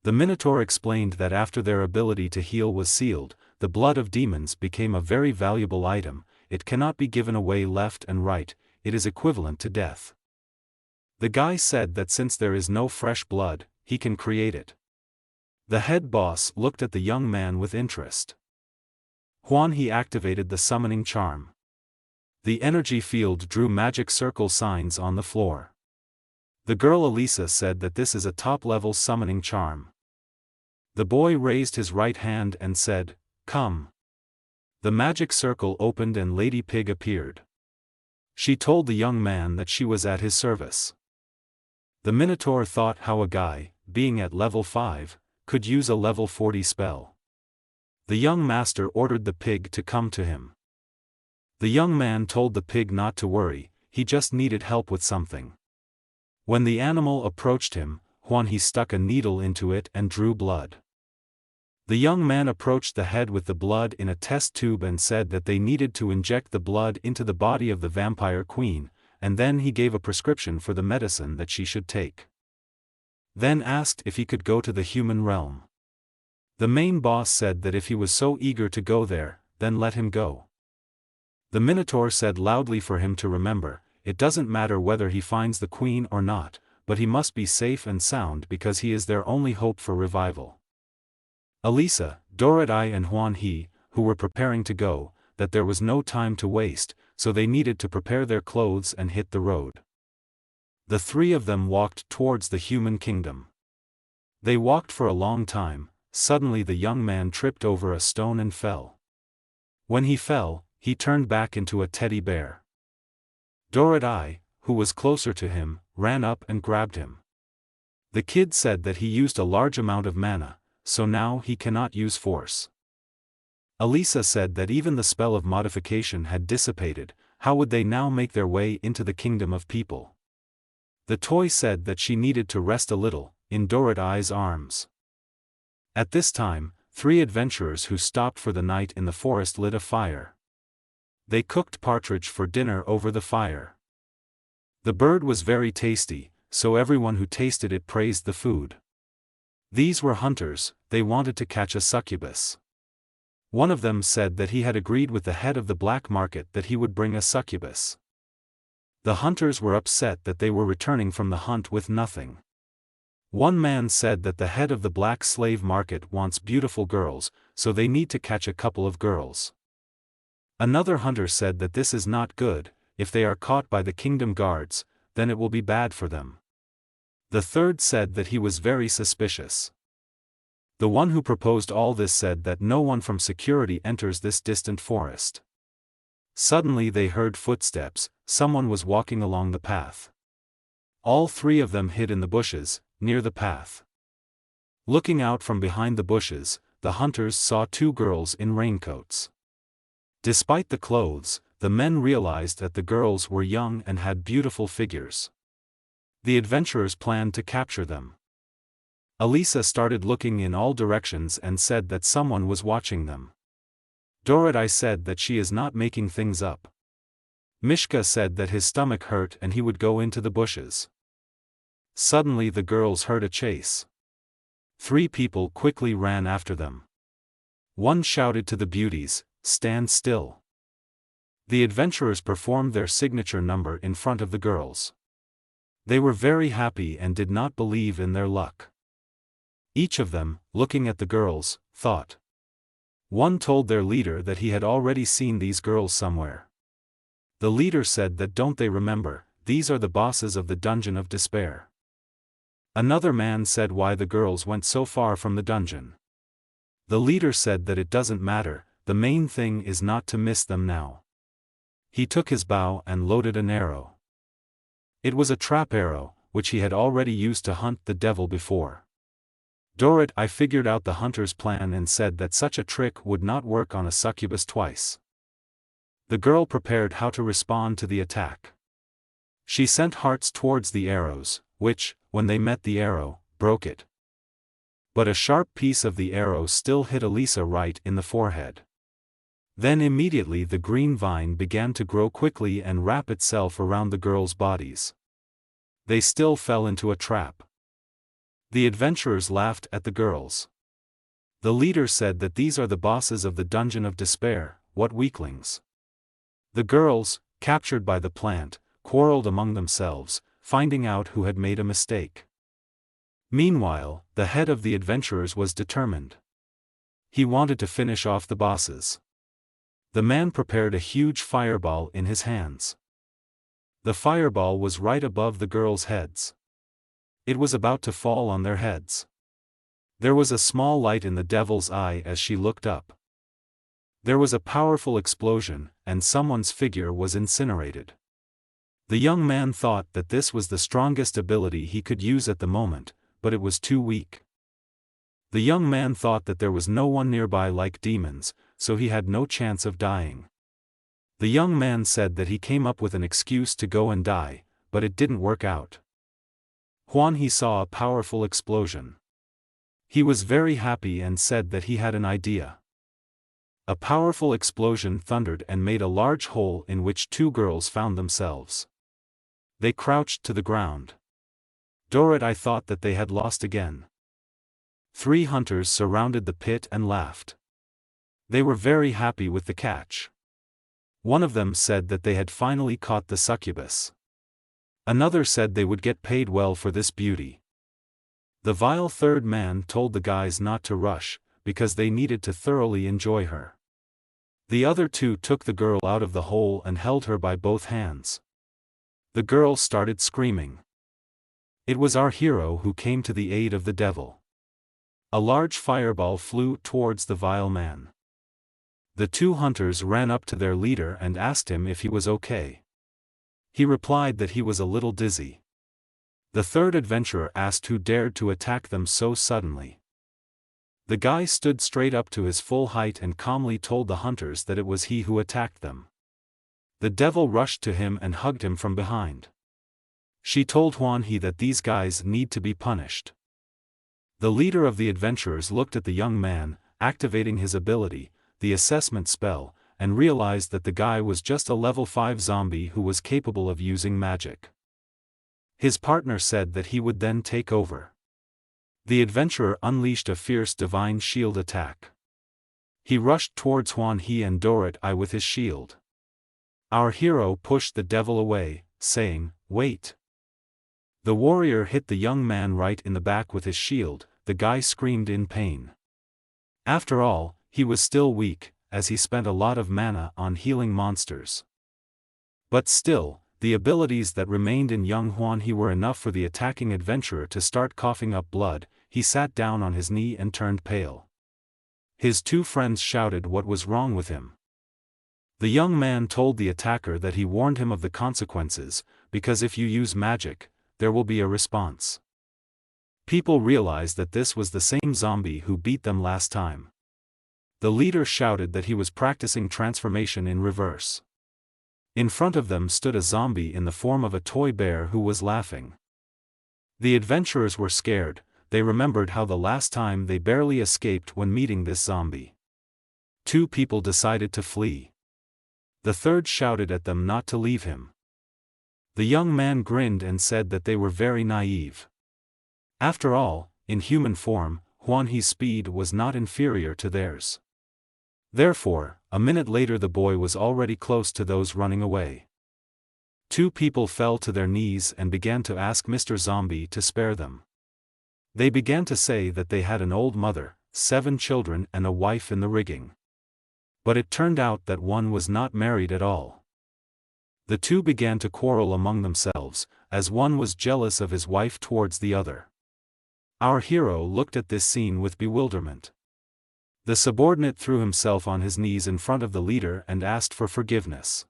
The Minotaur explained that after their ability to heal was sealed, the blood of demons became a very valuable item, it cannot be given away left and right, it is equivalent to death. The guy said that since there is no fresh blood, he can create it. The head boss looked at the young man with interest. Huan He activated the summoning charm. The energy field drew magic circle signs on the floor. The girl Elisa said that this is a top-level summoning charm. The boy raised his right hand and said, "Come." The magic circle opened and Lady Pig appeared. She told the young man that she was at his service. The Minotaur thought how a guy, being at level 5, could use a level 40 spell. The young master ordered the pig to come to him. The young man told the pig not to worry, he just needed help with something. When the animal approached him, Huan he stuck a needle into it and drew blood. The young man approached the head with the blood in a test tube and said that they needed to inject the blood into the body of the vampire queen, and then he gave a prescription for the medicine that she should take. Then asked if he could go to the human realm. The main boss said that if he was so eager to go there, then let him go. The Minotaur said loudly for him to remember, it doesn't matter whether he finds the queen or not, but he must be safe and sound because he is their only hope for revival. Elisa, Dorothy and Huan He, who were preparing to go, that there was no time to waste, so they needed to prepare their clothes and hit the road. The three of them walked towards the human kingdom. They walked for a long time. Suddenly the young man tripped over a stone and fell. When he fell, he turned back into a teddy bear. Dorothy, who was closer to him, ran up and grabbed him. The kid said that he used a large amount of mana, so now he cannot use force. Elisa said that even the spell of modification had dissipated, how would they now make their way into the kingdom of people? The toy said that she needed to rest a little, in Dorothy's arms. At this time, three adventurers who stopped for the night in the forest lit a fire. They cooked partridge for dinner over the fire. The bird was very tasty, so everyone who tasted it praised the food. These were hunters, they wanted to catch a succubus. One of them said that he had agreed with the head of the black market that he would bring a succubus. The hunters were upset that they were returning from the hunt with nothing. One man said that the head of the black slave market wants beautiful girls, so they need to catch a couple of girls. Another hunter said that this is not good, if they are caught by the kingdom guards, then it will be bad for them. The third said that he was very suspicious. The one who proposed all this said that no one from security enters this distant forest. Suddenly they heard footsteps, someone was walking along the path. All three of them hid in the bushes, near the path. Looking out from behind the bushes, the hunters saw two girls in raincoats. Despite the clothes, the men realized that the girls were young and had beautiful figures. The adventurers planned to capture them. Elisa started looking in all directions and said that someone was watching them. Dorothy said that she is not making things up. Mishka said that his stomach hurt and he would go into the bushes. Suddenly the girls heard a chase. Three people quickly ran after them. One shouted to the beauties, "Stand still." The adventurers performed their signature number in front of the girls. They were very happy and did not believe in their luck. Each of them, looking at the girls, thought. One told their leader that he had already seen these girls somewhere. The leader said that don't they remember, these are the bosses of the Dungeon of Despair. Another man said why the girls went so far from the dungeon. The leader said that it doesn't matter, the main thing is not to miss them now. He took his bow and loaded an arrow. It was a trap arrow, which he had already used to hunt the devil before. I figured out the hunter's plan and said that such a trick would not work on a succubus twice. The girl prepared how to respond to the attack. She sent hearts towards the arrows, which, when they met the arrow, broke it. But a sharp piece of the arrow still hit Elisa right in the forehead. Then immediately the green vine began to grow quickly and wrap itself around the girls' bodies. They still fell into a trap. The adventurers laughed at the girls. The leader said that these are the bosses of the Dungeon of Despair, what weaklings. The girls, captured by the plant, quarreled among themselves, finding out who had made a mistake. Meanwhile, the head of the adventurers was determined. He wanted to finish off the bosses. The man prepared a huge fireball in his hands. The fireball was right above the girls' heads. It was about to fall on their heads. There was a small light in the devil's eye as she looked up. There was a powerful explosion, and someone's figure was incinerated. The young man thought that this was the strongest ability he could use at the moment, but it was too weak. The young man thought that there was no one nearby like demons, so he had no chance of dying. The young man said that he came up with an excuse to go and die, but it didn't work out. Huan He saw a powerful explosion. He was very happy and said that he had an idea. A powerful explosion thundered and made a large hole in which two girls found themselves. They crouched to the ground. Dorrit, I thought that they had lost again. Three hunters surrounded the pit and laughed. They were very happy with the catch. One of them said that they had finally caught the succubus. Another said they would get paid well for this beauty. The vile third man told the guys not to rush, because they needed to thoroughly enjoy her. The other two took the girl out of the hole and held her by both hands. The girl started screaming. It was our hero who came to the aid of the devil. A large fireball flew towards the vile man. The two hunters ran up to their leader and asked him if he was okay. He replied that he was a little dizzy. The third adventurer asked who dared to attack them so suddenly. The guy stood straight up to his full height and calmly told the hunters that it was he who attacked them. The devil rushed to him and hugged him from behind. She told Huan He that these guys need to be punished. The leader of the adventurers looked at the young man, activating his ability, the assessment spell, and realized that the guy was just a level 5 zombie who was capable of using magic. His partner said that he would then take over. The adventurer unleashed a fierce divine shield attack. He rushed towards Huan He and Dorrit I with his shield. Our hero pushed the devil away, saying, "Wait." The warrior hit the young man right in the back with his shield. The guy screamed in pain. After all, he was still weak, as he spent a lot of mana on healing monsters. But still, the abilities that remained in young Huan He were enough for the attacking adventurer to start coughing up blood. He sat down on his knee and turned pale. His two friends shouted what was wrong with him. The young man told the attacker that he warned him of the consequences, because if you use magic, there will be a response. People realized that this was the same zombie who beat them last time. The leader shouted that he was practicing transformation in reverse. In front of them stood a zombie in the form of a toy bear who was laughing. The adventurers were scared. They remembered how the last time they barely escaped when meeting this zombie. Two people decided to flee. The third shouted at them not to leave him. The young man grinned and said that they were very naive. After all, in human form, Huan He's speed was not inferior to theirs. Therefore, a minute later the boy was already close to those running away. Two people fell to their knees and began to ask Mr. Zombie to spare them. They began to say that they had an old mother, 7 children and a wife in the rigging. But it turned out that one was not married at all. The two began to quarrel among themselves, as one was jealous of his wife towards the other. Our hero looked at this scene with bewilderment. The subordinate threw himself on his knees in front of the leader and asked for forgiveness.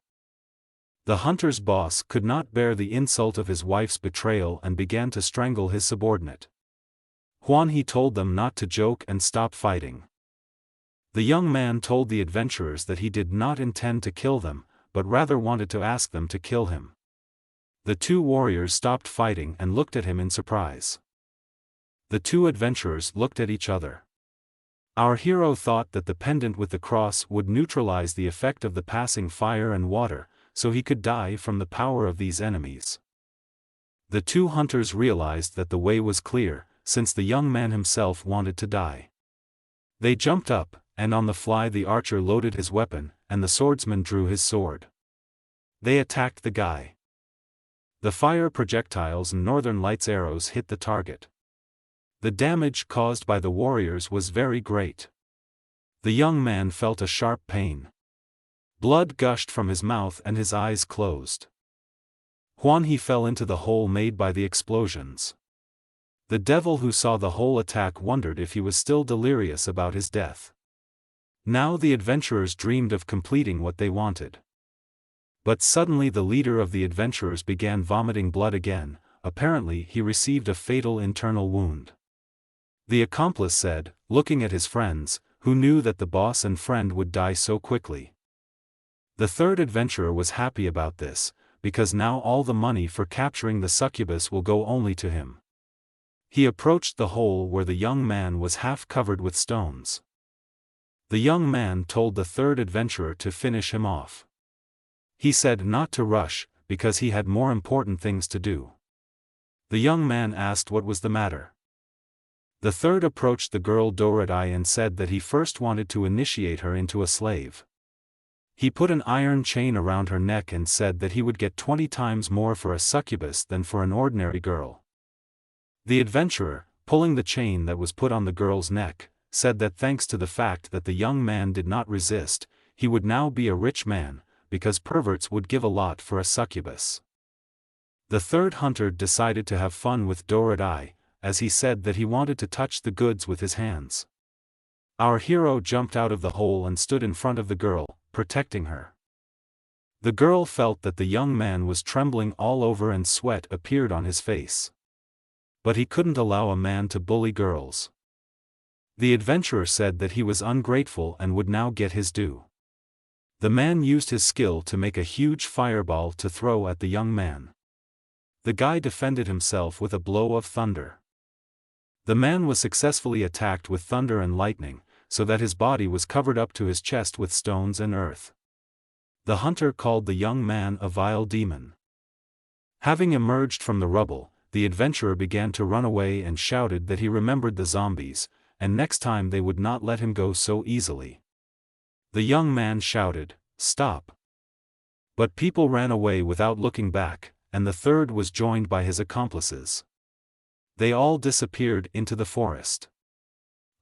The hunter's boss could not bear the insult of his wife's betrayal and began to strangle his subordinate. Huan He told them not to joke and stop fighting. The young man told the adventurers that he did not intend to kill them, but rather wanted to ask them to kill him. The two warriors stopped fighting and looked at him in surprise. The two adventurers looked at each other. Our hero thought that the pendant with the cross would neutralize the effect of the passing fire and water, so he could die from the power of these enemies. The two hunters realized that the way was clear, since the young man himself wanted to die. They jumped up, and on the fly the archer loaded his weapon, and the swordsman drew his sword. They attacked the guy. The fire projectiles and Northern Lights arrows hit the target. The damage caused by the warriors was very great. The young man felt a sharp pain. Blood gushed from his mouth and his eyes closed. Huan He fell into the hole made by the explosions. The devil who saw the whole attack wondered if he was still delirious about his death. Now the adventurers dreamed of completing what they wanted. But suddenly the leader of the adventurers began vomiting blood again. Apparently he received a fatal internal wound. The accomplice said, looking at his friends, who knew that the boss and friend would die so quickly. The third adventurer was happy about this, because now all the money for capturing the succubus will go only to him. He approached the hole where the young man was half covered with stones. The young man told the third adventurer to finish him off. He said not to rush, because he had more important things to do. The young man asked what was the matter. The third approached the girl Dorodai and said that he first wanted to initiate her into a slave. He put an iron chain around her neck and said that he would get 20 times more for a succubus than for an ordinary girl. The adventurer, pulling the chain that was put on the girl's neck, said that thanks to the fact that the young man did not resist, he would now be a rich man, because perverts would give a lot for a succubus. The third hunter decided to have fun with Dorodai, as he said that he wanted to touch the goods with his hands. Our hero jumped out of the hole and stood in front of the girl, protecting her. The girl felt that the young man was trembling all over and sweat appeared on his face. But he couldn't allow a man to bully girls. The adventurer said that he was ungrateful and would now get his due. The man used his skill to make a huge fireball to throw at the young man. The guy defended himself with a blow of thunder. The man was successfully attacked with thunder and lightning, so that his body was covered up to his chest with stones and earth. The hunter called the young man a vile demon. Having emerged from the rubble, the adventurer began to run away and shouted that he remembered the zombies, and next time they would not let him go so easily. The young man shouted, "Stop!" But people ran away without looking back, and the third was joined by his accomplices. They all disappeared into the forest.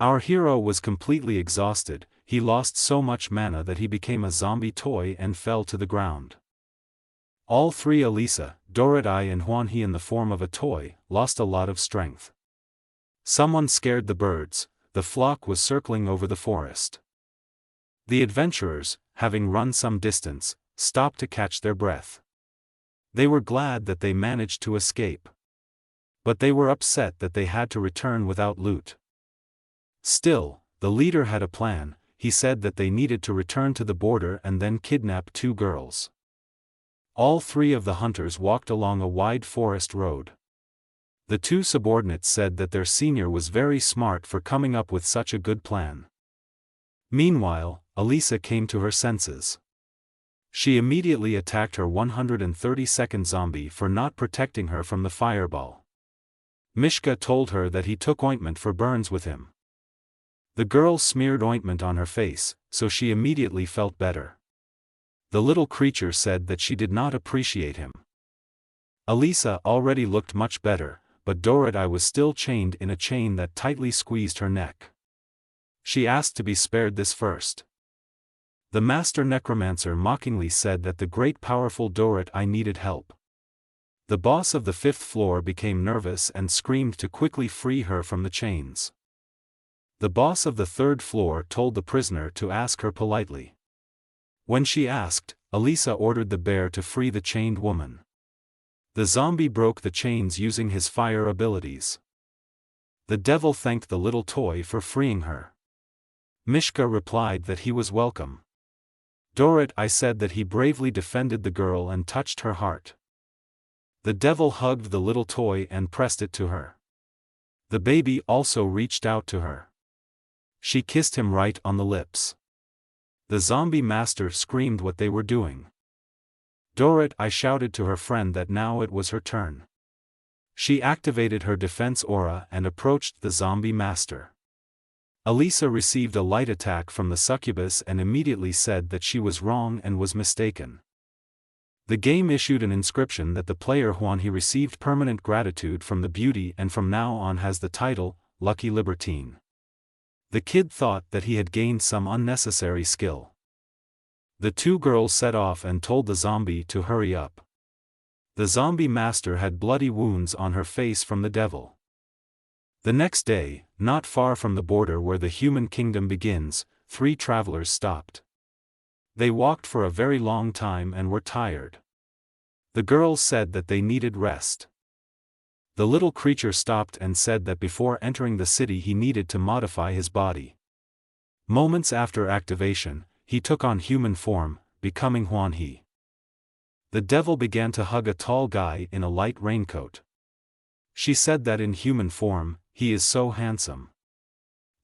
Our hero was completely exhausted. He lost so much mana that he became a zombie toy and fell to the ground. All three, Elisa, Dorodai and Hwanhee, in the form of a toy, lost a lot of strength. Someone scared the birds. The flock was circling over the forest. The adventurers, having run some distance, stopped to catch their breath. They were glad that they managed to escape. But they were upset that they had to return without loot. Still, the leader had a plan. He said that they needed to return to the border and then kidnap 2 girls. All 3 of the hunters walked along a wide forest road. The 2 subordinates said that their senior was very smart for coming up with such a good plan. Meanwhile, Elisa came to her senses. She immediately attacked her 132nd zombie for not protecting her from the fireball. Mishka told her that he took ointment for burns with him. The girl smeared ointment on her face, so she immediately felt better. The little creature said that she did not appreciate him. Elisa already looked much better, but Dorodai was still chained in a chain that tightly squeezed her neck. She asked to be spared this first. The master necromancer mockingly said that the great powerful Dorodai needed help. The boss of the 5th floor became nervous and screamed to quickly free her from the chains. The boss of the 3rd floor told the prisoner to ask her politely. When she asked, Elisa ordered the bear to free the chained woman. The zombie broke the chains using his fire abilities. The devil thanked the little toy for freeing her. Mishka replied that he was welcome. Dorodai said that he bravely defended the girl and touched her heart. The devil hugged the little toy and pressed it to her. The baby also reached out to her. She kissed him right on the lips. The zombie master screamed what they were doing. Dorodai shouted to her friend that now it was her turn. She activated her defense aura and approached the zombie master. Elisa received a light attack from the succubus and immediately said that she was wrong and was mistaken. The game issued an inscription that the player Hwanhee received permanent gratitude from the beauty and from now on has the title, Lucky Libertine. The kid thought that he had gained some unnecessary skill. The 2 girls set off and told the zombie to hurry up. The zombie master had bloody wounds on her face from the devil. The next day, not far from the border where the human kingdom begins, 3 travelers stopped. They walked for a very long time and were tired. The girls said that they needed rest. The little creature stopped and said that before entering the city he needed to modify his body. Moments after activation, he took on human form, becoming Hwanhee. The devil began to hug a tall guy in a light raincoat. She said that in human form, he is so handsome.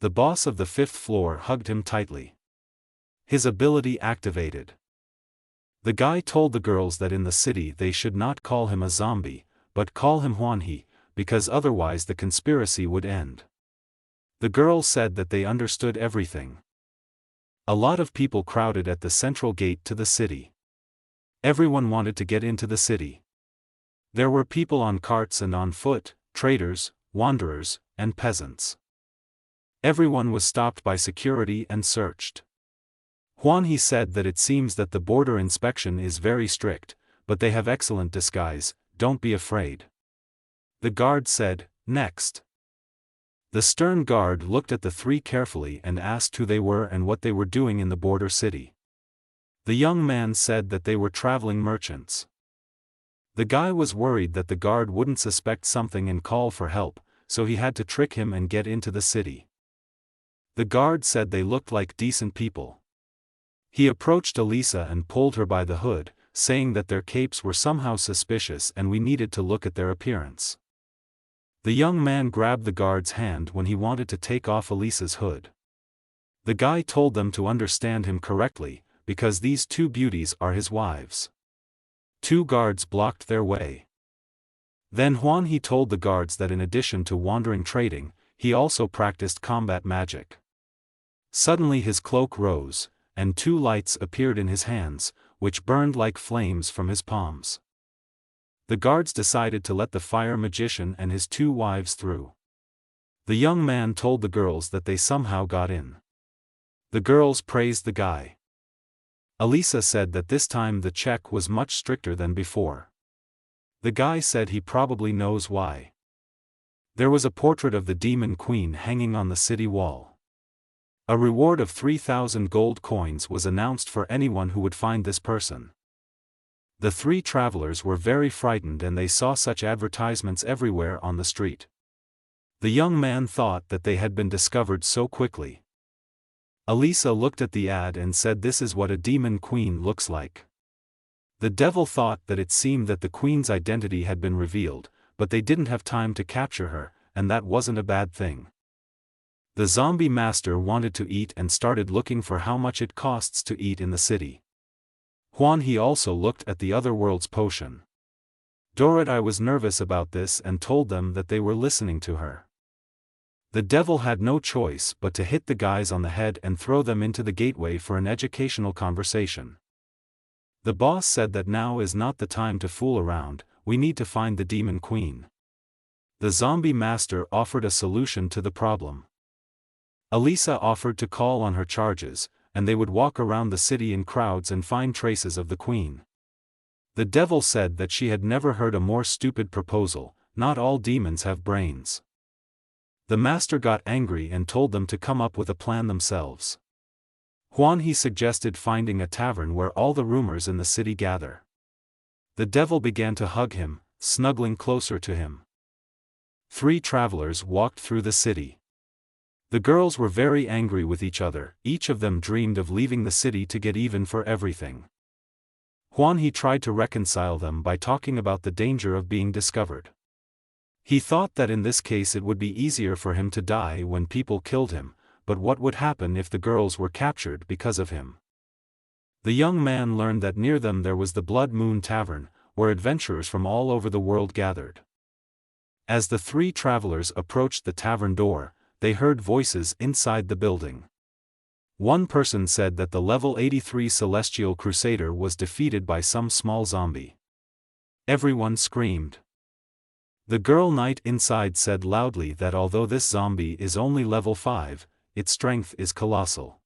The boss of the 5th floor hugged him tightly. His ability activated. The guy told the girls that in the city they should not call him a zombie, but call him Hwanhee, because otherwise the conspiracy would end. The girls said that they understood everything. A lot of people crowded at the central gate to the city. Everyone wanted to get into the city. There were people on carts and on foot, traders, wanderers, and peasants. Everyone was stopped by security and searched. Hwanhee said that it seems that the border inspection is very strict, but they have excellent disguise, don't be afraid. The guard said, "Next." The stern guard looked at the three carefully and asked who they were and what they were doing in the border city. The young man said that they were traveling merchants. The guy was worried that the guard wouldn't suspect something and call for help, so he had to trick him and get into the city. The guard said they looked like decent people. He approached Elisa and pulled her by the hood, saying that their capes were somehow suspicious and we needed to look at their appearance. The young man grabbed the guard's hand when he wanted to take off Elisa's hood. The guy told them to understand him correctly, because these two beauties are his wives. Two guards blocked their way. Then Hwanhee told the guards that in addition to wandering trading, he also practiced combat magic. Suddenly his cloak rose, and two lights appeared in his hands, which burned like flames from his palms. The guards decided to let the fire magician and his two wives through. The young man told the girls that they somehow got in. The girls praised the guy. Elisa said that this time the check was much stricter than before. The guy said he probably knows why. There was a portrait of the demon queen hanging on the city wall. A reward of 3,000 gold coins was announced for anyone who would find this person. The three travelers were very frightened and they saw such advertisements everywhere on the street. The young man thought that they had been discovered so quickly. Elisa looked at the ad and said this is what a demon queen looks like. The devil thought that it seemed that the queen's identity had been revealed, but they didn't have time to capture her, and that wasn't a bad thing. The zombie master wanted to eat and started looking for how much it costs to eat in the city. Hwanhee also looked at the other world's potion. Dorothy was nervous about this and told them that they were listening to her. The devil had no choice but to hit the guys on the head and throw them into the gateway for an educational conversation. The boss said that now is not the time to fool around, we need to find the demon queen. The zombie master offered a solution to the problem. Elisa offered to call on her charges, and they would walk around the city in crowds and find traces of the queen. The devil said that she had never heard a more stupid proposal, not all demons have brains. The master got angry and told them to come up with a plan themselves. Hwanhee suggested finding a tavern where all the rumors in the city gather. The devil began to hug him, snuggling closer to him. Three travelers walked through the city. The girls were very angry with each other, each of them dreamed of leaving the city to get even for everything. Hwanhee tried to reconcile them by talking about the danger of being discovered. He thought that in this case it would be easier for him to die when people killed him, but what would happen if the girls were captured because of him? The young man learned that near them there was the Blood Moon Tavern, where adventurers from all over the world gathered. As the three travelers approached the tavern door, they heard voices inside the building. One person said that the level 83 Celestial Crusader was defeated by some small zombie. Everyone screamed. The girl knight inside said loudly that although this zombie is only level 5, its strength is colossal.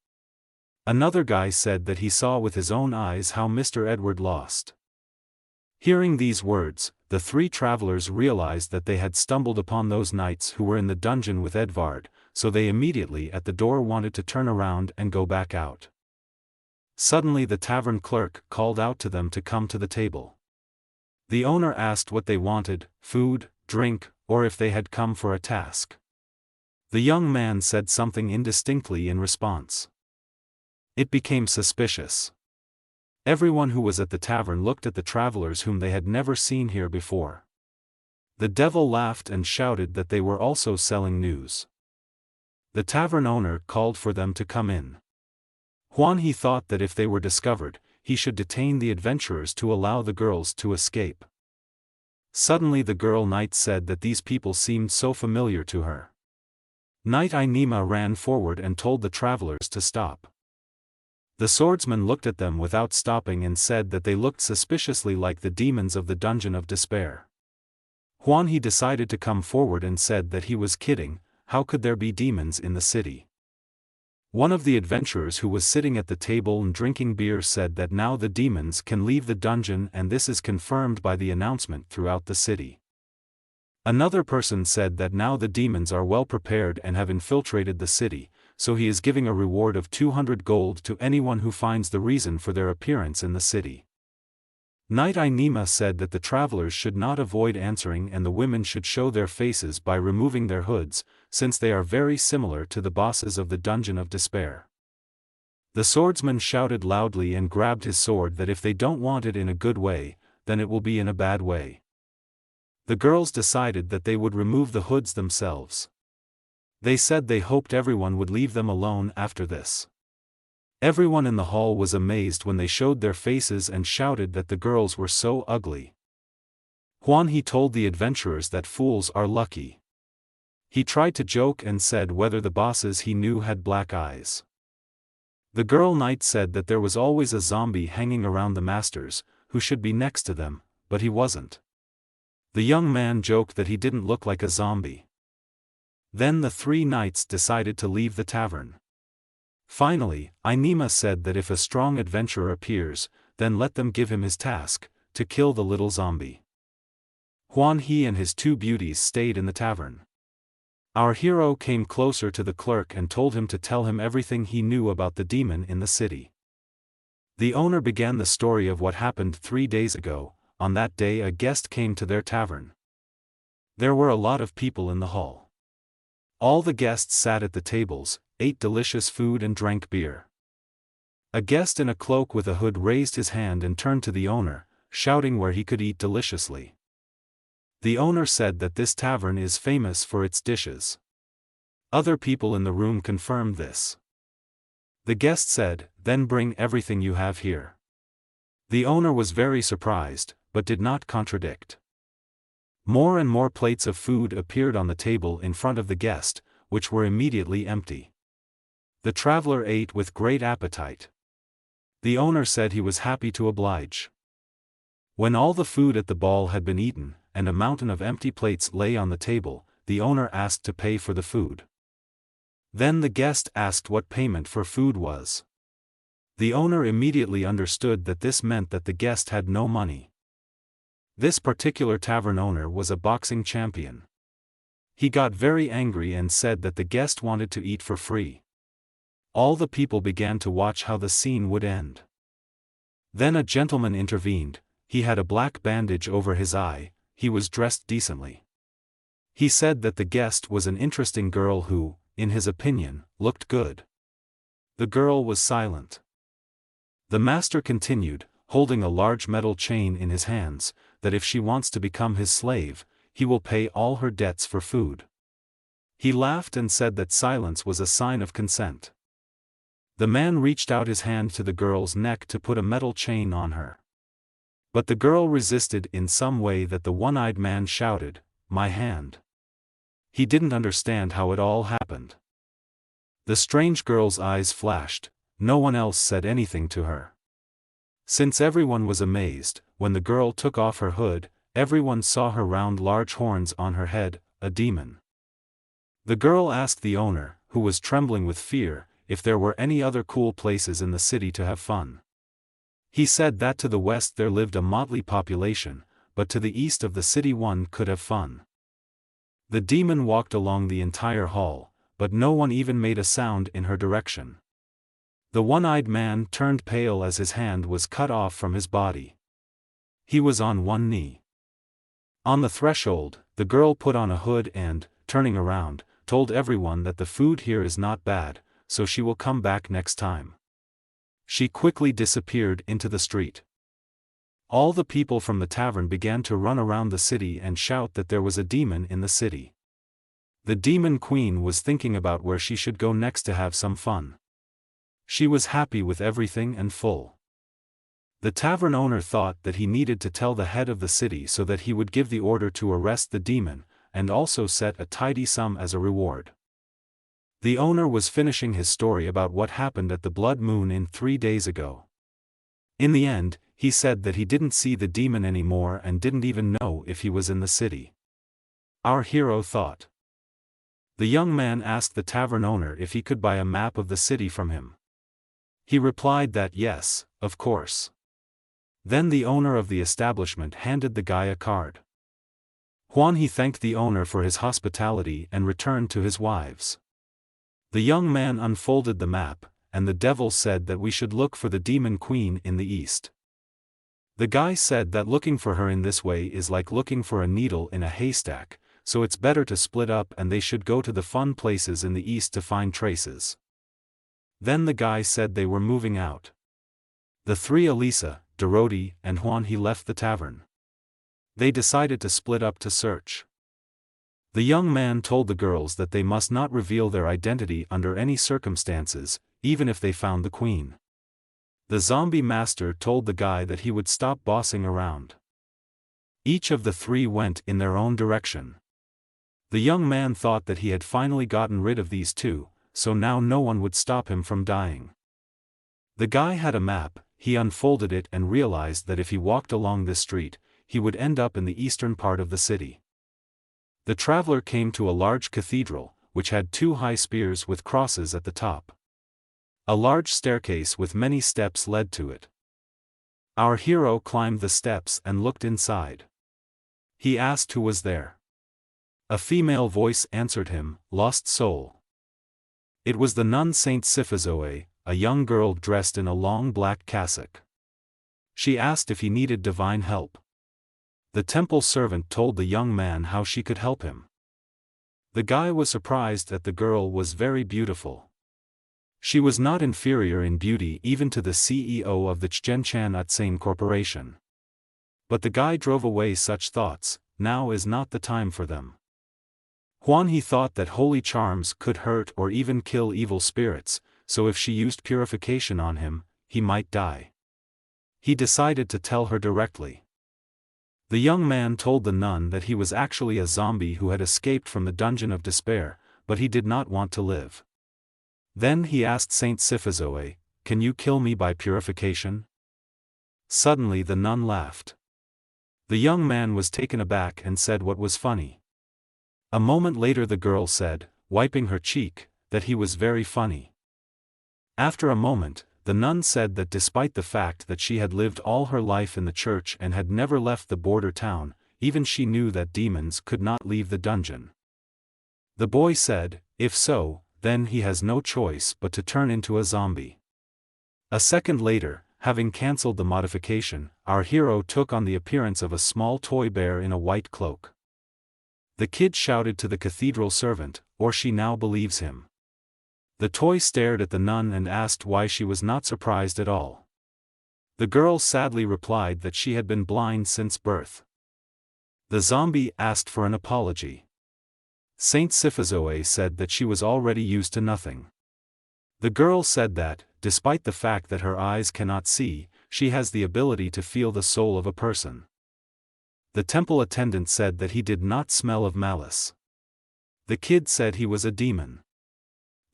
Another guy said that he saw with his own eyes how Mr. Edward lost. Hearing these words, the three travelers realized that they had stumbled upon those knights who were in the dungeon with Edvard, so they immediately at the door wanted to turn around and go back out. Suddenly the tavern clerk called out to them to come to the table. The owner asked what they wanted, food, drink, or if they had come for a task. The young man said something indistinctly in response. It became suspicious. Everyone who was at the tavern looked at the travelers whom they had never seen here before. The devil laughed and shouted that they were also selling news. The tavern owner called for them to come in. He thought that if they were discovered, he should detain the adventurers to allow the girls to escape. Suddenly the girl knight said that these people seemed so familiar to her. Knight Inima ran forward and told the travelers to stop. The swordsman looked at them without stopping and said that they looked suspiciously like the demons of the Dungeon of Despair. He decided to come forward and said that he was kidding. How could there be demons in the city? One of the adventurers who was sitting at the table and drinking beer said that now the demons can leave the dungeon, and this is confirmed by the announcement throughout the city. Another person said that now the demons are well prepared and have infiltrated the city, so he is giving a reward of 200 gold to anyone who finds the reason for their appearance in the city. Knight Inima said that the travelers should not avoid answering and the women should show their faces by removing their hoods, since they are very similar to the bosses of the Dungeon of Despair. The swordsman shouted loudly and grabbed his sword that if they don't want it in a good way, then it will be in a bad way. The girls decided that they would remove the hoods themselves. They said they hoped everyone would leave them alone after this. Everyone in the hall was amazed when they showed their faces and shouted that the girls were so ugly. He told the adventurers that fools are lucky. He tried to joke and said whether the bosses he knew had black eyes. The girl knight said that there was always a zombie hanging around the masters, who should be next to them, but he wasn't. The young man joked that he didn't look like a zombie. Then the three knights decided to leave the tavern. Finally, Inima said that if a strong adventurer appears, then let them give him his task, to kill the little zombie. He and his two beauties stayed in the tavern. Our hero came closer to the clerk and told him to tell him everything he knew about the demon in the city. The owner began the story of what happened 3 days ago. On that day a guest came to their tavern. There were a lot of people in the hall. All the guests sat at the tables, ate delicious food and drank beer. A guest in a cloak with a hood raised his hand and turned to the owner, shouting where he could eat deliciously. The owner said that this tavern is famous for its dishes. Other people in the room confirmed this. The guest said, "Then bring everything you have here." The owner was very surprised, but did not contradict. More and more plates of food appeared on the table in front of the guest, which were immediately empty. The traveler ate with great appetite. The owner said he was happy to oblige. When all the food at the ball had been eaten, and a mountain of empty plates lay on the table, the owner asked to pay for the food. Then the guest asked what payment for food was. The owner immediately understood that this meant that the guest had no money. This particular tavern owner was a boxing champion. He got very angry and said that the guest wanted to eat for free. All the people began to watch how the scene would end. Then a gentleman intervened. He had a black bandage over his eye. He was dressed decently. He said that the guest was an interesting girl who, in his opinion, looked good. The girl was silent. The master continued, holding a large metal chain in his hands, that if she wants to become his slave, he will pay all her debts for food. He laughed and said that silence was a sign of consent. The man reached out his hand to the girl's neck to put a metal chain on her. But the girl resisted in some way that the one-eyed man shouted, "My hand." He didn't understand how it all happened. The strange girl's eyes flashed. No one else said anything to her. Since everyone was amazed, when the girl took off her hood, everyone saw her round large horns on her head, a demon. The girl asked the owner, who was trembling with fear, if there were any other cool places in the city to have fun. He said that to the west there lived a motley population, but to the east of the city one could have fun. The demon walked along the entire hall, but no one even made a sound in her direction. The one-eyed man turned pale as his hand was cut off from his body. He was on one knee. On the threshold, the girl put on a hood and, turning around, told everyone that the food here is not bad, so she will come back next time. She quickly disappeared into the street. All the people from the tavern began to run around the city and shout that there was a demon in the city. The demon queen was thinking about where she should go next to have some fun. She was happy with everything and full. The tavern owner thought that he needed to tell the head of the city so that he would give the order to arrest the demon, and also set a tidy sum as a reward. The owner was finishing his story about what happened at the blood moon in 3 days ago. In the end, he said that he didn't see the demon anymore and didn't even know if he was in the city. Our hero thought. The young man asked the tavern owner if he could buy a map of the city from him. He replied that yes, of course. Then the owner of the establishment handed the guy a card. He thanked the owner for his hospitality and returned to his wives. The young man unfolded the map, and the devil said that we should look for the demon queen in the east. The guy said that looking for her in this way is like looking for a needle in a haystack, so it's better to split up and they should go to the fun places in the east to find traces. Then the guy said they were moving out. The three Elisa, Dorothy, and he left the tavern. They decided to split up to search. The young man told the girls that they must not reveal their identity under any circumstances, even if they found the queen. The zombie master told the guy that he would stop bossing around. Each of the three went in their own direction. The young man thought that he had finally gotten rid of these two, so now no one would stop him from dying. The guy had a map. He unfolded it and realized that if he walked along this street, he would end up in the eastern part of the city. The traveler came to a large cathedral, which had 2 high spears with crosses at the top. A large staircase with many steps led to it. Our hero climbed the steps and looked inside. He asked who was there. A female voice answered him, "Lost soul." It was the nun Saint Siphizoe, a young girl dressed in a long black cassock. She asked if he needed divine help. The temple servant told the young man how she could help him. The guy was surprised that the girl was very beautiful. She was not inferior in beauty even to the CEO of the Chjenchan Utsain Corporation. But the guy drove away such thoughts. Now is not the time for them. He thought that holy charms could hurt or even kill evil spirits, so if she used purification on him, he might die. He decided to tell her directly. The young man told the nun that he was actually a zombie who had escaped from the dungeon of despair, but he did not want to live. Then he asked Saint Siphizoe, "Can you kill me by purification?" Suddenly the nun laughed. The young man was taken aback and said what was funny. A moment later the girl said, wiping her cheek, that he was very funny. After a moment, the nun said that despite the fact that she had lived all her life in the church and had never left the border town, even she knew that demons could not leave the dungeon. The boy said, "If so, then he has no choice but to turn into a zombie." A second later, having cancelled the modification, our hero took on the appearance of a small toy bear in a white cloak. The kid shouted to the cathedral servant, "Or she now believes him." The toy stared at the nun and asked why she was not surprised at all. The girl sadly replied that she had been blind since birth. The zombie asked for an apology. Saint Siphizoe said that she was already used to nothing. The girl said that, despite the fact that her eyes cannot see, she has the ability to feel the soul of a person. The temple attendant said that he did not smell of malice. The kid said he was a demon.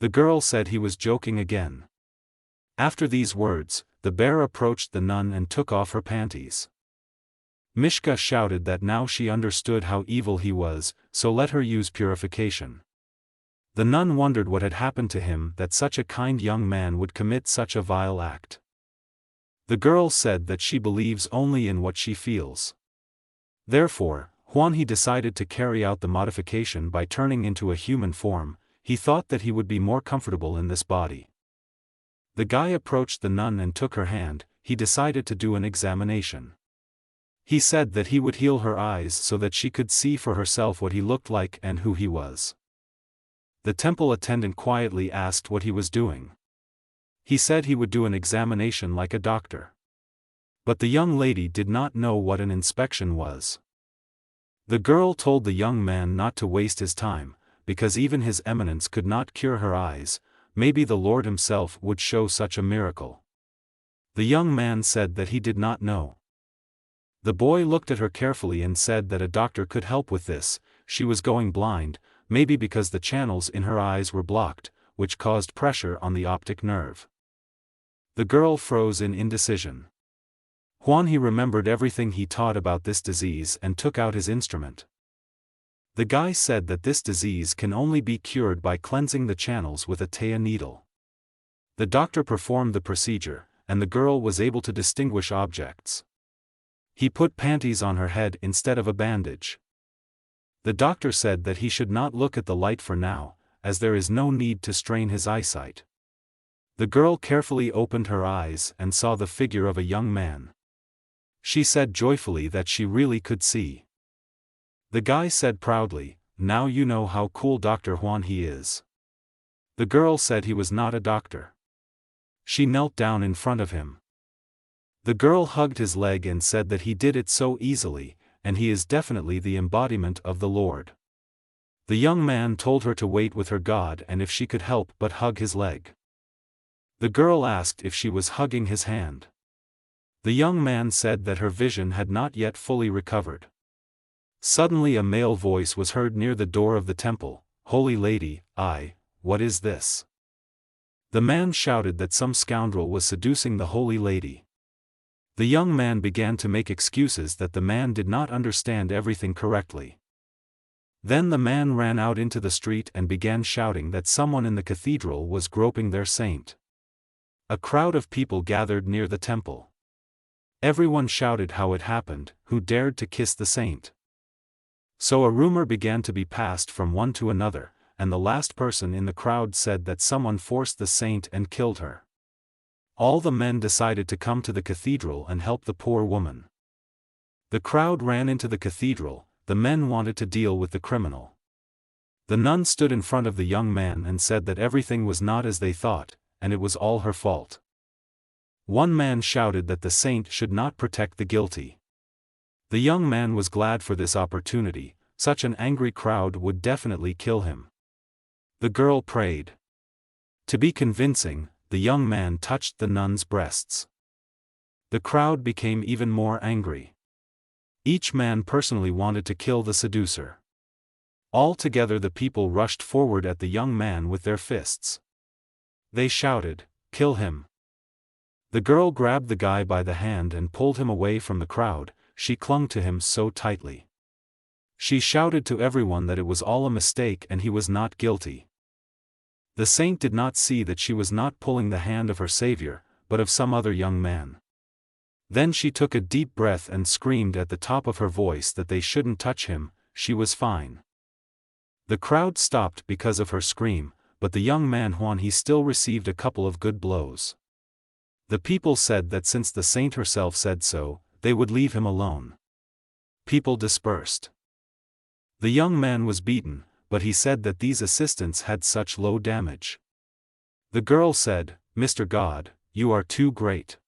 The girl said he was joking again. After these words, the bear approached the nun and took off her panties. Mishka shouted that now she understood how evil he was, so let her use purification. The nun wondered what had happened to him that such a kind young man would commit such a vile act. The girl said that she believes only in what she feels. Therefore, he decided to carry out the modification by turning into a human form. He thought that he would be more comfortable in this body. The guy approached the nun and took her hand. He decided to do an examination. He said that he would heal her eyes so that she could see for herself what he looked like and who he was. The temple attendant quietly asked what he was doing. He said he would do an examination like a doctor. But the young lady did not know what an inspection was. The girl told the young man not to waste his time, because even His Eminence could not cure her eyes. Maybe the Lord Himself would show such a miracle. The young man said that he did not know. The boy looked at her carefully and said that a doctor could help with this. She was going blind, maybe because the channels in her eyes were blocked, which caused pressure on the optic nerve. The girl froze in indecision. He remembered everything he taught about this disease and took out his instrument. The guy said that this disease can only be cured by cleansing the channels with a tea needle. The doctor performed the procedure, and the girl was able to distinguish objects. He put panties on her head instead of a bandage. The doctor said that he should not look at the light for now, as there is no need to strain his eyesight. The girl carefully opened her eyes and saw the figure of a young man. She said joyfully that she really could see. The guy said proudly, "Now you know how cool Dr. He is." The girl said he was not a doctor. She knelt down in front of him. The girl hugged his leg and said that he did it so easily, and he is definitely the embodiment of the Lord. The young man told her to wait with her God and if she could help but hug his leg. The girl asked if she was hugging his hand. The young man said that her vision had not yet fully recovered. Suddenly a male voice was heard near the door of the temple, "Holy Lady, what is this?" The man shouted that some scoundrel was seducing the Holy Lady. The young man began to make excuses that the man did not understand everything correctly. Then the man ran out into the street and began shouting that someone in the cathedral was groping their saint. A crowd of people gathered near the temple. Everyone shouted how it happened, who dared to kiss the saint. So a rumor began to be passed from one to another, and the last person in the crowd said that someone forced the saint and killed her. All the men decided to come to the cathedral and help the poor woman. The crowd ran into the cathedral. The men wanted to deal with the criminal. The nun stood in front of the young man and said that everything was not as they thought, and it was all her fault. One man shouted that the saint should not protect the guilty. The young man was glad for this opportunity. Such an angry crowd would definitely kill him. The girl prayed. To be convincing, the young man touched the nun's breasts. The crowd became even more angry. Each man personally wanted to kill the seducer. All together the people rushed forward at the young man with their fists. They shouted, "Kill him!" The girl grabbed the guy by the hand and pulled him away from the crowd. She clung to him so tightly. She shouted to everyone that it was all a mistake and he was not guilty. The saint did not see that she was not pulling the hand of her savior, but of some other young man. Then she took a deep breath and screamed at the top of her voice that they shouldn't touch him. She was fine. The crowd stopped because of her scream, but the young man he still received a couple of good blows. The people said that since the saint herself said so, they would leave him alone. People dispersed. The young man was beaten, but he said that these assistants had such low damage. The girl said, "Mr. God, you are too great."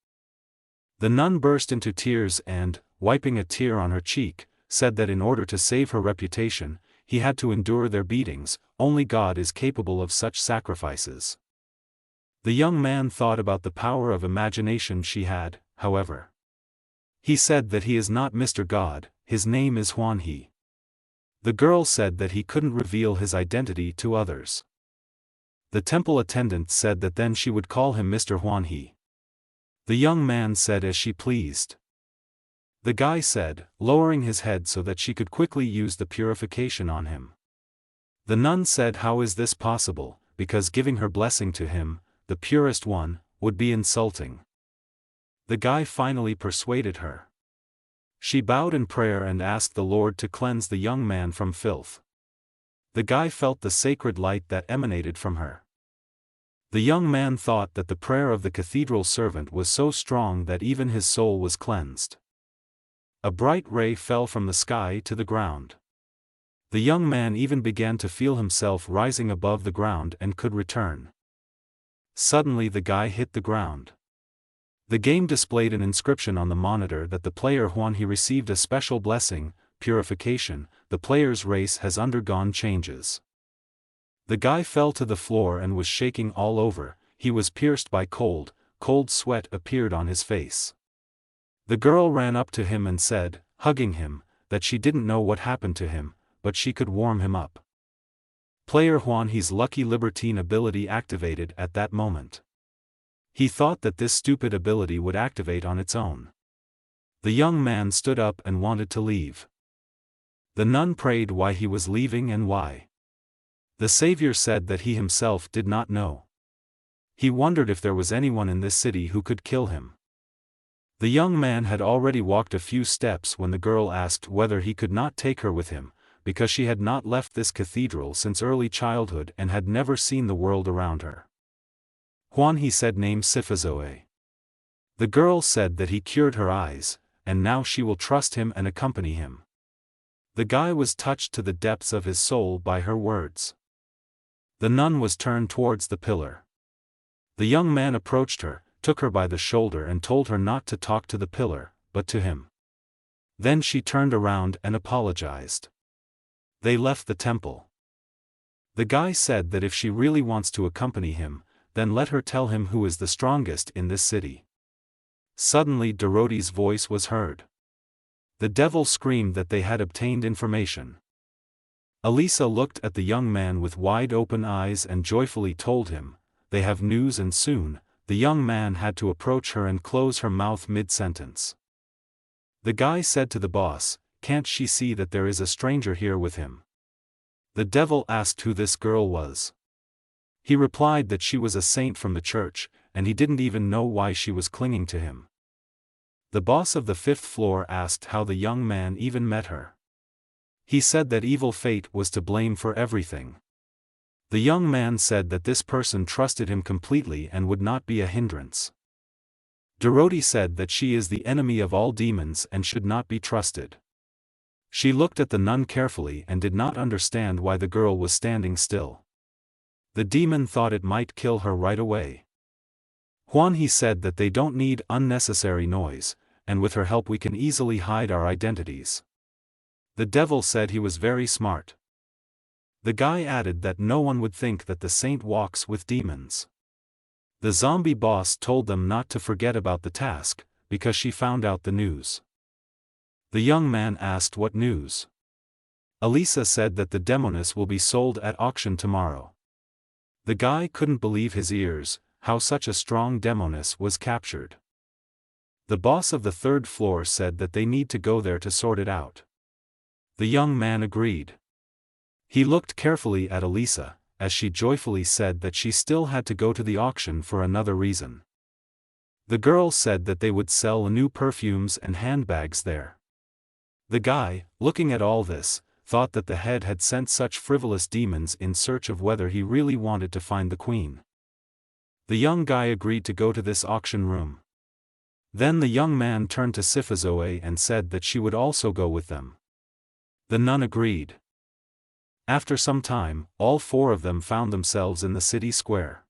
The nun burst into tears and, wiping a tear on her cheek, said that in order to save her reputation, he had to endure their beatings. Only God is capable of such sacrifices. The young man thought about the power of imagination she had, however. He said that he is not Mr. God, his name is He. The girl said that he couldn't reveal his identity to others. The temple attendant said that then she would call him Mr. He. The young man said as she pleased. The guy said, lowering his head so that she could quickly use the purification on him. The nun said, "How is this possible, because giving her blessing to him, the purest one, would be insulting." The guy finally persuaded her. She bowed in prayer and asked the Lord to cleanse the young man from filth. The guy felt the sacred light that emanated from her. The young man thought that the prayer of the cathedral servant was so strong that even his soul was cleansed. A bright ray fell from the sky to the ground. The young man even began to feel himself rising above the ground and could return. Suddenly the guy hit the ground. The game displayed an inscription on the monitor that the player Huan he received a special blessing, purification, the player's race has undergone changes. The guy fell to the floor and was shaking all over, he was pierced by cold sweat appeared on his face. The girl ran up to him and said, hugging him, that she didn't know what happened to him, but she could warm him up. Player Huan he's lucky libertine ability activated at that moment. He thought that this stupid ability would activate on its own. The young man stood up and wanted to leave. The nun prayed why he was leaving and why. The savior said that he himself did not know. He wondered if there was anyone in this city who could kill him. The young man had already walked a few steps when the girl asked whether he could not take her with him, because she had not left this cathedral since early childhood and had never seen the world around her. Huan he said name Sifazoe. The girl said that he cured her eyes, and now she will trust him and accompany him. The guy was touched to the depths of his soul by her words. The nun was turned towards the pillar. The young man approached her, took her by the shoulder and told her not to talk to the pillar, but to him. Then she turned around and apologized. They left the temple. The guy said that if she really wants to accompany him, then let her tell him who is the strongest in this city. Suddenly Dorothy's voice was heard. The devil screamed that they had obtained information. Elisa looked at the young man with wide open eyes and joyfully told him, they have news and soon. The young man had to approach her and close her mouth mid-sentence. The guy said to the boss, can't she see that there is a stranger here with him? The devil asked who this girl was. He replied that she was a saint from the church, and he didn't even know why she was clinging to him. The boss of the 5th floor asked how the young man even met her. He said that evil fate was to blame for everything. The young man said that this person trusted him completely and would not be a hindrance. Dorothy said that she is the enemy of all demons and should not be trusted. She looked at the nun carefully and did not understand why the girl was standing still. The demon thought it might kill her right away. Huan he said that they don't need unnecessary noise, and with her help we can easily hide our identities. The devil said he was very smart. The guy added that no one would think that the saint walks with demons. The zombie boss told them not to forget about the task, because she found out the news. The young man asked what news. Elisa said that the demoness will be sold at auction tomorrow. The guy couldn't believe his ears, how such a strong demoness was captured. The boss of the 3rd floor said that they need to go there to sort it out. The young man agreed. He looked carefully at Elisa, as she joyfully said that she still had to go to the auction for another reason. The girl said that they would sell new perfumes and handbags there. The guy, looking at all this, thought that the head had sent such frivolous demons in search of whether he really wanted to find the queen. The young guy agreed to go to this auction room. Then the young man turned to Sifazoe and said that she would also go with them. The nun agreed. After some time, all 4 of them found themselves in the city square.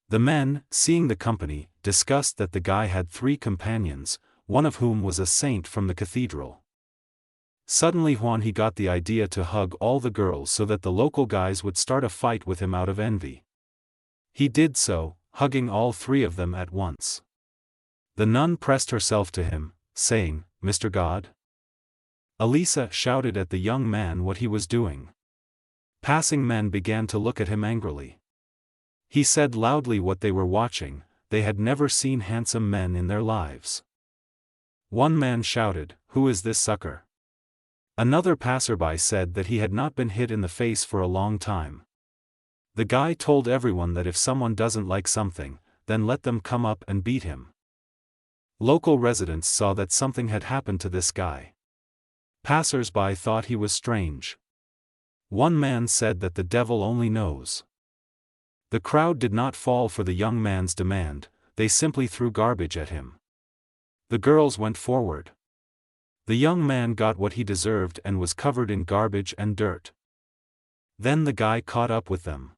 The men, seeing the company, discussed that the guy had 3 companions, one of whom was a saint from the cathedral. Suddenly Huan he got the idea to hug all the girls so that the local guys would start a fight with him out of envy. He did so, hugging all 3 of them at once. The nun pressed herself to him, saying, Mr. God? Elisa shouted at the young man what he was doing. Passing men began to look at him angrily. He said loudly what they were watching, they had never seen handsome men in their lives. One man shouted, who is this sucker? Another passerby said that he had not been hit in the face for a long time. The guy told everyone that if someone doesn't like something, then let them come up and beat him. Local residents saw that something had happened to this guy. Passers-by thought he was strange. One man said that the devil only knows. The crowd did not fall for the young man's demand, they simply threw garbage at him. The girls went forward. The young man got what he deserved and was covered in garbage and dirt. Then the guy caught up with them.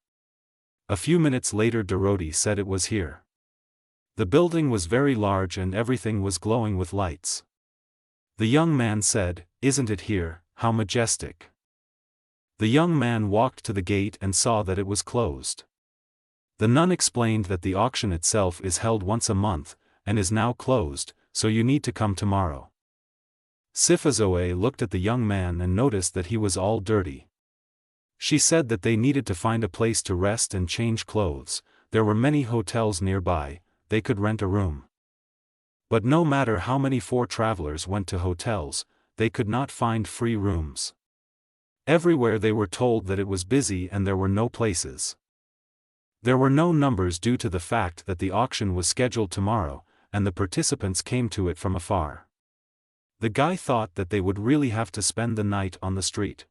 A few minutes later Dorothy said it was here. The building was very large and everything was glowing with lights. The young man said, "Isn't it here, how majestic?" The young man walked to the gate and saw that it was closed. The nun explained that the auction itself is held once a month, and is now closed, so you need to come tomorrow. Sifazoe looked at the young man and noticed that he was all dirty. She said that they needed to find a place to rest and change clothes. There were many hotels nearby, they could rent a room. But no matter how many four travelers went to hotels, they could not find free rooms. Everywhere they were told that it was busy and there were no places. There were no numbers due to the fact that the auction was scheduled tomorrow, and the participants came to it from afar. The guy thought that they would really have to spend the night on the street.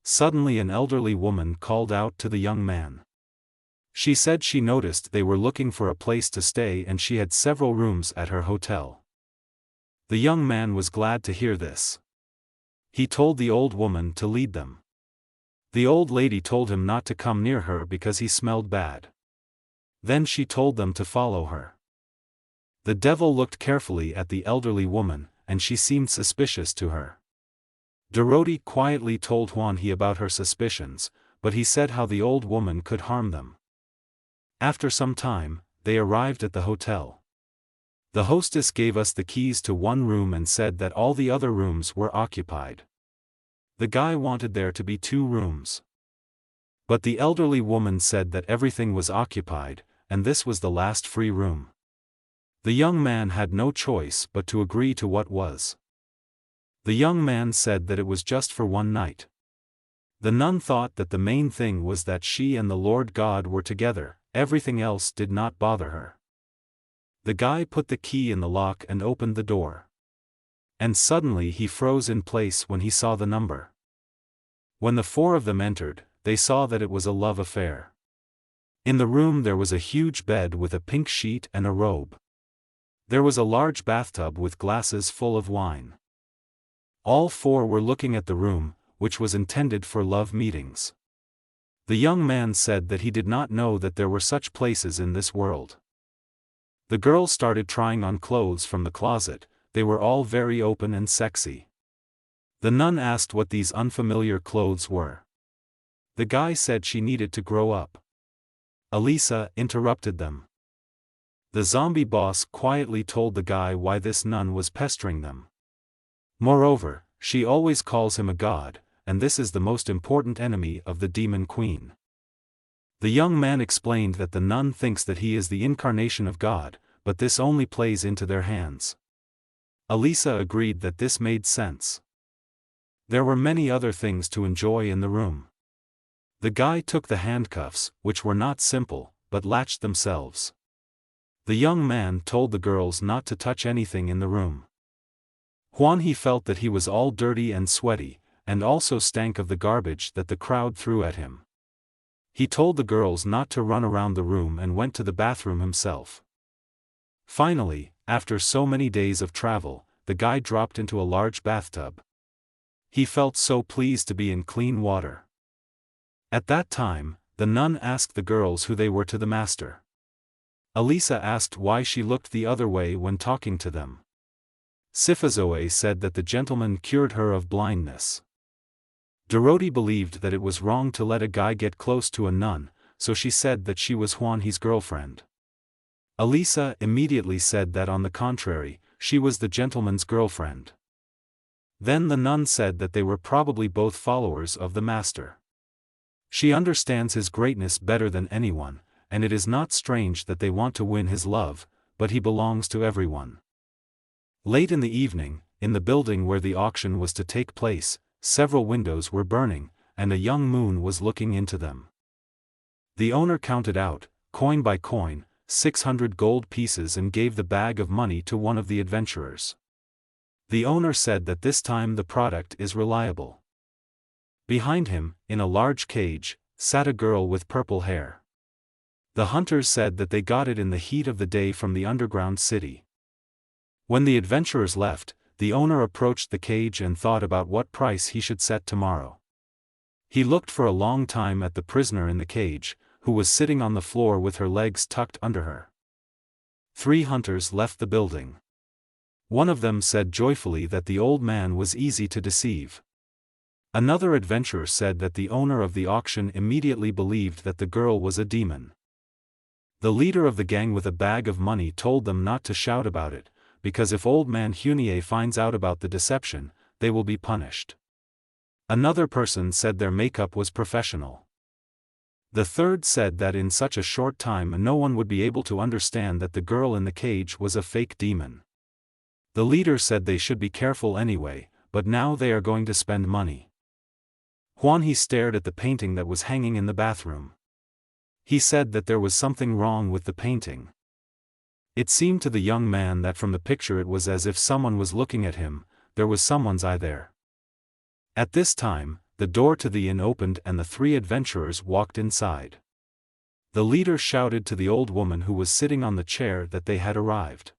Suddenly an elderly woman called out to the young man. She said she noticed they were looking for a place to stay and she had several rooms at her hotel. The young man was glad to hear this. He told the old woman to lead them. The old lady told him not to come near her because he smelled bad. Then she told them to follow her. The devil looked carefully at the elderly woman, and she seemed suspicious to her. Dorothy quietly told Hwanhee about her suspicions, but he said how the old woman could harm them. After some time, they arrived at the hotel. The hostess gave us the keys to one room and said that all the other rooms were occupied. The guy wanted there to be 2 rooms. But the elderly woman said that everything was occupied, and this was the last free room. The young man had no choice but to agree to what was. The young man said that it was just for one night. The nun thought that the main thing was that she and the Lord God were together, everything else did not bother her. The guy put the key in the lock and opened the door. And suddenly he froze in place when he saw the number. When the 4 of them entered, they saw that it was a love affair. In the room there was a huge bed with a pink sheet and a robe. There was a large bathtub with glasses full of wine. All 4 were looking at the room, which was intended for love meetings. The young man said that he did not know that there were such places in this world. The girl started trying on clothes from the closet. They were all very open and sexy. The nun asked what these unfamiliar clothes were. The guy said she needed to grow up. Elisa interrupted them. The zombie boss quietly told the guy why this nun was pestering them. Moreover, she always calls him a god, and this is the most important enemy of the demon queen. The young man explained that the nun thinks that he is the incarnation of God, but this only plays into their hands. Elisa agreed that this made sense. There were many other things to enjoy in the room. The guy took the handcuffs, which were not simple, but latched themselves. The young man told the girls not to touch anything in the room. Hwanhee felt that he was all dirty and sweaty, and also stank of the garbage that the crowd threw at him. He told the girls not to run around the room and went to the bathroom himself. Finally, after so many days of travel, the guy dropped into a large bathtub. He felt so pleased to be in clean water. At that time, the nun asked the girls who they were to the master. Elisa asked why she looked the other way when talking to them. Sifazoe said that the gentleman cured her of blindness. Dorothy believed that it was wrong to let a guy get close to a nun, so she said that she was Hwanhee's girlfriend. Elisa immediately said that on the contrary, she was the gentleman's girlfriend. Then the nun said that they were probably both followers of the master. She understands his greatness better than anyone, and it is not strange that they want to win his love, but he belongs to everyone. Late in the evening, in the building where the auction was to take place, several windows were burning, and a young moon was looking into them. The owner counted out, coin by coin, 600 gold pieces and gave the bag of money to one of the adventurers. The owner said that this time the product is reliable. Behind him, in a large cage, sat a girl with purple hair. The hunters said that they got it in the heat of the day from the underground city. When the adventurers left, the owner approached the cage and thought about what price he should set tomorrow. He looked for a long time at the prisoner in the cage, who was sitting on the floor with her legs tucked under her. 3 hunters left the building. One of them said joyfully that the old man was easy to deceive. Another adventurer said that the owner of the auction immediately believed that the girl was a demon. The leader of the gang with a bag of money told them not to shout about it, because if old man Hunie finds out about the deception, they will be punished. Another person said their makeup was professional. The third said that in such a short time no one would be able to understand that the girl in the cage was a fake demon. The leader said they should be careful anyway, but now they are going to spend money. He stared at the painting that was hanging in the bathroom. He said that there was something wrong with the painting. It seemed to the young man that from the picture it was as if someone was looking at him, there was someone's eye there. At this time, the door to the inn opened and the 3 adventurers walked inside. The leader shouted to the old woman who was sitting on the chair that they had arrived.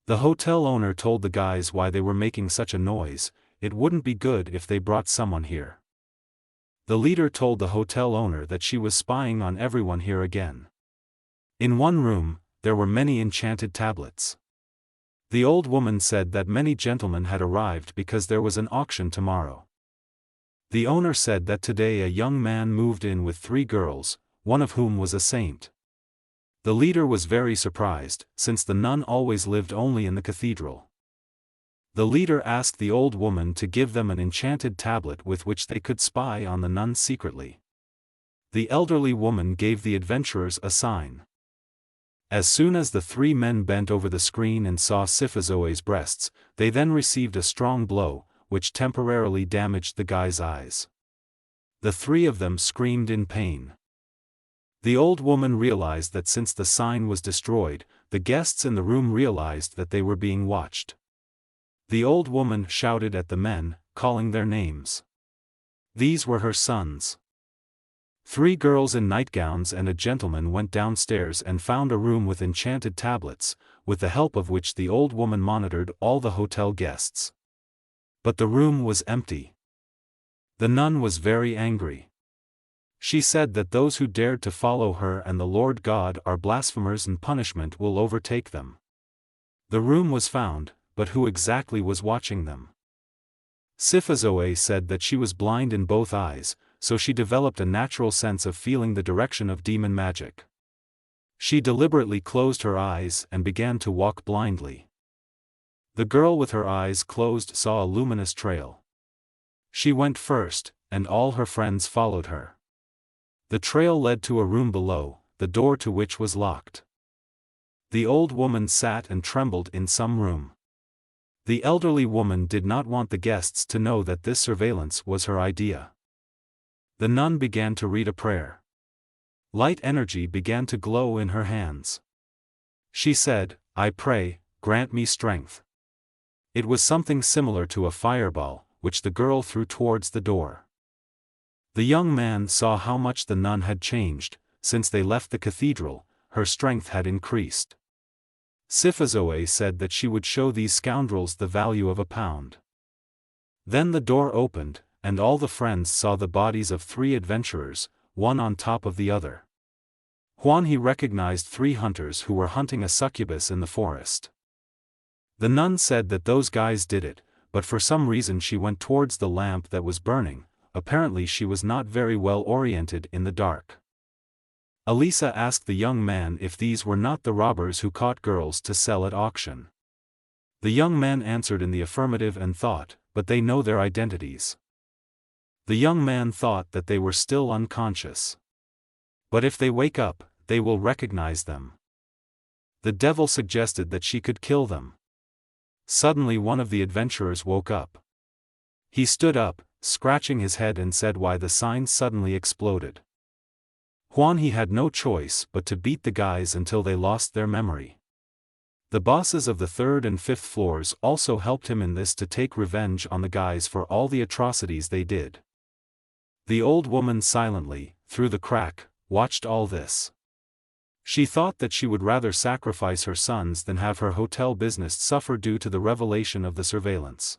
The hotel owner told the guys why they were making such a noise. It wouldn't be good if they brought someone here. The leader told the hotel owner that she was spying on everyone here again. In one room, there were many enchanted tablets. The old woman said that many gentlemen had arrived because there was an auction tomorrow. The owner said that today a young man moved in with 3 girls, one of whom was a saint. The leader was very surprised, since the nun always lived only in the cathedral. The leader asked the old woman to give them an enchanted tablet with which they could spy on the nun secretly. The elderly woman gave the adventurers a sign. As soon as the 3 men bent over the screen and saw Sifazoe's breasts, they then received a strong blow, which temporarily damaged the guy's eyes. The 3 of them screamed in pain. The old woman realized that since the sign was destroyed, the guests in the room realized that they were being watched. The old woman shouted at the men, calling their names. These were her sons. 3 girls in nightgowns and a gentleman went downstairs and found a room with enchanted tablets, with the help of which the old woman monitored all the hotel guests. But the room was empty. The nun was very angry. She said that those who dared to follow her and the Lord God are blasphemers and punishment will overtake them. The room was found, but who exactly was watching them? Sifazoe said that she was blind in both eyes, so she developed a natural sense of feeling the direction of demon magic. She deliberately closed her eyes and began to walk blindly. The girl with her eyes closed saw a luminous trail. She went first, and all her friends followed her. The trail led to a room below, the door to which was locked. The old woman sat and trembled in some room. The elderly woman did not want the guests to know that this surveillance was her idea. The nun began to read a prayer. Light energy began to glow in her hands. She said, "I pray, grant me strength." It was something similar to a fireball, which the girl threw towards the door. The young man saw how much the nun had changed. Since they left the cathedral, her strength had increased. Sifazoe said that she would show these scoundrels the value of £1. Then the door opened, and all the friends saw the bodies of 3 adventurers, one on top of the other. He recognized 3 hunters who were hunting a succubus in the forest. The nun said that those guys did it, but for some reason she went towards the lamp that was burning. Apparently she was not very well oriented in the dark. Elisa asked the young man if these were not the robbers who caught girls to sell at auction. The young man answered in the affirmative and thought, "But they know their identities." The young man thought that they were still unconscious. "But if they wake up, they will recognize them." The devil suggested that she could kill them. Suddenly one of the adventurers woke up. He stood up, scratching his head, and said why the sign suddenly exploded. He had no choice but to beat the guys until they lost their memory. The bosses of the 3rd and 5th floors also helped him in this to take revenge on the guys for all the atrocities they did. The old woman silently, through the crack, watched all this. She thought that she would rather sacrifice her sons than have her hotel business suffer due to the revelation of the surveillance.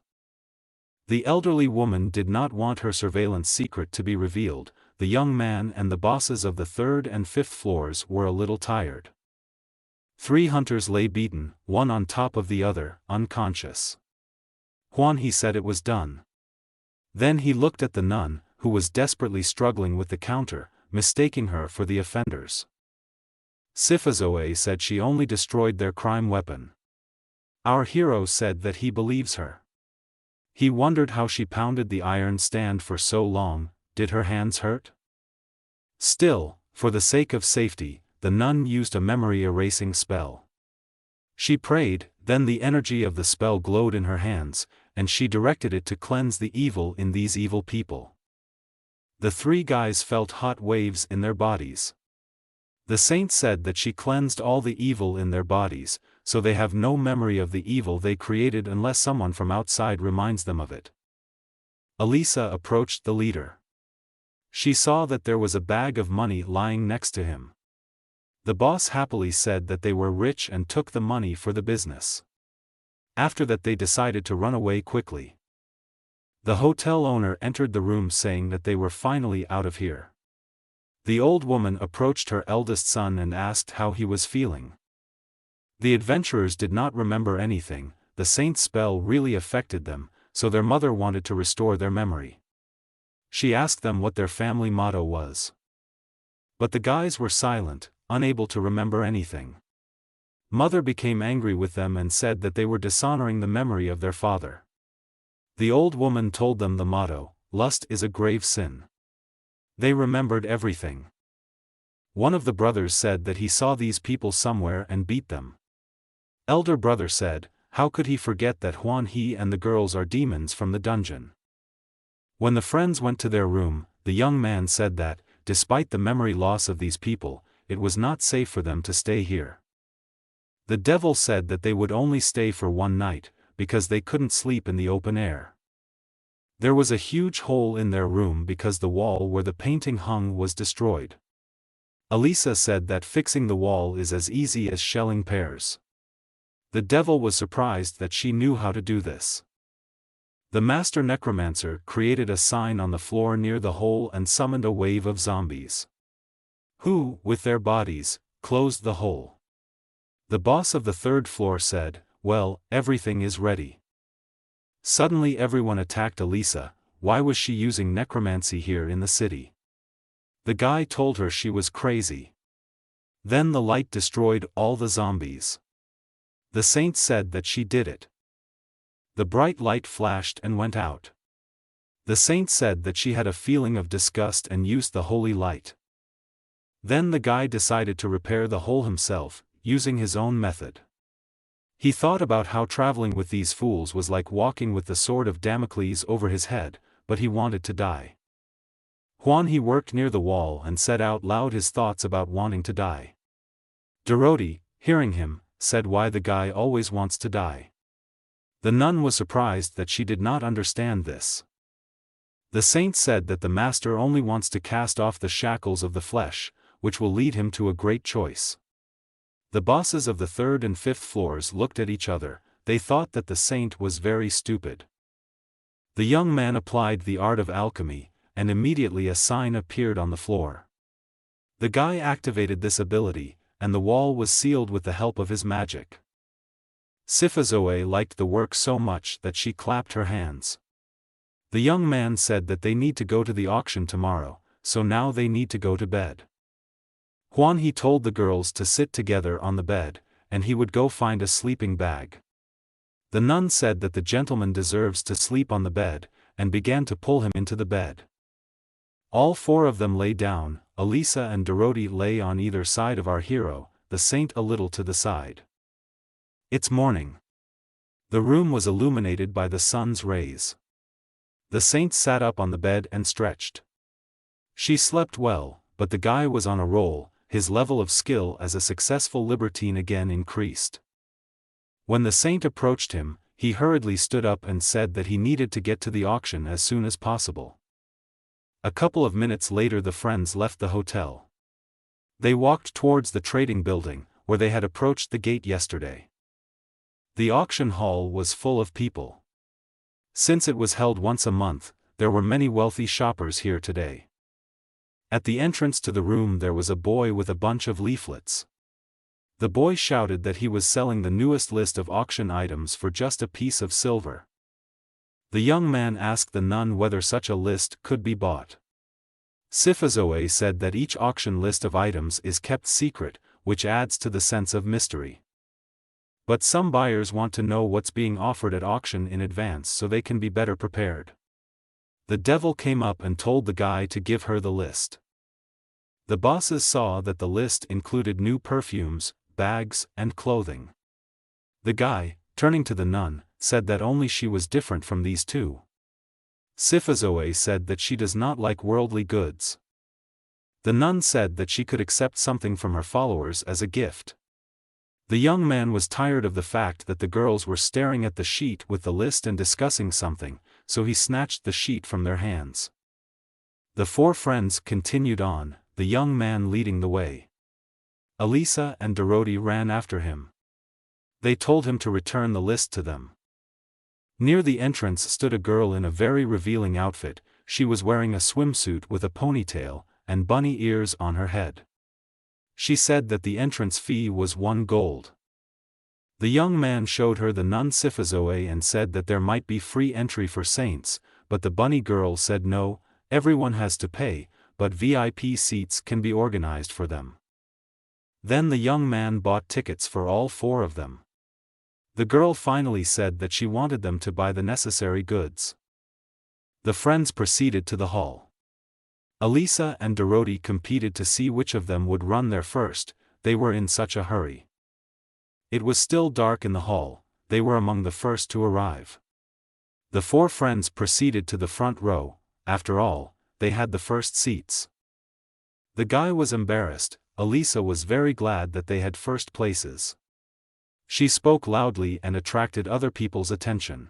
The elderly woman did not want her surveillance secret to be revealed. The young man and the bosses of the 3rd and 5th floors were a little tired. 3 hunters lay beaten, one on top of the other, unconscious. Huan he said it was done. Then he looked at the nun, who was desperately struggling with the counter, mistaking her for the offenders. Sifazoe said she only destroyed their crime weapon. Our hero said that he believes her. He wondered how she pounded the iron stand for so long. Did her hands hurt? Still, for the sake of safety, the nun used a memory-erasing spell. She prayed, then the energy of the spell glowed in her hands, and she directed it to cleanse the evil in these evil people. The 3 guys felt hot waves in their bodies. The saint said that she cleansed all the evil in their bodies, so they have no memory of the evil they created unless someone from outside reminds them of it. Elisa approached the leader. She saw that there was a bag of money lying next to him. The boss happily said that they were rich and took the money for the business. After that they decided to run away quickly. The hotel owner entered the room saying that they were finally out of here. The old woman approached her eldest son and asked how he was feeling. The adventurers did not remember anything. The saint's spell really affected them, so their mother wanted to restore their memory. She asked them what their family motto was. But the guys were silent, unable to remember anything. Mother became angry with them and said that they were dishonoring the memory of their father. The old woman told them the motto, "Lust is a grave sin." They remembered everything. One of the brothers said that he saw these people somewhere and beat them. Elder brother said, how could he forget that he and the girls are demons from the dungeon? When the friends went to their room, the young man said that, despite the memory loss of these people, it was not safe for them to stay here. The devil said that they would only stay for 1 night, because they couldn't sleep in the open air. There was a huge hole in their room because the wall where the painting hung was destroyed. Elisa said that fixing the wall is as easy as shelling pears. The devil was surprised that she knew how to do this. The master necromancer created a sign on the floor near the hole and summoned a wave of zombies, who, with their bodies, closed the hole. The boss of the 3rd floor said, well, everything is ready. Suddenly everyone attacked Elisa. Why was she using necromancy here in the city? The guy told her she was crazy. Then the light destroyed all the zombies. The saint said that she did it. The bright light flashed and went out. The saint said that she had a feeling of disgust and used the holy light. Then the guy decided to repair the hole himself, using his own method. He thought about how traveling with these fools was like walking with the sword of Damocles over his head, but he wanted to die. He worked near the wall and said out loud his thoughts about wanting to die. Dorothy, hearing him, said why the guy always wants to die. The nun was surprised that she did not understand this. The saint said that the master only wants to cast off the shackles of the flesh, which will lead him to a great choice. The bosses of the 3rd and 5th floors looked at each other. They thought that the saint was very stupid. The young man applied the art of alchemy, and immediately a sign appeared on the floor. The guy activated this ability, and the wall was sealed with the help of his magic. Sifazoe liked the work so much that she clapped her hands. The young man said that they need to go to the auction tomorrow, so now they need to go to bed. He told the girls to sit together on the bed, and he would go find a sleeping bag. The nun said that the gentleman deserves to sleep on the bed, and began to pull him into the bed. All 4 of them lay down. Elisa and Dorothy lay on either side of our hero, the saint a little to the side. It's morning. The room was illuminated by the sun's rays. The saint sat up on the bed and stretched. She slept well, but the guy was on a roll. His level of skill as a successful libertine again increased. When the saint approached him, he hurriedly stood up and said that he needed to get to the auction as soon as possible. A couple of minutes later the friends left the hotel. They walked towards the trading building, where they had approached the gate yesterday. The auction hall was full of people. Since it was held once a month, there were many wealthy shoppers here today. At the entrance to the room there was a boy with a bunch of leaflets. The boy shouted that he was selling the newest list of auction items for just a piece of silver. The young man asked the nun whether such a list could be bought. Sifazoe said that each auction list of items is kept secret, which adds to the sense of mystery. But some buyers want to know what's being offered at auction in advance so they can be better prepared. The devil came up and told the guy to give her the list. The bosses saw that the list included new perfumes, bags, and clothing. The guy, turning to the nun, said that only she was different from these two. Sifazoe said that she does not like worldly goods. The nun said that she could accept something from her followers as a gift. The young man was tired of the fact that the girls were staring at the sheet with the list and discussing something, so he snatched the sheet from their hands. The four friends continued on, the young man leading the way. Elisa and Dorothy ran after him. They told him to return the list to them. Near the entrance stood a girl in a very revealing outfit. She was wearing a swimsuit with a ponytail and bunny ears on her head. She said that the entrance fee was 1 gold. The young man showed her the nun Sifazoe and said that there might be free entry for saints, but the bunny girl said no, everyone has to pay, but VIP seats can be organized for them. Then the young man bought tickets for all four of them. The girl finally said that she wanted them to buy the necessary goods. The friends proceeded to the hall. Elisa and Dorothy competed to see which of them would run there first, they were in such a hurry. It was still dark in the hall, they were among the first to arrive. The four friends proceeded to the front row, after all, they had the first seats. The guy was embarrassed, Elisa was very glad that they had first places. She spoke loudly and attracted other people's attention.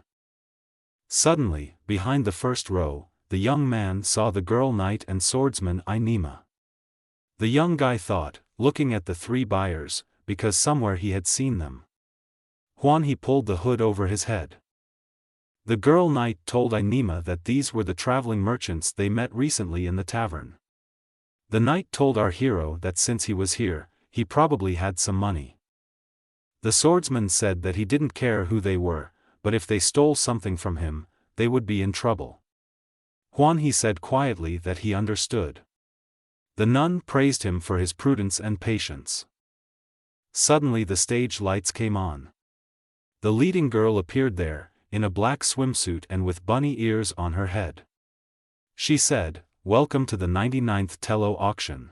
Suddenly, behind the first row, the young man saw the girl knight and swordsman Inema. The young guy thought, looking at the three buyers, because somewhere he had seen them. He pulled the hood over his head. The girl knight told Inema that these were the traveling merchants they met recently in the tavern. The knight told our hero that since he was here, he probably had some money. The swordsman said that he didn't care who they were, but if they stole something from him, they would be in trouble. He said quietly that he understood. The nun praised him for his prudence and patience. Suddenly the stage lights came on. The leading girl appeared there, in a black swimsuit and with bunny ears on her head. She said, "Welcome to the 99th Tello auction."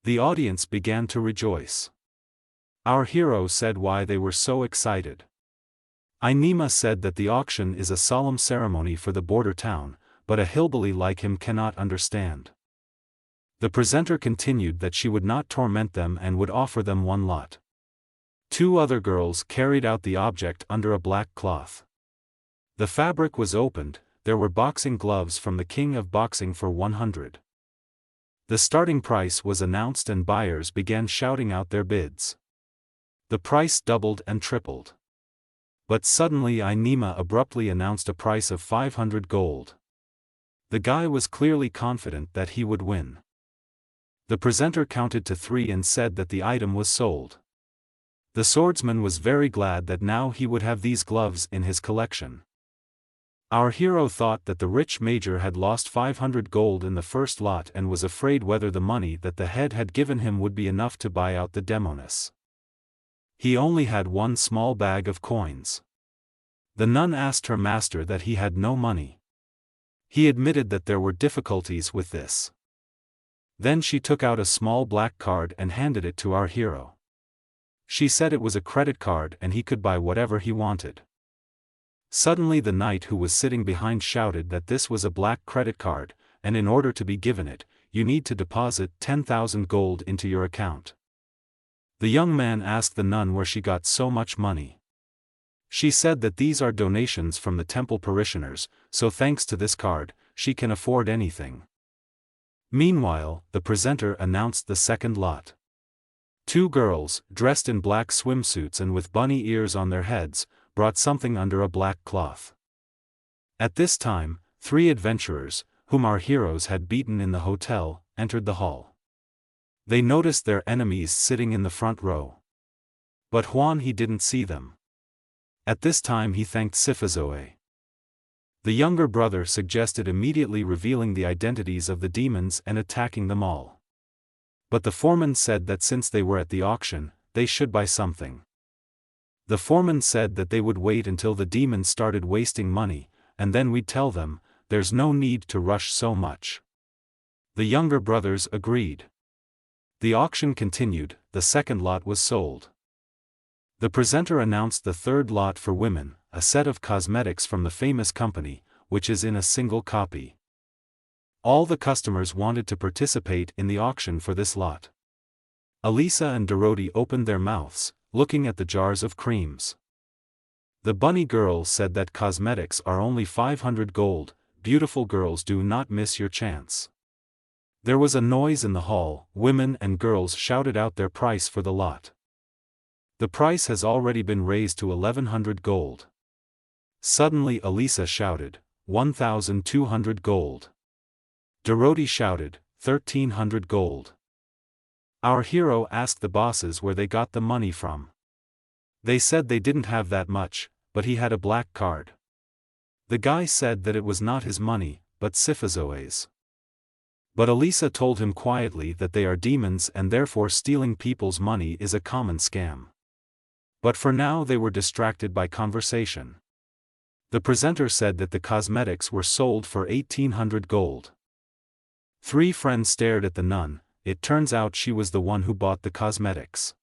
The audience began to rejoice. Our hero said why they were so excited. Inema said that the auction is a solemn ceremony for the border town, but a hillbilly like him cannot understand. The presenter continued that she would not torment them and would offer them one lot. Two other girls carried out the object under a black cloth. The fabric was opened, there were boxing gloves from the king of boxing for 100. The starting price was announced and buyers began shouting out their bids. The price doubled and tripled. But suddenly Inema abruptly announced a price of 500 gold. The guy was clearly confident that he would win. The presenter counted to 3 and said that the item was sold. The swordsman was very glad that now he would have these gloves in his collection. Our hero thought that the rich major had lost 500 gold in the first lot and was afraid whether the money that the head had given him would be enough to buy out the demoness. He only had one small bag of coins. The nun asked her master that he had no money. He admitted that there were difficulties with this. Then she took out a small black card and handed it to our hero. She said it was a credit card and he could buy whatever he wanted. Suddenly the knight who was sitting behind shouted that this was a black credit card, and in order to be given it, you need to deposit 10,000 gold into your account. The young man asked the nun where she got so much money. She said that these are donations from the temple parishioners, so thanks to this card, she can afford anything. Meanwhile, the presenter announced the second lot. Two girls, dressed in black swimsuits and with bunny ears on their heads, brought something under a black cloth. At this time, 3 adventurers, whom our heroes had beaten in the hotel, entered the hall. They noticed their enemies sitting in the front row. But Juan he didn't see them. At this time he thanked Sifazoe. The younger brother suggested immediately revealing the identities of the demons and attacking them all. But the foreman said that since they were at the auction, they should buy something. The foreman said that they would wait until the demons started wasting money, and then we'd tell them, there's no need to rush so much. The younger brothers agreed. The auction continued, the second lot was sold. The presenter announced the third lot for women, a set of cosmetics from the famous company, which is in a single copy. All the customers wanted to participate in the auction for this lot. Elisa and Dorothy opened their mouths, looking at the jars of creams. The bunny girl said that cosmetics are only 500 gold, beautiful girls do not miss your chance. There was a noise in the hall, women and girls shouted out their price for the lot. The price has already been raised to 1100 gold. Suddenly Elisa shouted, 1200 gold. Dorothy shouted, 1300 gold. Our hero asked the bosses where they got the money from. They said they didn't have that much, but he had a black card. The guy said that it was not his money, but Sifazoe's. But Elisa told him quietly that they are demons and therefore stealing people's money is a common scam. But for now they were distracted by conversation. The presenter said that the cosmetics were sold for 1800 gold. Three friends stared at the nun. It turns out she was the one who bought the cosmetics.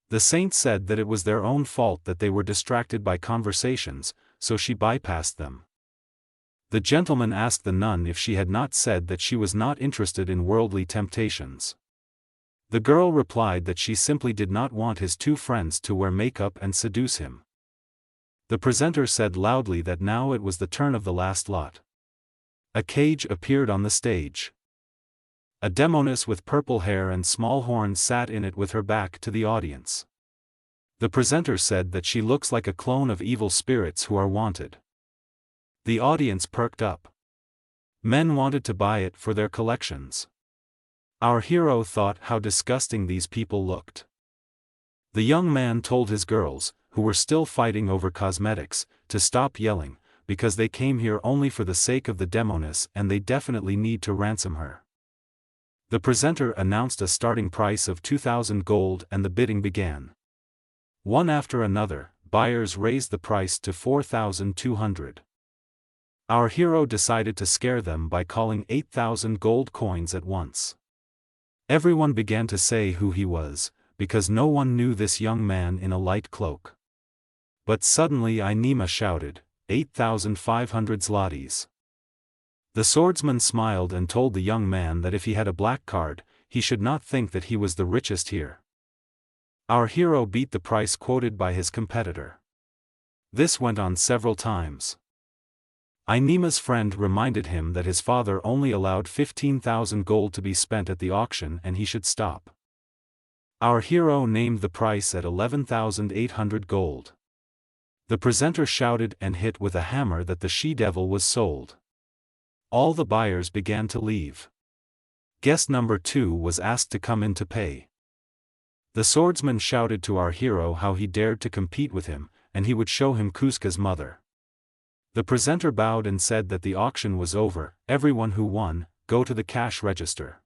The saint said that it was their own fault that they were distracted by conversations, so she bypassed them. The gentleman asked the nun if she had not said that she was not interested in worldly temptations. The girl replied that she simply did not want his two friends to wear makeup and seduce him. The presenter said loudly that now it was the turn of the last lot. A cage appeared on the stage. A demoness with purple hair and small horns sat in it with her back to the audience. The presenter said that she looks like a clone of evil spirits who are wanted. The audience perked up. Men wanted to buy it for their collections. Our hero thought how disgusting these people looked. The young man told his girls, who were still fighting over cosmetics, to stop yelling, because they came here only for the sake of the demoness and they definitely need to ransom her. The presenter announced a starting price of 2000 gold and the bidding began. One after another, buyers raised the price to 4200. Our hero decided to scare them by calling 8000 gold coins at once. Everyone began to say who he was, because no one knew this young man in a light cloak. But suddenly Inema shouted, 8500 zlotys. The swordsman smiled and told the young man that if he had a black card, he should not think that he was the richest here. Our hero beat the price quoted by his competitor. This went on several times. Inema's friend reminded him that his father only allowed 15,000 gold to be spent at the auction and he should stop. Our hero named the price at 11,800 gold. The presenter shouted and hit with a hammer that the she-devil was sold. All the buyers began to leave. Guest number 2 was asked to come in to pay. The swordsman shouted to our hero how he dared to compete with him, and he would show him Kuzka's mother. The presenter bowed and said that the auction was over, everyone who won, go to the cash register.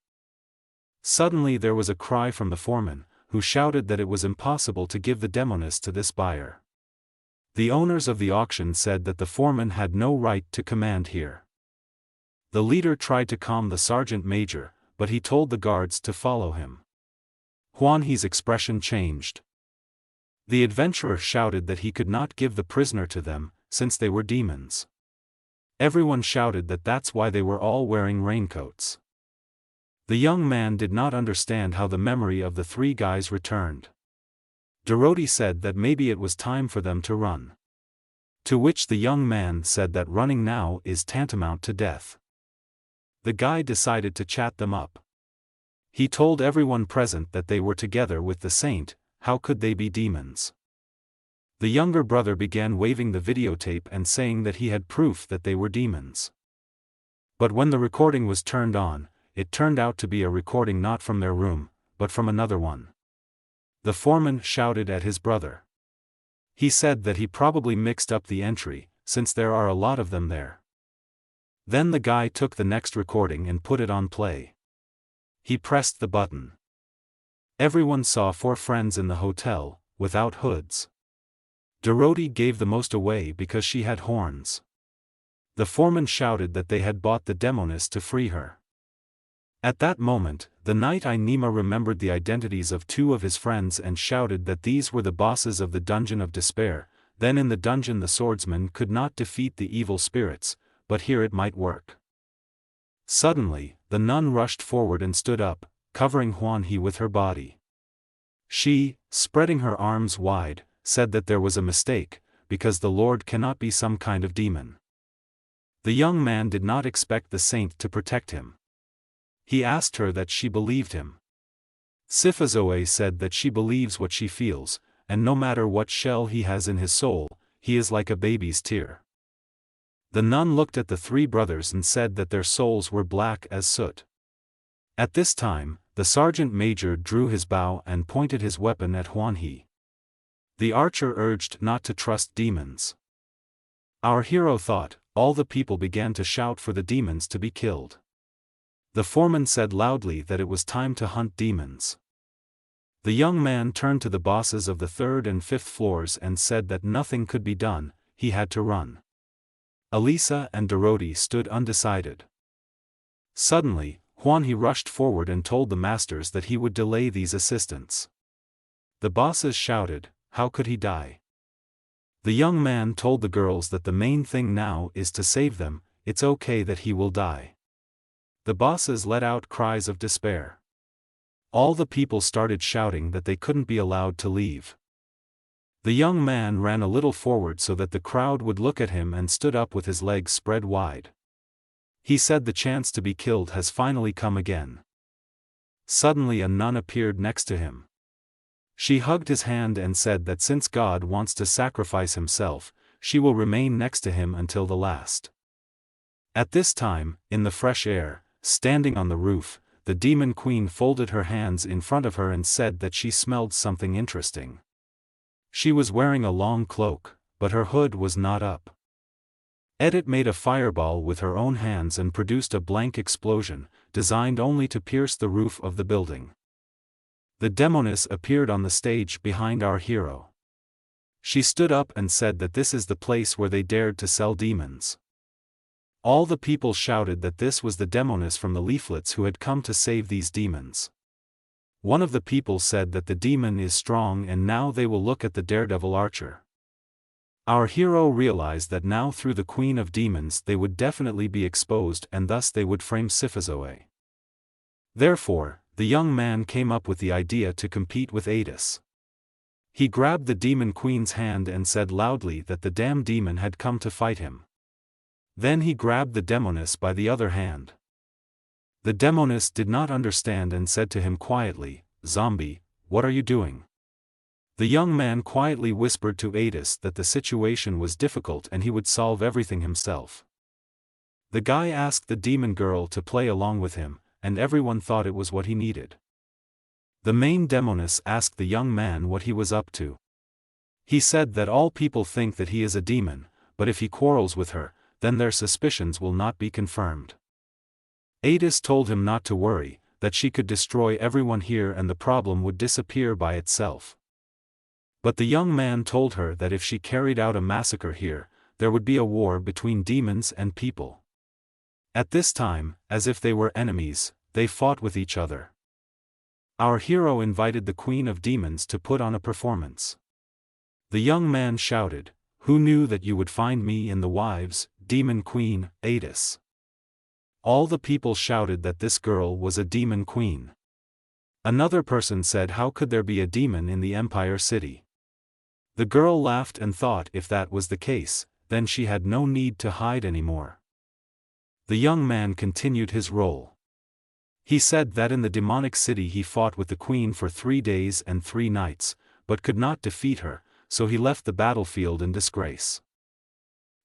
Suddenly there was a cry from the foreman, who shouted that it was impossible to give the demoness to this buyer. The owners of the auction said that the foreman had no right to command here. The leader tried to calm the sergeant major, but he told the guards to follow him. Juan's expression changed. The adventurer shouted that he could not give the prisoner to them, since they were demons. Everyone shouted that that's why they were all wearing raincoats. The young man did not understand how the memory of the three guys returned. Dorothy said that maybe it was time for them to run. To which the young man said that running now is tantamount to death. The guy decided to chat them up. He told everyone present that they were together with the saint, how could they be demons? The younger brother began waving the videotape and saying that he had proof that they were demons. But when the recording was turned on, it turned out to be a recording not from their room, but from another one. The foreman shouted at his brother. He said that he probably mixed up the entry, since there are a lot of them there. Then the guy took the next recording and put it on play. He pressed the button. Everyone saw 4 friends in the hotel, without hoods. Dorothy gave the most away because she had horns. The foreman shouted that they had bought the demoness to free her. At that moment, the knight Ainima remembered the identities of 2 of his friends and shouted that these were the bosses of the Dungeon of Despair. Then in the dungeon the swordsman could not defeat the evil spirits, but here it might work. Suddenly, the nun rushed forward and stood up, covering Huan He with her body. She, spreading her arms wide, said that there was a mistake, because the Lord cannot be some kind of demon. The young man did not expect the saint to protect him. He asked her that she believed him. Sifazoe said that she believes what she feels, and no matter what shell he has in his soul, he is like a baby's tear. The nun looked at the 3 brothers and said that their souls were black as soot. At this time, the sergeant major drew his bow and pointed his weapon at Huan He. The archer urged not to trust demons. Our hero thought. All the people began to shout for the demons to be killed. The foreman said loudly that it was time to hunt demons. The young man turned to the bosses of the 3rd and 5th floors and said that nothing could be done, he had to run. Elisa and Dorothy stood undecided. Suddenly, Huan He rushed forward and told the masters that he would delay these assistants. The bosses shouted, "How could he die?" The young man told the girls that the main thing now is to save them, it's okay that he will die. The bosses let out cries of despair. All the people started shouting that they couldn't be allowed to leave. The young man ran a little forward so that the crowd would look at him and stood up with his legs spread wide. He said the chance to be killed has finally come again. Suddenly a nun appeared next to him. She hugged his hand and said that since God wants to sacrifice himself, she will remain next to him until the last. At this time, in the fresh air, standing on the roof, the demon queen folded her hands in front of her and said that she smelled something interesting. She was wearing a long cloak, but her hood was not up. Edith made a fireball with her own hands and produced a blank explosion, designed only to pierce the roof of the building. The demoness appeared on the stage behind our hero. She stood up and said that this is the place where they dared to sell demons. All the people shouted that this was the demoness from the leaflets who had come to save these demons. One of the people said that the demon is strong and now they will look at the daredevil archer. Our hero realized that now through the queen of demons they would definitely be exposed and thus they would frame Sifazoe. Therefore, the young man came up with the idea to compete with Adis. He grabbed the demon queen's hand and said loudly that the damn demon had come to fight him. Then he grabbed the demoness by the other hand. The demoness did not understand and said to him quietly, "Zombie, what are you doing?" The young man quietly whispered to Adis that the situation was difficult and he would solve everything himself. The guy asked the demon girl to play along with him, and everyone thought it was what he needed. The main demoness asked the young man what he was up to. He said that all people think that he is a demon, but if he quarrels with her, then their suspicions will not be confirmed. Adis told him not to worry, that she could destroy everyone here and the problem would disappear by itself. But the young man told her that if she carried out a massacre here, there would be a war between demons and people. At this time, as if they were enemies, they fought with each other. Our hero invited the Queen of Demons to put on a performance. The young man shouted, "Who knew that you would find me in the wives, Demon Queen, Adis?" All the people shouted that this girl was a demon queen. Another person said, "How could there be a demon in the Empire City?" The girl laughed and thought if that was the case, then she had no need to hide anymore. The young man continued his role. He said that in the demonic city he fought with the queen for 3 days and 3 nights, but could not defeat her, so he left the battlefield in disgrace.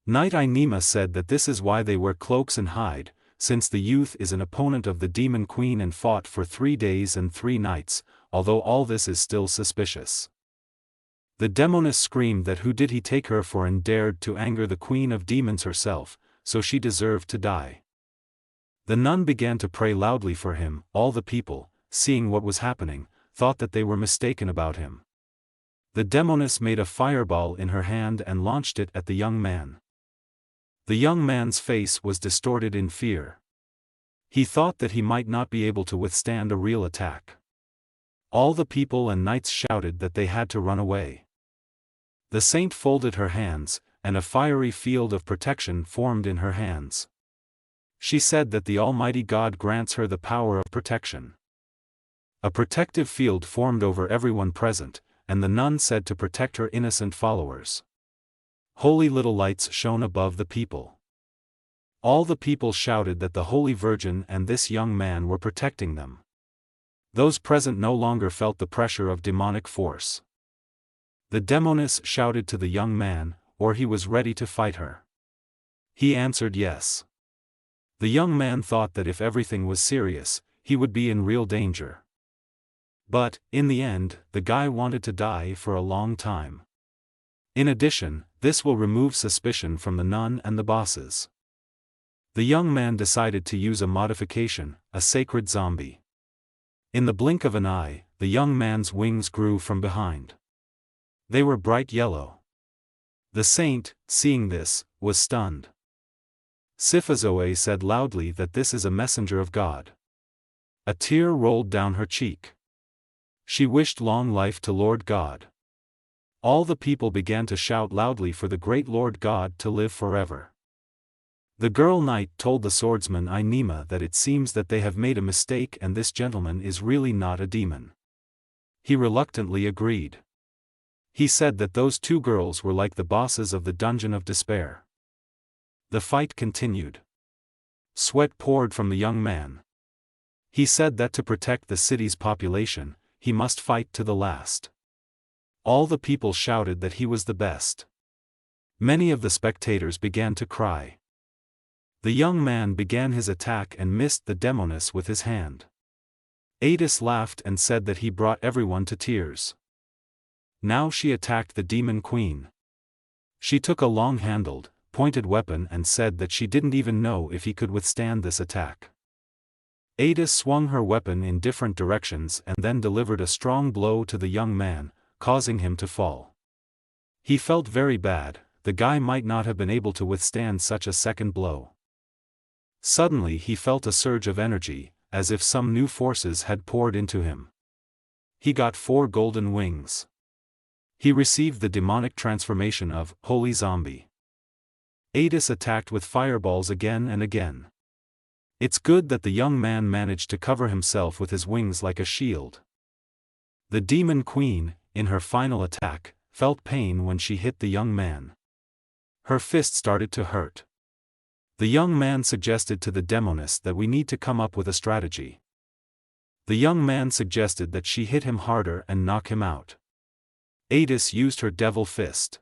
Knight Ainima said that this is why they wear cloaks and hide, since the youth is an opponent of the demon queen and fought for 3 days and 3 nights, although all this is still suspicious. The demoness screamed that who did he take her for and dared to anger the queen of demons herself, so she deserved to die. The nun began to pray loudly for him. All the people, seeing what was happening, thought that they were mistaken about him. The demoness made a fireball in her hand and launched it at the young man. The young man's face was distorted in fear. He thought that he might not be able to withstand a real attack. All the people and knights shouted that they had to run away. The saint folded her hands, and a fiery field of protection formed in her hands. She said that the Almighty God grants her the power of protection. A protective field formed over everyone present, and the nun said to protect her innocent followers. Holy little lights shone above the people. All the people shouted that the Holy Virgin and this young man were protecting them. Those present no longer felt the pressure of demonic force. The demoness shouted to the young man, or he was ready to fight her. He answered yes. The young man thought that if everything was serious, he would be in real danger. But, in the end, the guy wanted to die for a long time. In addition, this will remove suspicion from the nun and the bosses. The young man decided to use a modification, a sacred zombie. In the blink of an eye, the young man's wings grew from behind. They were bright yellow. The saint, seeing this, was stunned. Sifazoe said loudly that this is a messenger of God. A tear rolled down her cheek. She wished long life to Lord God. All the people began to shout loudly for the great Lord God to live forever. The girl knight told the swordsman Inema that it seems that they have made a mistake and this gentleman is really not a demon. He reluctantly agreed. He said that those 2 girls were like the bosses of the Dungeon of Despair. The fight continued. Sweat poured from the young man. He said that to protect the city's population, he must fight to the last. All the people shouted that he was the best. Many of the spectators began to cry. The young man began his attack and missed the demoness with his hand. Adis laughed and said that he brought everyone to tears. Now she attacked the demon queen. She took a long-handled, pointed weapon and said that she didn't even know if he could withstand this attack. Adis swung her weapon in different directions and then delivered a strong blow to the young man, causing him to fall. He felt very bad. The guy might not have been able to withstand such a second blow. Suddenly he felt a surge of energy, as if some new forces had poured into him. He got 4 golden wings. He received the demonic transformation of Holy Zombie. Adis attacked with fireballs again and again. It's good that the young man managed to cover himself with his wings like a shield. The demon queen, in her final attack, felt pain when she hit the young man. Her fist started to hurt. The young man suggested to the demoness that we need to come up with a strategy. The young man suggested that she hit him harder and knock him out. Adis used her devil fist.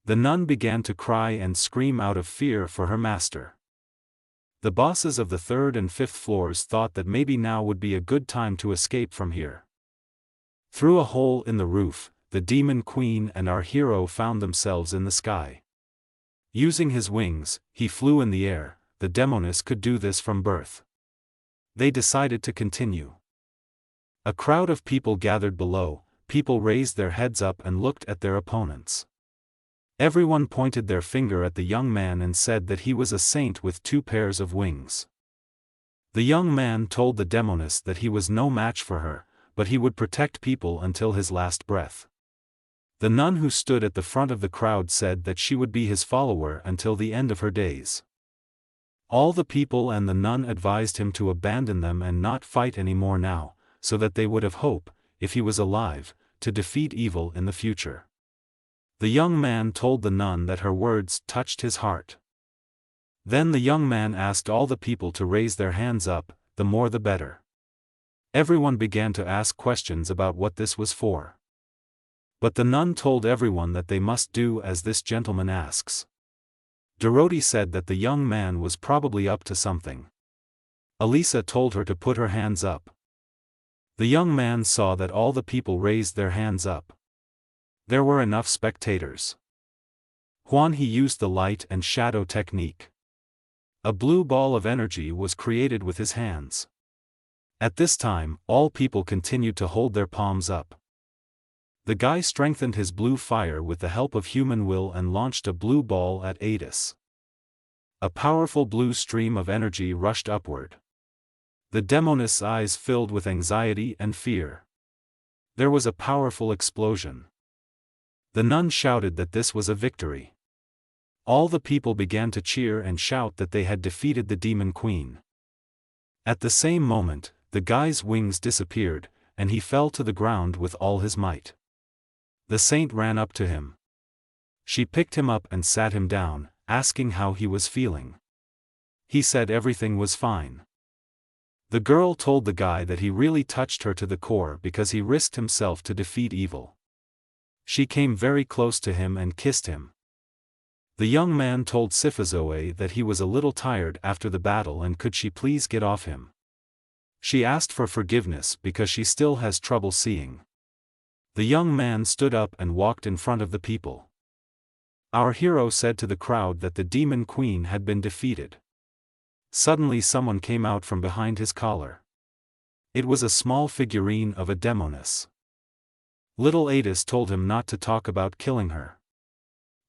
The nun began to cry and scream out of fear for her master. The bosses of the 3rd and 5th floors thought that maybe now would be a good time to escape from here. Through a hole in the roof, the demon queen and our hero found themselves in the sky. Using his wings, he flew in the air. The demoness could do this from birth. They decided to continue. A crowd of people gathered below. People raised their heads up and looked at their opponents. Everyone pointed their finger at the young man and said that he was a saint with 2 pairs of wings. The young man told the demoness that he was no match for her, but he would protect people until his last breath. The nun who stood at the front of the crowd said that she would be his follower until the end of her days. All the people and the nun advised him to abandon them and not fight anymore now, so that they would have hope, if he was alive, to defeat evil in the future. The young man told the nun that her words touched his heart. Then the young man asked all the people to raise their hands up, the more the better. Everyone began to ask questions about what this was for. But the nun told everyone that they must do as this gentleman asks. Dorothy said that the young man was probably up to something. Elisa told her to put her hands up. The young man saw that all the people raised their hands up. There were enough spectators. He used the light and shadow technique. A blue ball of energy was created with his hands. At this time, all people continued to hold their palms up. The guy strengthened his blue fire with the help of human will and launched a blue ball at Adis. A powerful blue stream of energy rushed upward. The demoness' eyes filled with anxiety and fear. There was a powerful explosion. The nun shouted that this was a victory. All the people began to cheer and shout that they had defeated the demon queen. At the same moment, the guy's wings disappeared, and he fell to the ground with all his might. The saint ran up to him. She picked him up and sat him down, asking how he was feeling. He said everything was fine. The girl told the guy that he really touched her to the core because he risked himself to defeat evil. She came very close to him and kissed him. The young man told Sifazoe that he was a little tired after the battle and could she please get off him. She asked for forgiveness because she still has trouble seeing. The young man stood up and walked in front of the people. Our hero said to the crowd that the demon queen had been defeated. Suddenly someone came out from behind his collar. It was a small figurine of a demoness. Little Adis told him not to talk about killing her.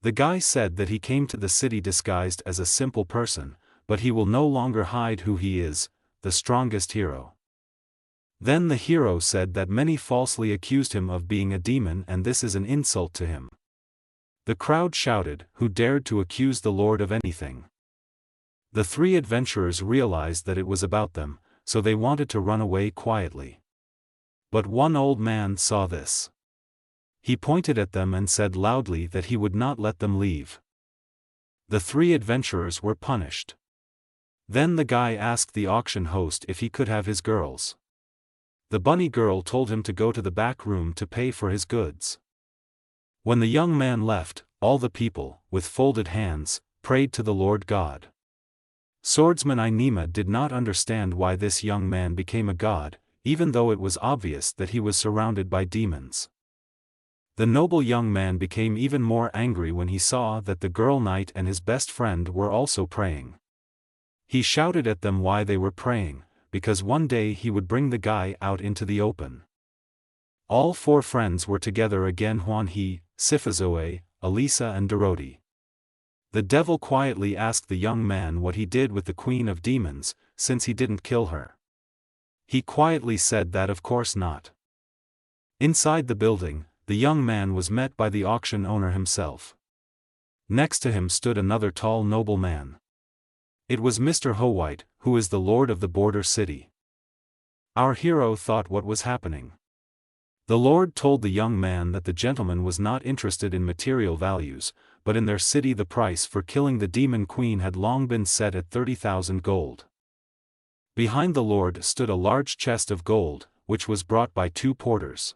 The guy said that he came to the city disguised as a simple person, but he will no longer hide who he is, the strongest hero. Then the hero said that many falsely accused him of being a demon and this is an insult to him. The crowd shouted, "Who dared to accuse the Lord of anything?" The three adventurers realized that it was about them, so they wanted to run away quietly. But one old man saw this. He pointed at them and said loudly that he would not let them leave. The three adventurers were punished. Then the guy asked the auction host if he could have his girls. The bunny girl told him to go to the back room to pay for his goods. When the young man left, all the people, with folded hands, prayed to the Lord God. Swordsman Inema did not understand why this young man became a god, even though it was obvious that he was surrounded by demons. The noble young man became even more angry when he saw that the girl knight and his best friend were also praying. He shouted at them why they were praying, because one day he would bring the guy out into the open. All four friends were together again: Hwanhee, Sifazoe, Elisa and Dorothy. The devil quietly asked the young man what he did with the queen of demons, since he didn't kill her. He quietly said that of course not. Inside the building, the young man was met by the auction owner himself. Next to him stood another tall noble man. It was Mr. Howite, who is the lord of the border city. Our hero thought what was happening. The lord told the young man that the gentleman was not interested in material values, but in their city the price for killing the demon queen had long been set at 30,000 gold. Behind the lord stood a large chest of gold, which was brought by two porters.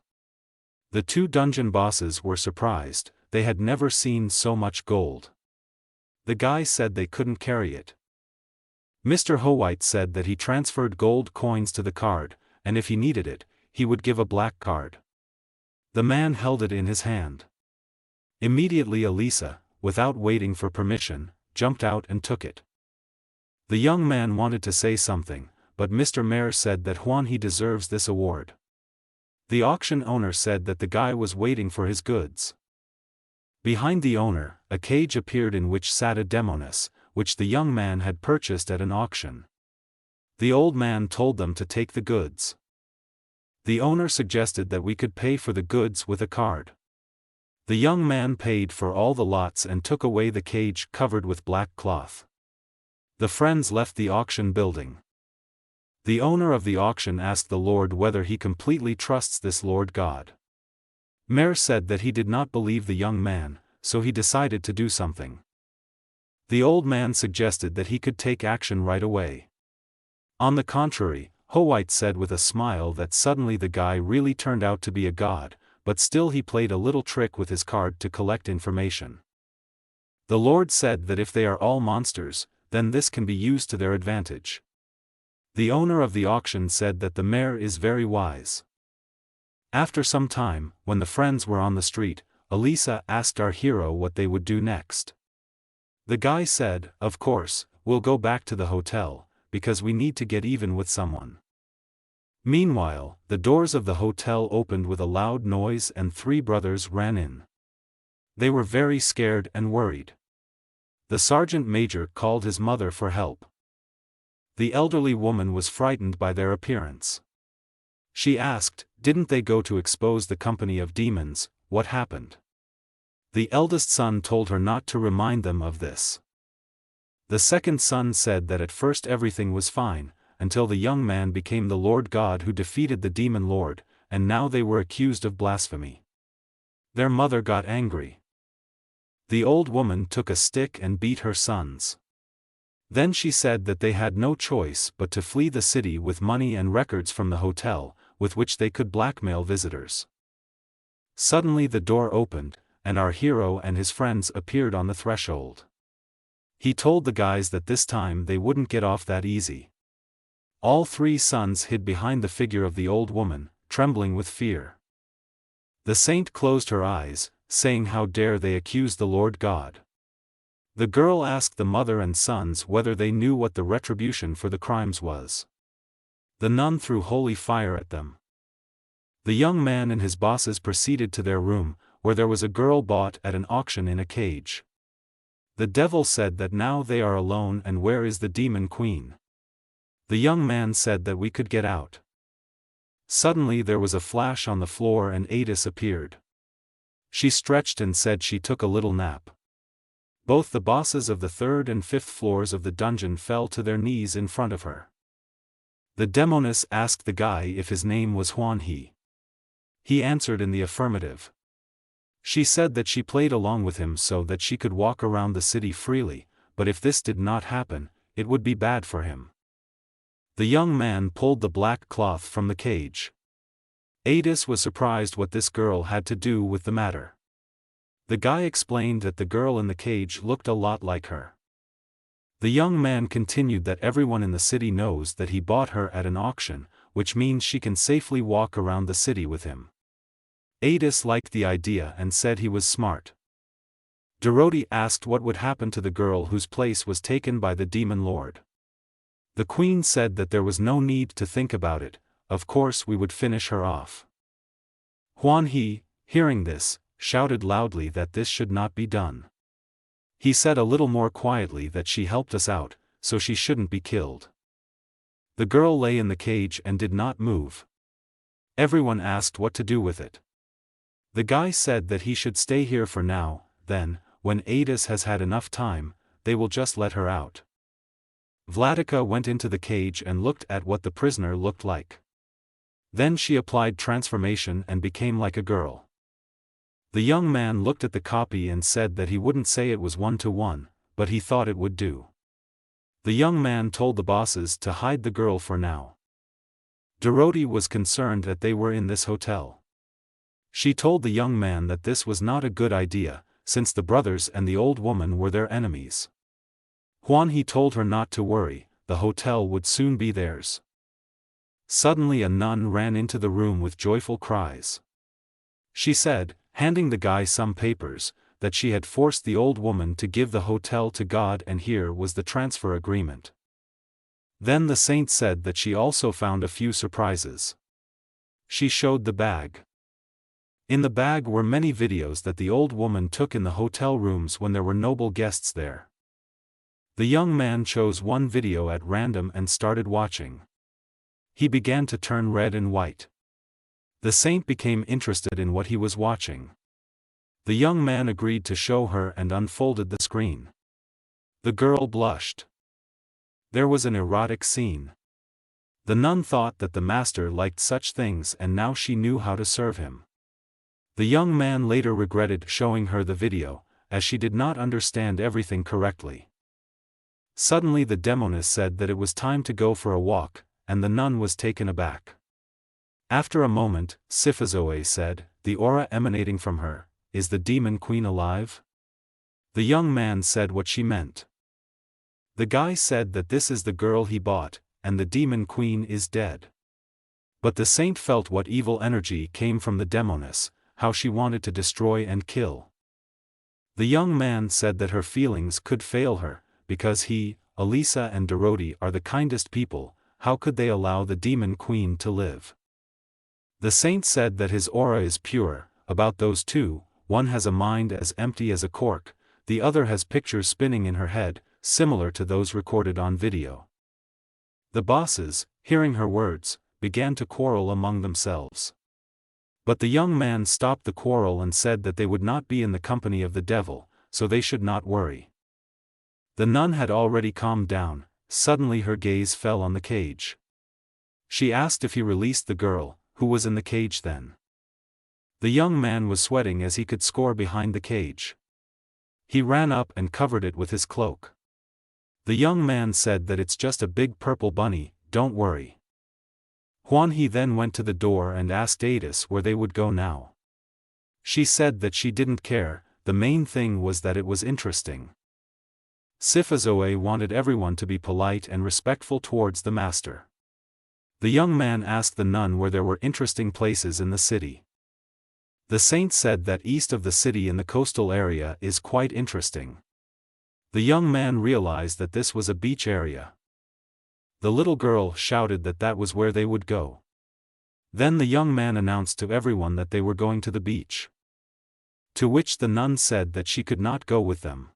The two dungeon bosses were surprised, they had never seen so much gold. The guy said they couldn't carry it. Mr. Howite said that he transferred gold coins to the card, and if he needed it, he would give a black card. The man held it in his hand. Immediately Elisa, without waiting for permission, jumped out and took it. The young man wanted to say something, but Mr. Mayor said that Hwanhee deserves this award. The auction owner said that the guy was waiting for his goods. Behind the owner, a cage appeared in which sat a demoness, which the young man had purchased at an auction. The old man told them to take the goods. The owner suggested that we could pay for the goods with a card. The young man paid for all the lots and took away the cage covered with black cloth. The friends left the auction building. The owner of the auction asked the Lord whether he completely trusts this Lord God. Mayor said that he did not believe the young man, so he decided to do something. The old man suggested that he could take action right away. On the contrary, Howite said with a smile that suddenly the guy really turned out to be a god, but still he played a little trick with his card to collect information. The Lord said that if they are all monsters, then this can be used to their advantage. The owner of the auction said that the mayor is very wise. After some time, when the friends were on the street, Elisa asked our hero what they would do next. The guy said, "Of course, we'll go back to the hotel, because we need to get even with someone." Meanwhile, the doors of the hotel opened with a loud noise and three brothers ran in. They were very scared and worried. The sergeant major called his mother for help. The elderly woman was frightened by their appearance. She asked, "Didn't they go to expose the company of demons? What happened?" The eldest son told her not to remind them of this. The second son said that at first everything was fine, until the young man became the Lord God who defeated the demon lord, and now they were accused of blasphemy. Their mother got angry. The old woman took a stick and beat her sons. Then she said that they had no choice but to flee the city with money and records from the hotel, with which they could blackmail visitors. Suddenly the door opened, and our hero and his friends appeared on the threshold. He told the guys that this time they wouldn't get off that easy. All three sons hid behind the figure of the old woman, trembling with fear. The saint closed her eyes, saying, "How dare they accuse the Lord God?" The girl asked the mother and sons whether they knew what the retribution for the crimes was. The nun threw holy fire at them. The young man and his bosses proceeded to their room, where there was a girl bought at an auction in a cage. The devil said that now they are alone, and where is the demon queen? The young man said that we could get out. Suddenly there was a flash on the floor and Adis appeared. She stretched and said she took a little nap. Both the bosses of the third and fifth floors of the dungeon fell to their knees in front of her. The demoness asked the guy if his name was Huan He. He answered in the affirmative. She said that she played along with him so that she could walk around the city freely, but if this did not happen, it would be bad for him. The young man pulled the black cloth from the cage. Adis was surprised what this girl had to do with the matter. The guy explained that the girl in the cage looked a lot like her. The young man continued that everyone in the city knows that he bought her at an auction, which means she can safely walk around the city with him. Adis liked the idea and said he was smart. Dorothy asked what would happen to the girl whose place was taken by the demon lord. The queen said that there was no need to think about it, of course we would finish her off. Huan He, hearing this, shouted loudly that this should not be done. He said a little more quietly that she helped us out, so she shouldn't be killed. The girl lay in the cage and did not move. Everyone asked what to do with it. The guy said that he should stay here for now, then, when Adis has had enough time, they will just let her out. Vladika went into the cage and looked at what the prisoner looked like. Then she applied transformation and became like a girl. The young man looked at the copy and said that he wouldn't say it was 1-to-1, but he thought it would do. The young man told the bosses to hide the girl for now. Dorothy was concerned that they were in this hotel. She told the young man that this was not a good idea, since the brothers and the old woman were their enemies. Huan He told her not to worry, the hotel would soon be theirs. Suddenly a nun ran into the room with joyful cries. She said, handing the guy some papers, that she had forced the old woman to give the hotel to God, and here was the transfer agreement. Then the saint said that she also found a few surprises. She showed the bag. In the bag were many videos that the old woman took in the hotel rooms when there were noble guests there. The young man chose one video at random and started watching. He began to turn red and white. The saint became interested in what he was watching. The young man agreed to show her and unfolded the screen. The girl blushed. There was an erotic scene. The nun thought that the master liked such things and now she knew how to serve him. The young man later regretted showing her the video, as she did not understand everything correctly. Suddenly the demoness said that it was time to go for a walk, and the nun was taken aback. After a moment, Sifazoe said, "The aura emanating from her, is the demon queen alive?" The young man said what she meant. The guy said that this is the girl he bought, and the demon queen is dead. But the saint felt what evil energy came from the demoness, how she wanted to destroy and kill. The young man said that her feelings could fail her, because he, Elisa and Dorothy are the kindest people, how could they allow the demon queen to live? The saint said that his aura is pure. About those two, one has a mind as empty as a cork, the other has pictures spinning in her head, similar to those recorded on video. The bosses, hearing her words, began to quarrel among themselves. But the young man stopped the quarrel and said that they would not be in the company of the devil, so they should not worry. The nun had already calmed down. Suddenly her gaze fell on the cage. She asked if he released the girl, who was in the cage then. The young man was sweating as he could score behind the cage. He ran up and covered it with his cloak. The young man said that it's just a big purple bunny, don't worry. He then went to the door and asked Adis where they would go now. She said that she didn't care, the main thing was that it was interesting. Sifazoe wanted everyone to be polite and respectful towards the master. The young man asked the nun where there were interesting places in the city. The saint said that east of the city in the coastal area is quite interesting. The young man realized that this was a beach area. The little girl shouted that that was where they would go. Then the young man announced to everyone that they were going to the beach. To which the nun said that she could not go with them.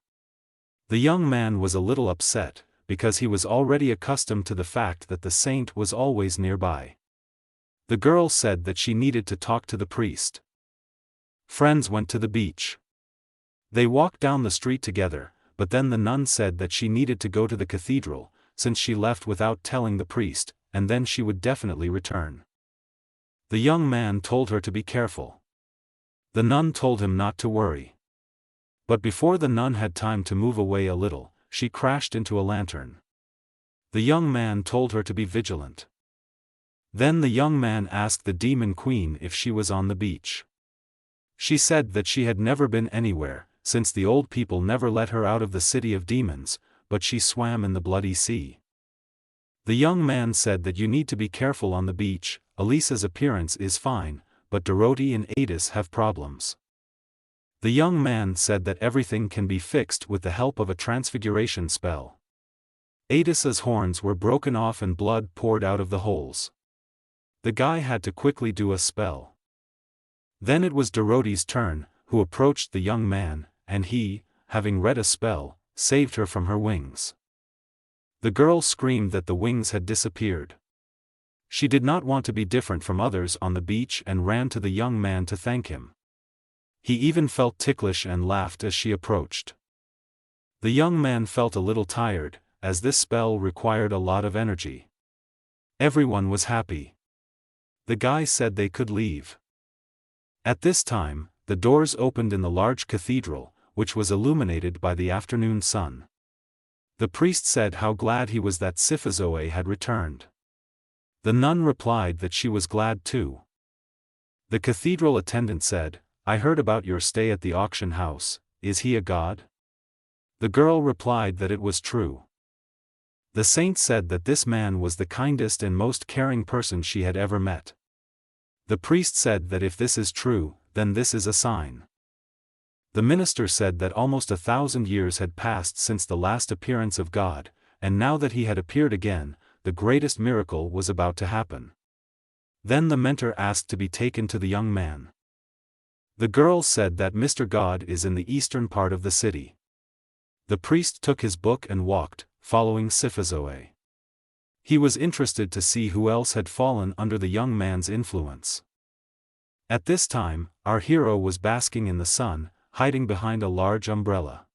The young man was a little upset, because he was already accustomed to the fact that the saint was always nearby. The girl said that she needed to talk to the priest. Friends went to the beach. They walked down the street together, but then the nun said that she needed to go to the cathedral, since she left without telling the priest, and then she would definitely return. The young man told her to be careful. The nun told him not to worry. But before the nun had time to move away a little, she crashed into a lantern. The young man told her to be vigilant. Then the young man asked the demon queen if she was on the beach. She said that she had never been anywhere, since the old people never let her out of the city of demons, but she swam in the bloody sea. The young man said that you need to be careful on the beach. Elisa's appearance is fine, but Dorothy and Adis have problems. The young man said that everything can be fixed with the help of a transfiguration spell. Adis's horns were broken off and blood poured out of the holes. The guy had to quickly do a spell. Then it was Dorothy's turn, who approached the young man, and he, having read a spell, saved her from her wings. The girl screamed that the wings had disappeared. She did not want to be different from others on the beach and ran to the young man to thank him. He even felt ticklish and laughed as she approached. The young man felt a little tired, as this spell required a lot of energy. Everyone was happy. The guy said they could leave. At this time, the doors opened in the large cathedral, which was illuminated by the afternoon sun. The priest said how glad he was that Sifazoe had returned. The nun replied that she was glad too. The cathedral attendant said, "I heard about your stay at the auction house, is he a god?" The girl replied that it was true. The saint said that this man was the kindest and most caring person she had ever met. The priest said that if this is true, then this is a sign. The minister said that almost 1,000 years had passed since the last appearance of God, and now that he had appeared again, the greatest miracle was about to happen. Then the mentor asked to be taken to the young man. The girl said that Mr. God is in the eastern part of the city. The priest took his book and walked, following Sifazoe. He was interested to see who else had fallen under the young man's influence. At this time, our hero was basking in the sun, hiding behind a large umbrella.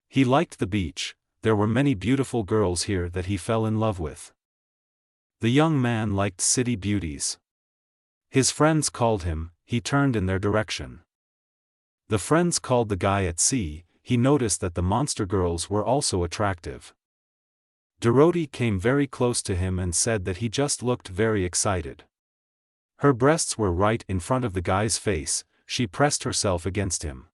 He liked the beach. There were many beautiful girls here that he fell in love with. The young man liked city beauties. His friends called him, he turned in their direction. The friends called the guy at sea. He noticed that the monster girls were also attractive. Dorothy came very close to him and said that he just looked very excited. Her breasts were right in front of the guy's face. She pressed herself against him.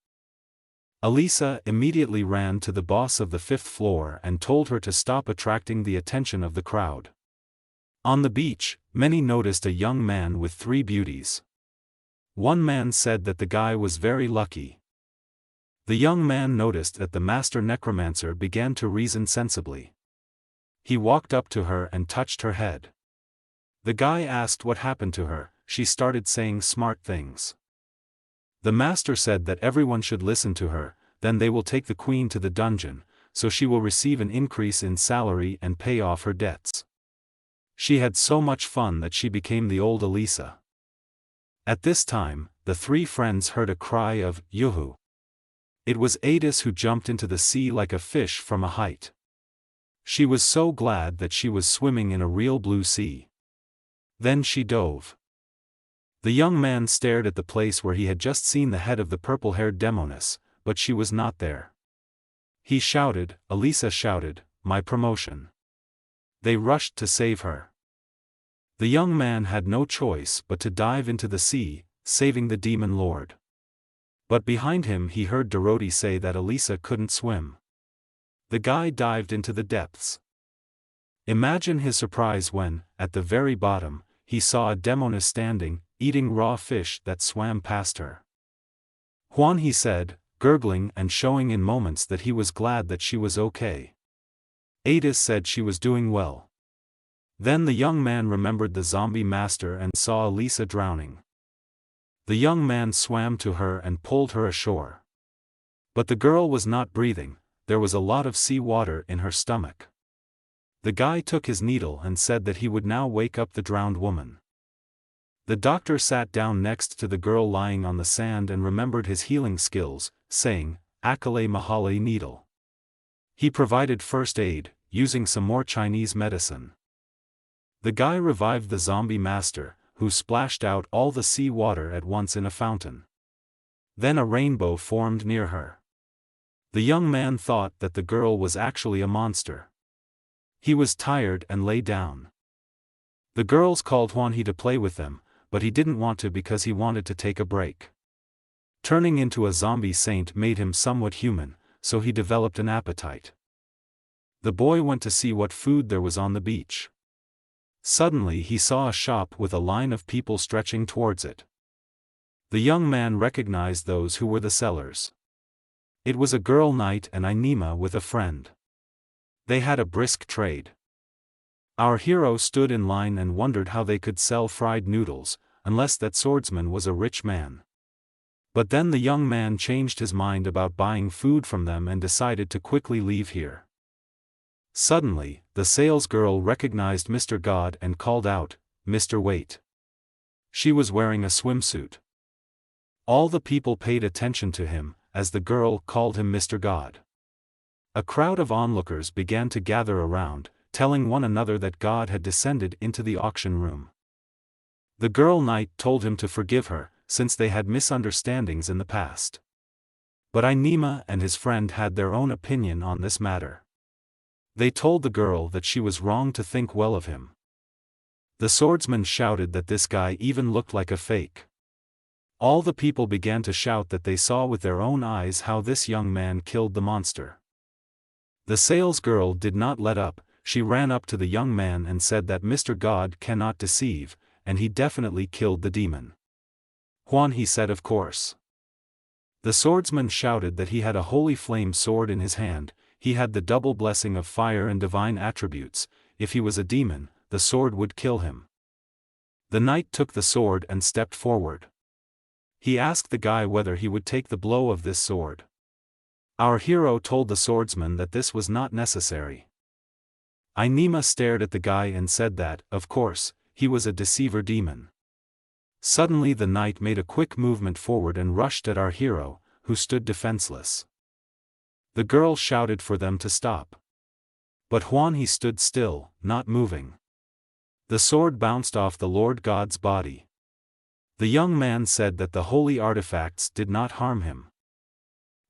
Elisa immediately ran to the boss of the fifth floor and told her to stop attracting the attention of the crowd. On the beach, many noticed a young man with three beauties. One man said that the guy was very lucky. The young man noticed that the master necromancer began to reason sensibly. He walked up to her and touched her head. The guy asked what happened to her. She started saying smart things. The master said that everyone should listen to her, then they will take the queen to the dungeon, so she will receive an increase in salary and pay off her debts. She had so much fun that she became the old Elisa. At this time, the three friends heard a cry of "Yoo-hoo!" It was Adis who jumped into the sea like a fish from a height. She was so glad that she was swimming in a real blue sea. Then she dove. The young man stared at the place where he had just seen the head of the purple-haired demoness, but she was not there. He shouted, Elisa shouted, "My promotion!" They rushed to save her. The young man had no choice but to dive into the sea, saving the demon lord. But behind him he heard Dorothy say that Elisa couldn't swim. The guy dived into the depths. Imagine his surprise when, at the very bottom, he saw a demoness standing, eating raw fish that swam past her. Juan, he said, gurgling and showing in moments that he was glad that she was okay. Adis said she was doing well. Then the young man remembered the zombie master and saw Elisa drowning. The young man swam to her and pulled her ashore. But the girl was not breathing, there was a lot of sea water in her stomach. The guy took his needle and said that he would now wake up the drowned woman. The doctor sat down next to the girl lying on the sand and remembered his healing skills, saying, Akale Mahale needle. He provided first aid, using some more Chinese medicine. The guy revived the zombie master, who splashed out all the sea water at once in a fountain. Then a rainbow formed near her. The young man thought that the girl was actually a monster. He was tired and lay down. The girls called Juanji to play with them, but he didn't want to because he wanted to take a break. Turning into a zombie saint made him somewhat human, so he developed an appetite. The boy went to see what food there was on the beach. Suddenly he saw a shop with a line of people stretching towards it. The young man recognized those who were the sellers. It was a girl knight and Inima with a friend. They had a brisk trade. Our hero stood in line and wondered how they could sell fried noodles, unless that swordsman was a rich man. But then the young man changed his mind about buying food from them and decided to quickly leave here. Suddenly, the salesgirl recognized Mr. God and called out, "Mr. Wait." She was wearing a swimsuit. All the people paid attention to him, as the girl called him Mr. God. A crowd of onlookers began to gather around, telling one another that God had descended into the auction room. The girl knight told him to forgive her, since they had misunderstandings in the past. But Inima and his friend had their own opinion on this matter. They told the girl that she was wrong to think well of him. The swordsman shouted that this guy even looked like a fake. All the people began to shout that they saw with their own eyes how this young man killed the monster. The salesgirl did not let up, she ran up to the young man and said that Mr. God cannot deceive, and he definitely killed the demon. Juan, he said, of course. The swordsman shouted that he had a holy flame sword in his hand, he had the double blessing of fire and divine attributes, if he was a demon, the sword would kill him. The knight took the sword and stepped forward. He asked the guy whether he would take the blow of this sword. Our hero told the swordsman that this was not necessary. Inima stared at the guy and said that, of course, he was a deceiver demon. Suddenly the knight made a quick movement forward and rushed at our hero, who stood defenseless. The girl shouted for them to stop. But Juan, he stood still, not moving. The sword bounced off the Lord God's body. The young man said that the holy artifacts did not harm him.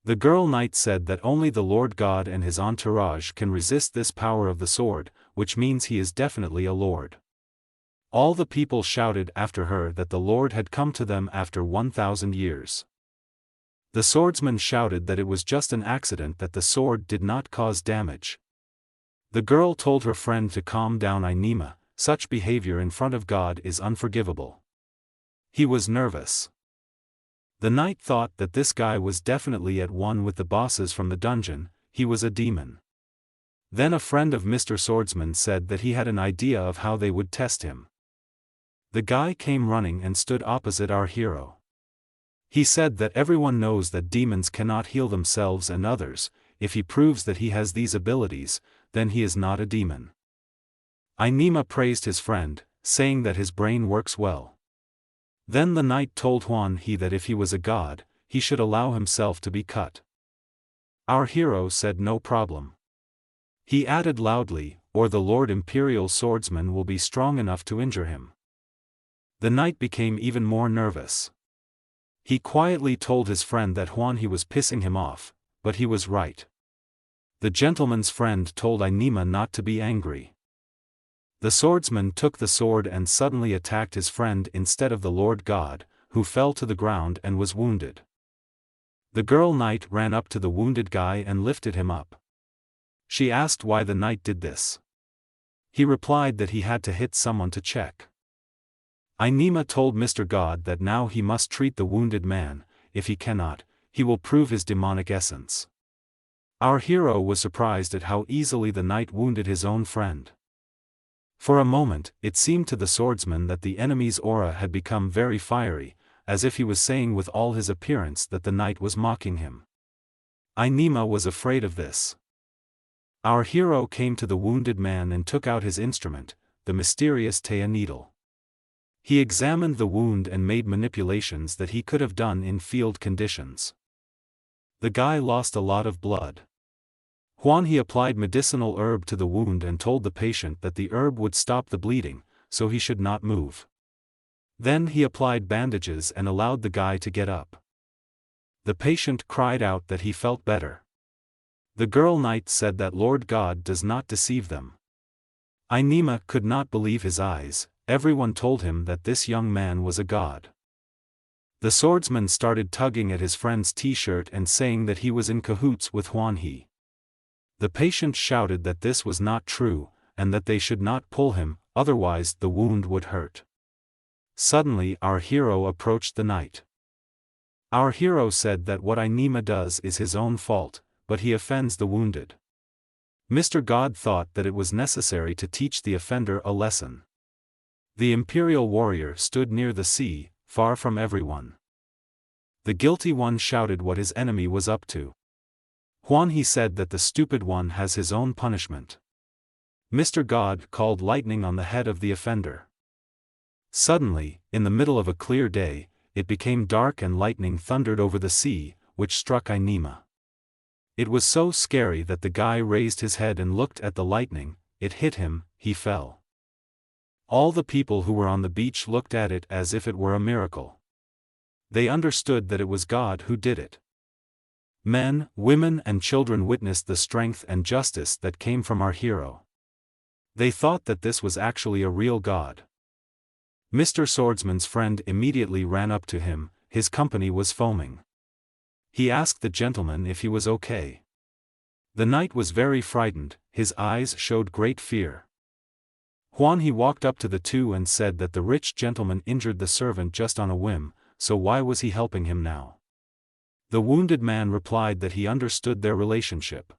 The girl knight said that only the Lord God and his entourage can resist this power of the sword, which means he is definitely a lord. All the people shouted after her that the Lord had come to them after 1,000 years. The swordsman shouted that it was just an accident, that the sword did not cause damage. The girl told her friend to calm down. Ainima, such behavior in front of God is unforgivable. He was nervous. The knight thought that this guy was definitely at one with the bosses from the dungeon. He was a demon. Then a friend of Mr. Swordsman said that he had an idea of how they would test him. The guy came running and stood opposite our hero. He said that everyone knows that demons cannot heal themselves and others. If he proves that he has these abilities, then he is not a demon. Ainima praised his friend, saying that his brain works well. Then the knight told Huan He that if he was a god, he should allow himself to be cut. Our hero said no problem. He added loudly, or the Lord Imperial Swordsman will be strong enough to injure him. The knight became even more nervous. He quietly told his friend that Huan He was pissing him off, but he was right. The gentleman's friend told Ainima not to be angry. The swordsman took the sword and suddenly attacked his friend instead of the Lord God, who fell to the ground and was wounded. The girl knight ran up to the wounded guy and lifted him up. She asked why the knight did this. He replied that he had to hit someone to check. Ainima told Mr. God that now he must treat the wounded man. If he cannot, he will prove his demonic essence. Our hero was surprised at how easily the knight wounded his own friend. For a moment, it seemed to the swordsman that the enemy's aura had become very fiery, as if he was saying with all his appearance that the knight was mocking him. Ainima was afraid of this. Our hero came to the wounded man and took out his instrument, the mysterious Taya needle. He examined the wound and made manipulations that he could have done in field conditions. The guy lost a lot of blood. Huan He applied medicinal herb to the wound and told the patient that the herb would stop the bleeding, so he should not move. Then he applied bandages and allowed the guy to get up. The patient cried out that he felt better. The girl knight said that Lord God does not deceive them. Ainima could not believe his eyes. Everyone told him that this young man was a god. The swordsman started tugging at his friend's t-shirt and saying that he was in cahoots with Huan He. The patient shouted that this was not true, and that they should not pull him, otherwise the wound would hurt. Suddenly our hero approached the knight. Our hero said that what Ainima does is his own fault, but he offends the wounded. Mr. God thought that it was necessary to teach the offender a lesson. The imperial warrior stood near the sea, far from everyone. The guilty one shouted what his enemy was up to. Huan He said that the stupid one has his own punishment. Mr. God called lightning on the head of the offender. Suddenly, in the middle of a clear day, it became dark and lightning thundered over the sea, which struck Ainima. It was so scary that the guy raised his head and looked at the lightning. It hit him, he fell. All the people who were on the beach looked at it as if it were a miracle. They understood that it was God who did it. Men, women and children witnessed the strength and justice that came from our hero. They thought that this was actually a real God. Mr. Swordsman's friend immediately ran up to him. His company was foaming. He asked the gentleman if he was okay. The knight was very frightened, his eyes showed great fear. Huan He walked up to the two and said that the rich gentleman injured the servant just on a whim, so why was he helping him now? The wounded man replied that he understood their relationship.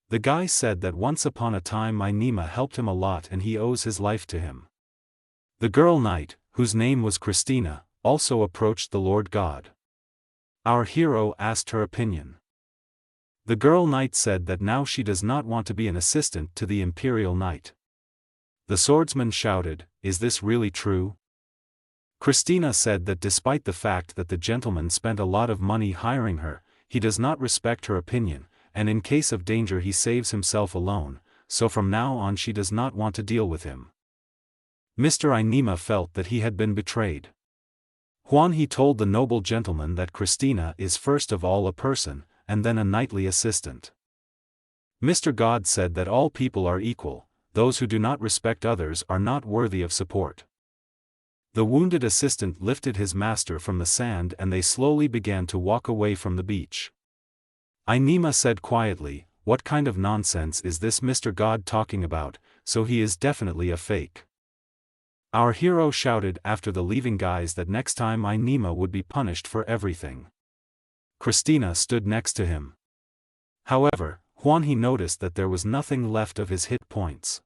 The guy said that once upon a time Ainima helped him a lot and he owes his life to him. The girl knight, whose name was Christina, also approached the Lord God. Our hero asked her opinion. The girl knight said that now she does not want to be an assistant to the imperial knight. The swordsman shouted, "Is this really true?" Christina said that despite the fact that the gentleman spent a lot of money hiring her, he does not respect her opinion, and in case of danger he saves himself alone, so from now on she does not want to deal with him. Mr. Ainima felt that he had been betrayed. Huan He told the noble gentleman that Christina is first of all a person, and then a knightly assistant. Mr. God said that all people are equal. Those who do not respect others are not worthy of support. The wounded assistant lifted his master from the sand and they slowly began to walk away from the beach. Inima said quietly, "What kind of nonsense is this Mr. God talking about? So he is definitely a fake." Our hero shouted after the leaving guys that next time Inima would be punished for everything. Christina stood next to him. However, Hwanhee noticed that there was nothing left of his hit points.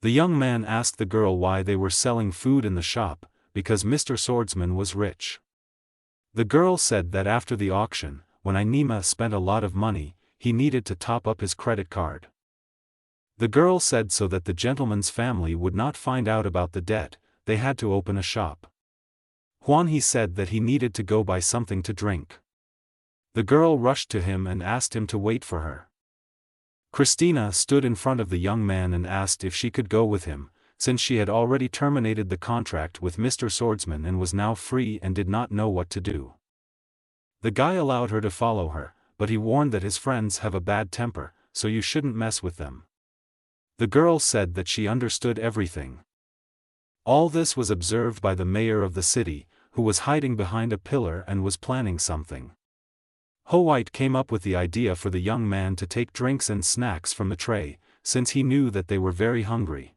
The young man asked the girl why they were selling food in the shop, because Mr. Swordsman was rich. The girl said that after the auction, when Inima spent a lot of money, he needed to top up his credit card. The girl said so that the gentleman's family would not find out about the debt, they had to open a shop. Hwanhee said that he needed to go buy something to drink. The girl rushed to him and asked him to wait for her. Christina stood in front of the young man and asked if she could go with him, since she had already terminated the contract with Mr. Swordsman and was now free and did not know what to do. The guy allowed her to follow her, but he warned that his friends have a bad temper, so you shouldn't mess with them. The girl said that she understood everything. All this was observed by the mayor of the city, who was hiding behind a pillar and was planning something. Ho-White came up with the idea for the young man to take drinks and snacks from the tray, since he knew that they were very hungry.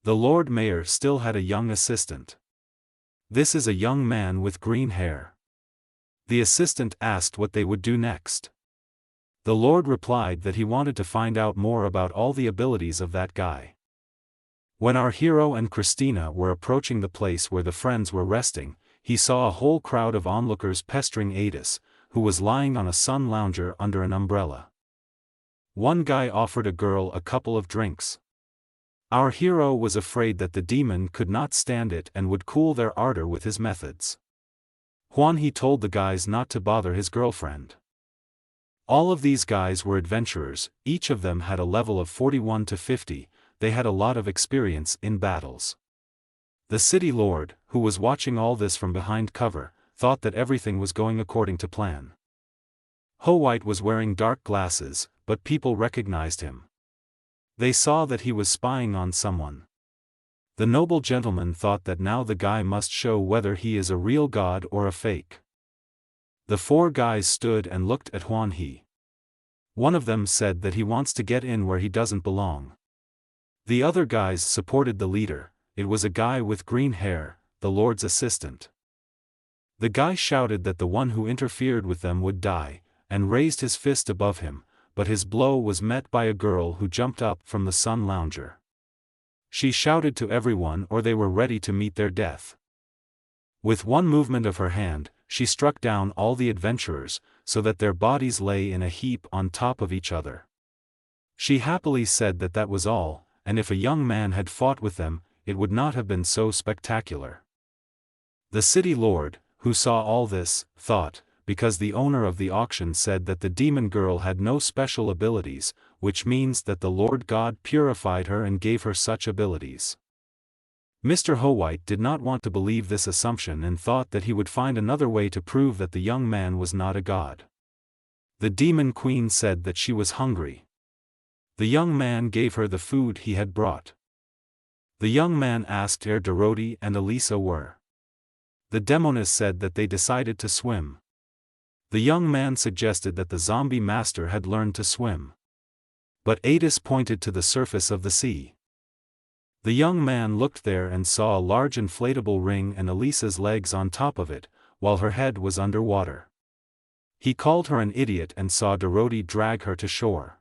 The Lord Mayor still had a young assistant. This is a young man with green hair. The assistant asked what they would do next. The Lord replied that he wanted to find out more about all the abilities of that guy. When our hero and Christina were approaching the place where the friends were resting, he saw a whole crowd of onlookers pestering Adis, who was lying on a sun lounger under an umbrella. One guy offered a girl a couple of drinks. Our hero was afraid that the demon could not stand it and would cool their ardor with his methods. Hwanhee told the guys not to bother his girlfriend. All of these guys were adventurers, each of them had a level of 41 to 50, they had a lot of experience in battles. The city lord, who was watching all this from behind cover, thought that everything was going according to plan. Ho-White was wearing dark glasses, but people recognized him. They saw that he was spying on someone. The noble gentleman thought that now the guy must show whether he is a real god or a fake. The four guys stood and looked at Hwanhee. One of them said that he wants to get in where he doesn't belong. The other guys supported the leader, it was a guy with green hair, the Lord's assistant. The guy shouted that the one who interfered with them would die, and raised his fist above him, but his blow was met by a girl who jumped up from the sun lounger. She shouted to everyone or they were ready to meet their death. With one movement of her hand, she struck down all the adventurers, so that their bodies lay in a heap on top of each other. She happily said that that was all, and if a young man had fought with them, it would not have been so spectacular. The city lord, who saw all this, thought, because the owner of the auction said that the demon girl had no special abilities, which means that the Lord God purified her and gave her such abilities. Mr. Ho-White did not want to believe this assumption and thought that he would find another way to prove that the young man was not a god. The demon queen said that she was hungry. The young man gave her the food he had brought. The young man asked where Dorothy and Elisa were. The demoness said that they decided to swim. The young man suggested that the zombie master had learned to swim. But Adis pointed to the surface of the sea. The young man looked there and saw a large inflatable ring and Elisa's legs on top of it, while her head was under water. He called her an idiot and saw Dorothy drag her to shore.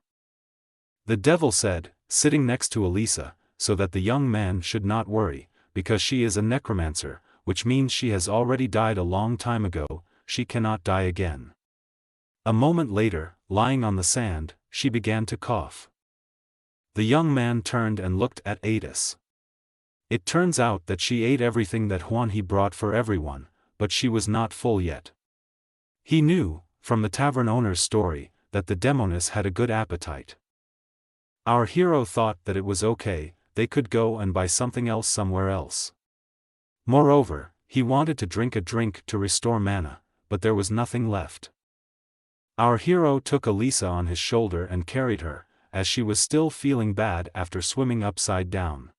The devil said, sitting next to Elisa, so that the young man should not worry, because she is a necromancer, which means she has already died a long time ago, she cannot die again. A moment later, lying on the sand, she began to cough. The young man turned and looked at Adis. It turns out that she ate everything that Hwanhee brought for everyone, but she was not full yet. He knew, from the tavern owner's story, that the demoness had a good appetite. Our hero thought that it was okay, they could go and buy something else somewhere else. Moreover, he wanted to drink a drink to restore mana, but there was nothing left. Our hero took Elisa on his shoulder and carried her, as she was still feeling bad after swimming upside down.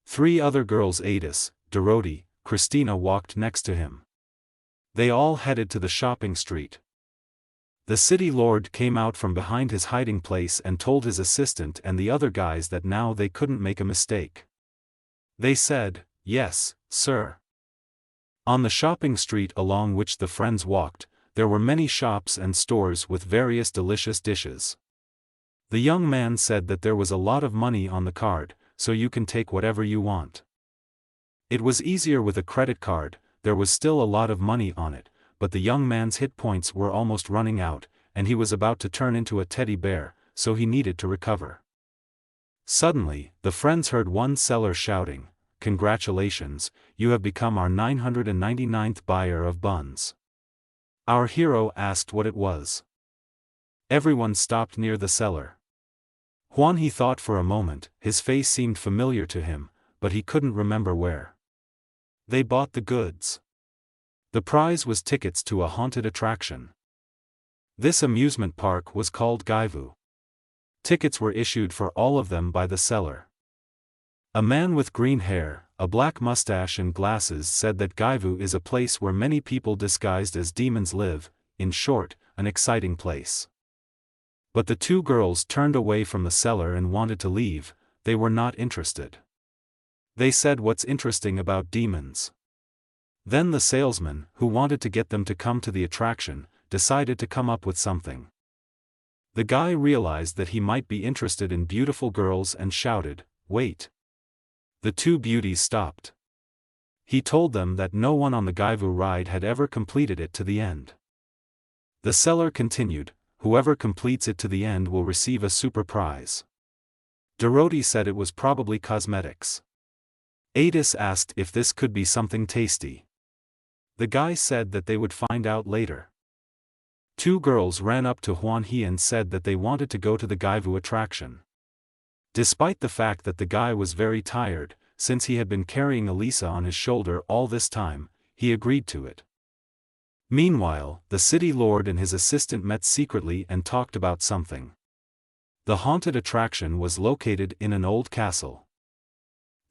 3 other girls Adis, Dorothy, Christina walked next to him. They all headed to the shopping street. The city lord came out from behind his hiding place and told his assistant and the other guys that now they couldn't make a mistake. They said, "Yes, sir." On the shopping street along which the friends walked, there were many shops and stores with various delicious dishes. The young man said that there was a lot of money on the card, so you can take whatever you want. It was easier with a credit card. There was still a lot of money on it, but the young man's hit points were almost running out, and he was about to turn into a teddy bear, so he needed to recover. Suddenly, the friends heard one seller shouting, "Congratulations, you have become our 999th buyer of buns." Our hero asked what it was. Everyone stopped near the seller. He thought for a moment. His face seemed familiar to him, but he couldn't remember where. They bought the goods. The prize was tickets to a haunted attraction. This amusement park was called Gaivu. Tickets were issued for all of them by the seller. A man with green hair, a black mustache and glasses said that Gaivu is a place where many people disguised as demons live, in short, an exciting place. But the two girls turned away from the seller and wanted to leave. They were not interested. They said, "What's interesting about demons?" Then the salesman, who wanted to get them to come to the attraction, decided to come up with something. The guy realized that he might be interested in beautiful girls and shouted, "Wait!" The two beauties stopped. He told them that no one on the Gaivu ride had ever completed it to the end. The seller continued, "Whoever completes it to the end will receive a super prize." Dorothy said it was probably cosmetics. Adis asked if this could be something tasty. The guy said that they would find out later. Two girls ran up to He and said that they wanted to go to the Gaivu attraction. Despite the fact that the guy was very tired, since he had been carrying Elisa on his shoulder all this time, he agreed to it. Meanwhile, the city lord and his assistant met secretly and talked about something. The haunted attraction was located in an old castle.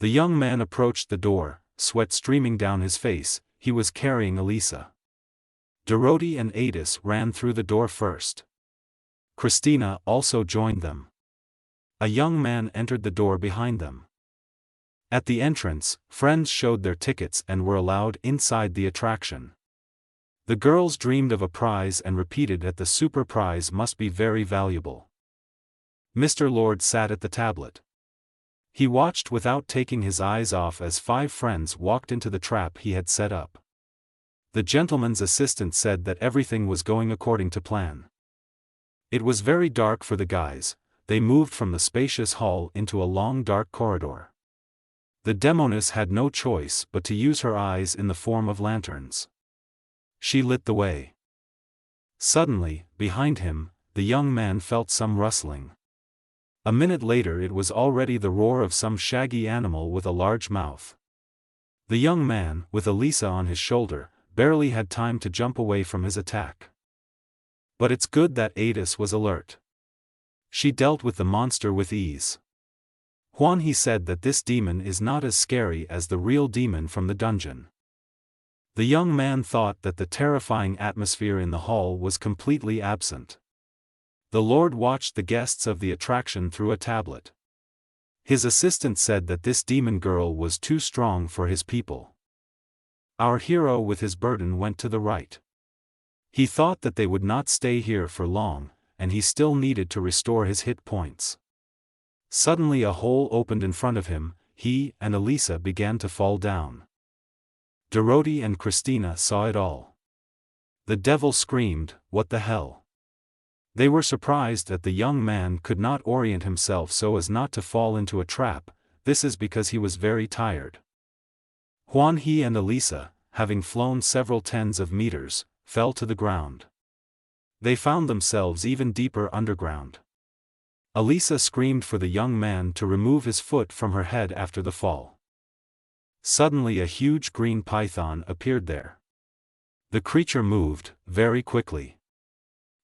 The young man approached the door, sweat streaming down his face. He was carrying Elisa. Dorothy and Adis ran through the door first. Christina also joined them. A young man entered the door behind them. At the entrance, friends showed their tickets and were allowed inside the attraction. The girls dreamed of a prize and repeated that the super prize must be very valuable. Mr. Lord sat at the tablet. He watched without taking his eyes off as 5 friends walked into the trap he had set up. The gentleman's assistant said that everything was going according to plan. It was very dark for the guys. They moved from the spacious hall into a long dark corridor. The demoness had no choice but to use her eyes in the form of lanterns. She lit the way. Suddenly, behind him, the young man felt some rustling. A minute later it was already the roar of some shaggy animal with a large mouth. The young man, with Elisa on his shoulder, barely had time to jump away from his attack. But it's good that Adis was alert. She dealt with the monster with ease. He said that this demon is not as scary as the real demon from the dungeon. The young man thought that the terrifying atmosphere in the hall was completely absent. The Lord watched the guests of the attraction through a tablet. His assistant said that this demon girl was too strong for his people. Our hero with his burden went to the right. He thought that they would not stay here for long, and he still needed to restore his hit points. Suddenly a hole opened in front of him. He and Elisa began to fall down. Dorothy and Christina saw it all. The devil screamed, "What the hell?" They were surprised that the young man could not orient himself so as not to fall into a trap. This is because he was very tired. He and Elisa, having flown several tens of meters, fell to the ground. They found themselves even deeper underground. Elisa screamed for the young man to remove his foot from her head after the fall. Suddenly a huge green python appeared there. The creature moved, very quickly.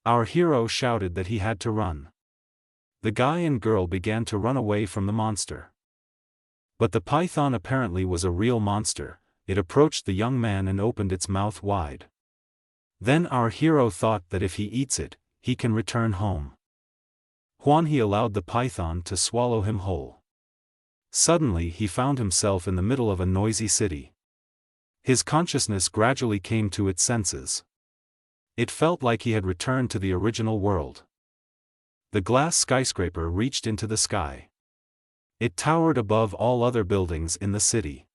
Our hero shouted that he had to run. The guy and girl began to run away from the monster. But the python apparently was a real monster. It approached the young man and opened its mouth wide. Then our hero thought that if he eats it, he can return home. He allowed the python to swallow him whole. Suddenly he found himself in the middle of a noisy city. His consciousness gradually came to its senses. It felt like he had returned to the original world. The glass skyscraper reached into the sky. It towered above all other buildings in the city.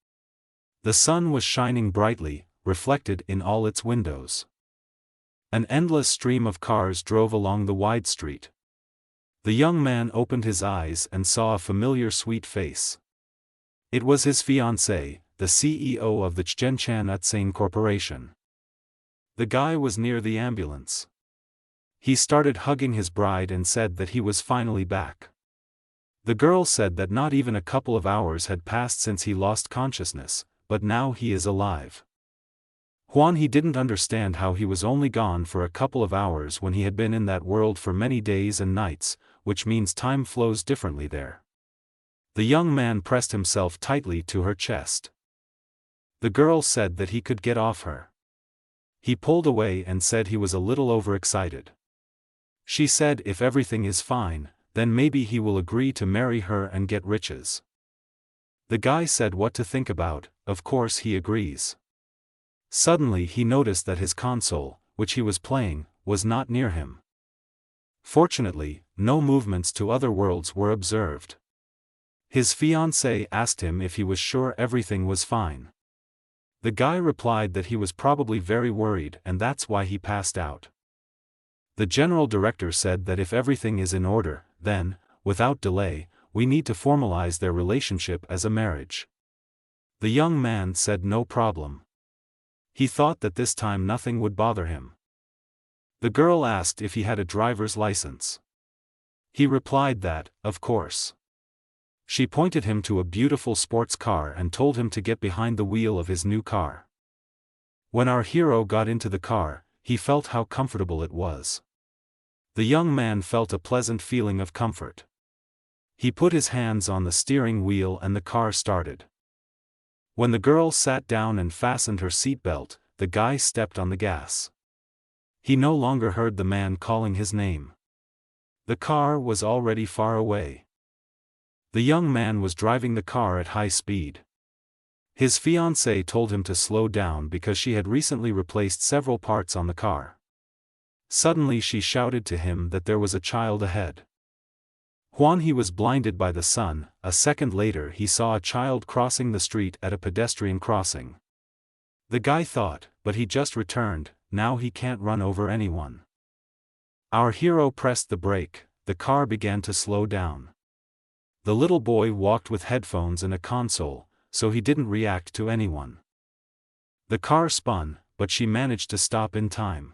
The sun was shining brightly, reflected in all its windows. An endless stream of cars drove along the wide street. The young man opened his eyes and saw a familiar sweet face. It was his fiancée, the CEO of the Chjenchan Utsane Corporation. The guy was near the ambulance. He started hugging his bride and said that he was finally back. The girl said that not even a couple of hours had passed since he lost consciousness, but now he is alive. He didn't understand how he was only gone for a couple of hours when he had been in that world for many days and nights, which means time flows differently there. The young man pressed himself tightly to her chest. The girl said that he could get off her. He pulled away and said he was a little overexcited. She said if everything is fine, then maybe he will agree to marry her and get riches. The guy said what to think about. Of course he agrees. Suddenly he noticed that his console, which he was playing, was not near him. Fortunately, no movements to other worlds were observed. His fiancée asked him if he was sure everything was fine. The guy replied that he was probably very worried and that's why he passed out. The general director said that if everything is in order, then, without delay, we need to formalize their relationship as a marriage. The young man said no problem. He thought that this time nothing would bother him. The girl asked if he had a driver's license. He replied that, of course. She pointed him to a beautiful sports car and told him to get behind the wheel of his new car. When our hero got into the car, he felt how comfortable it was. The young man felt a pleasant feeling of comfort. He put his hands on the steering wheel and the car started. When the girl sat down and fastened her seatbelt, the guy stepped on the gas. He no longer heard the man calling his name. The car was already far away. The young man was driving the car at high speed. His fiancée told him to slow down because she had recently replaced several parts on the car. Suddenly she shouted to him that there was a child ahead. He was blinded by the sun. A second later he saw a child crossing the street at a pedestrian crossing. The guy thought, but he just returned, now he can't run over anyone. Our hero pressed the brake, the car began to slow down. The little boy walked with headphones and a console, so he didn't react to anyone. The car spun, but she managed to stop in time.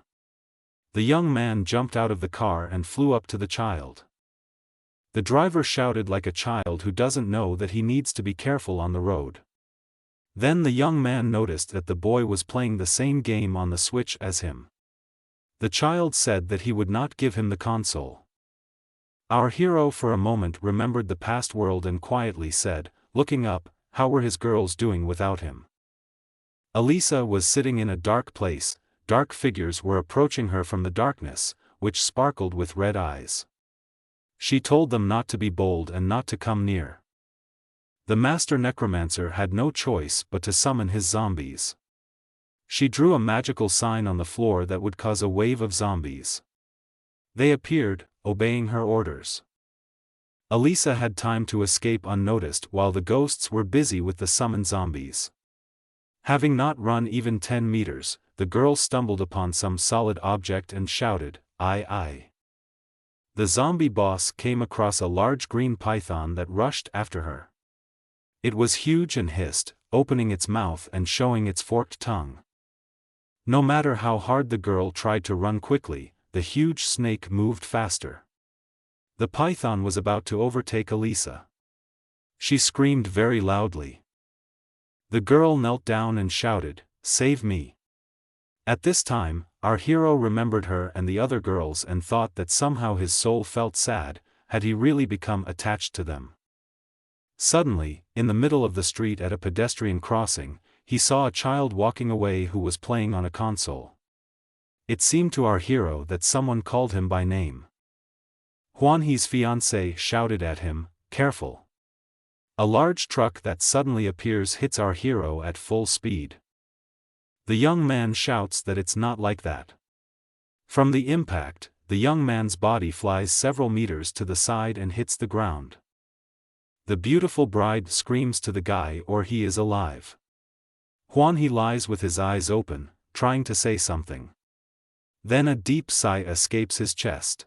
The young man jumped out of the car and flew up to the child. The driver shouted like a child who doesn't know that he needs to be careful on the road. Then the young man noticed that the boy was playing the same game on the Switch as him. The child said that he would not give him the console. Our hero for a moment remembered the past world and quietly said, looking up, how were his girls doing without him? Elisa was sitting in a dark place. Dark figures were approaching her from the darkness, which sparkled with red eyes. She told them not to be bold and not to come near. The master necromancer had no choice but to summon his zombies. She drew a magical sign on the floor that would cause a wave of zombies. They appeared, obeying her orders. Elisa had time to escape unnoticed while the ghosts were busy with the summoned zombies. Having not run even 10 meters, the girl stumbled upon some solid object and shouted, "Aye." The zombie boss came across a large green python that rushed after her. It was huge and hissed, opening its mouth and showing its forked tongue. No matter how hard the girl tried to run quickly, the huge snake moved faster. The python was about to overtake Elisa. She screamed very loudly. The girl knelt down and shouted, "Save me." At this time, our hero remembered her and the other girls and thought that somehow his soul felt sad. Had he really become attached to them? Suddenly, in the middle of the street at a pedestrian crossing, he saw a child walking away who was playing on a console. It seemed to our hero that someone called him by name. Huanhe's fiancée shouted at him, "Careful!" A large truck that suddenly appears hits our hero at full speed. The young man shouts that it's not like that. From the impact, the young man's body flies several meters to the side and hits the ground. The beautiful bride screams to the guy or he is alive. Huanhe lies with his eyes open, trying to say something. Then a deep sigh escapes his chest.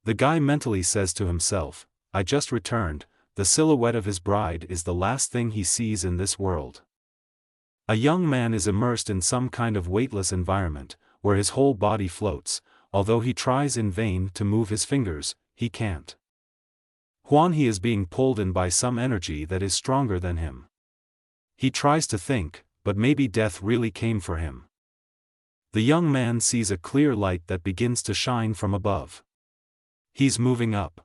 The guy mentally says to himself, "I just returned." The silhouette of his bride is the last thing he sees in this world. A young man is immersed in some kind of weightless environment, where his whole body floats. Although he tries in vain to move his fingers, he can't. Huanhe is being pulled in by some energy that is stronger than him. He tries to think, but maybe death really came for him. The young man sees a clear light that begins to shine from above. He's moving up.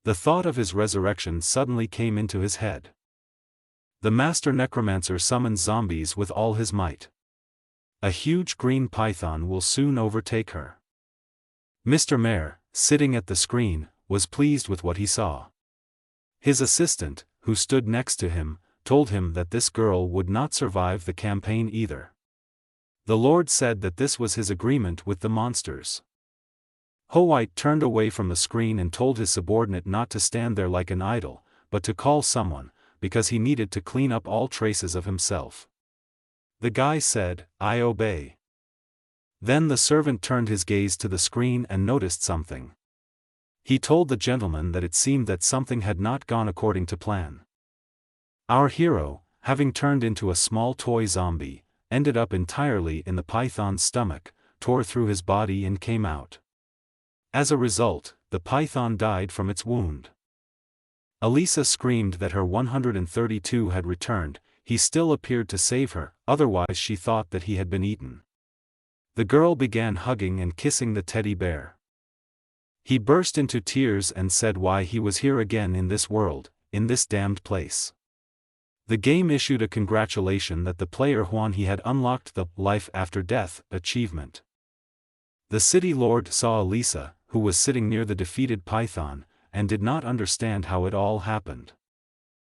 The thought of his resurrection suddenly came into his head. The master necromancer summons zombies with all his might. A huge green python will soon overtake her. Mr. Mayor, sitting at the screen, was pleased with what he saw. His assistant, who stood next to him, told him that this girl would not survive the campaign either. The Lord said that this was his agreement with the monsters. White turned away from the screen and told his subordinate not to stand there like an idol, but to call someone, because he needed to clean up all traces of himself. The guy said, "I obey." Then the servant turned his gaze to the screen and noticed something. He told the gentleman that it seemed that something had not gone according to plan. Our hero, having turned into a small toy zombie, ended up entirely in the python's stomach, tore through his body and came out. As a result, the python died from its wound. Elisa screamed that her 132 had returned. He still appeared to save her, otherwise she thought that he had been eaten. The girl began hugging and kissing the teddy bear. He burst into tears and said why he was here again in this world, in this damned place. The game issued a congratulation that the player Huanhe had unlocked the Life After Death achievement. The city lord saw Elisa, who was sitting near the defeated python, and did not understand how it all happened.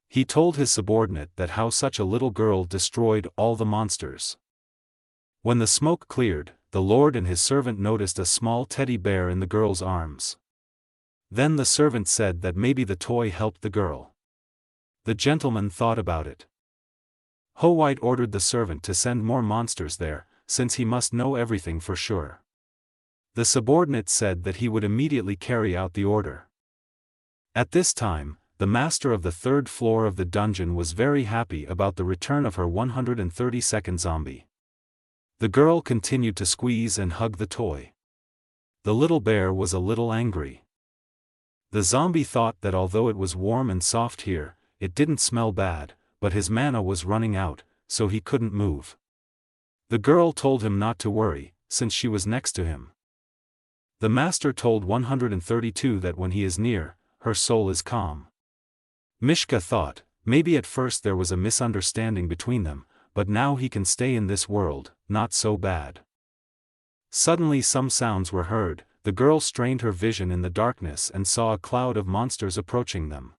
He told his subordinate that how such a little girl destroyed all the monsters. When the smoke cleared, the lord and his servant noticed a small teddy bear in the girl's arms. Then the servant said that maybe the toy helped the girl. The gentleman thought about it. White ordered the servant to send more monsters there, since he must know everything for sure. The subordinate said that he would immediately carry out the order. At this time, the master of the third floor of the dungeon was very happy about the return of her 132nd zombie. The girl continued to squeeze and hug the toy. The little bear was a little angry. The zombie thought that although it was warm and soft here, it didn't smell bad, but his mana was running out, so he couldn't move. The girl told him not to worry, since she was next to him. The master told 132 that when he is near, her soul is calm. Mishka thought, maybe at first there was a misunderstanding between them, but now he can stay in this world, not so bad. Suddenly some sounds were heard. The girl strained her vision in the darkness and saw a cloud of monsters approaching them.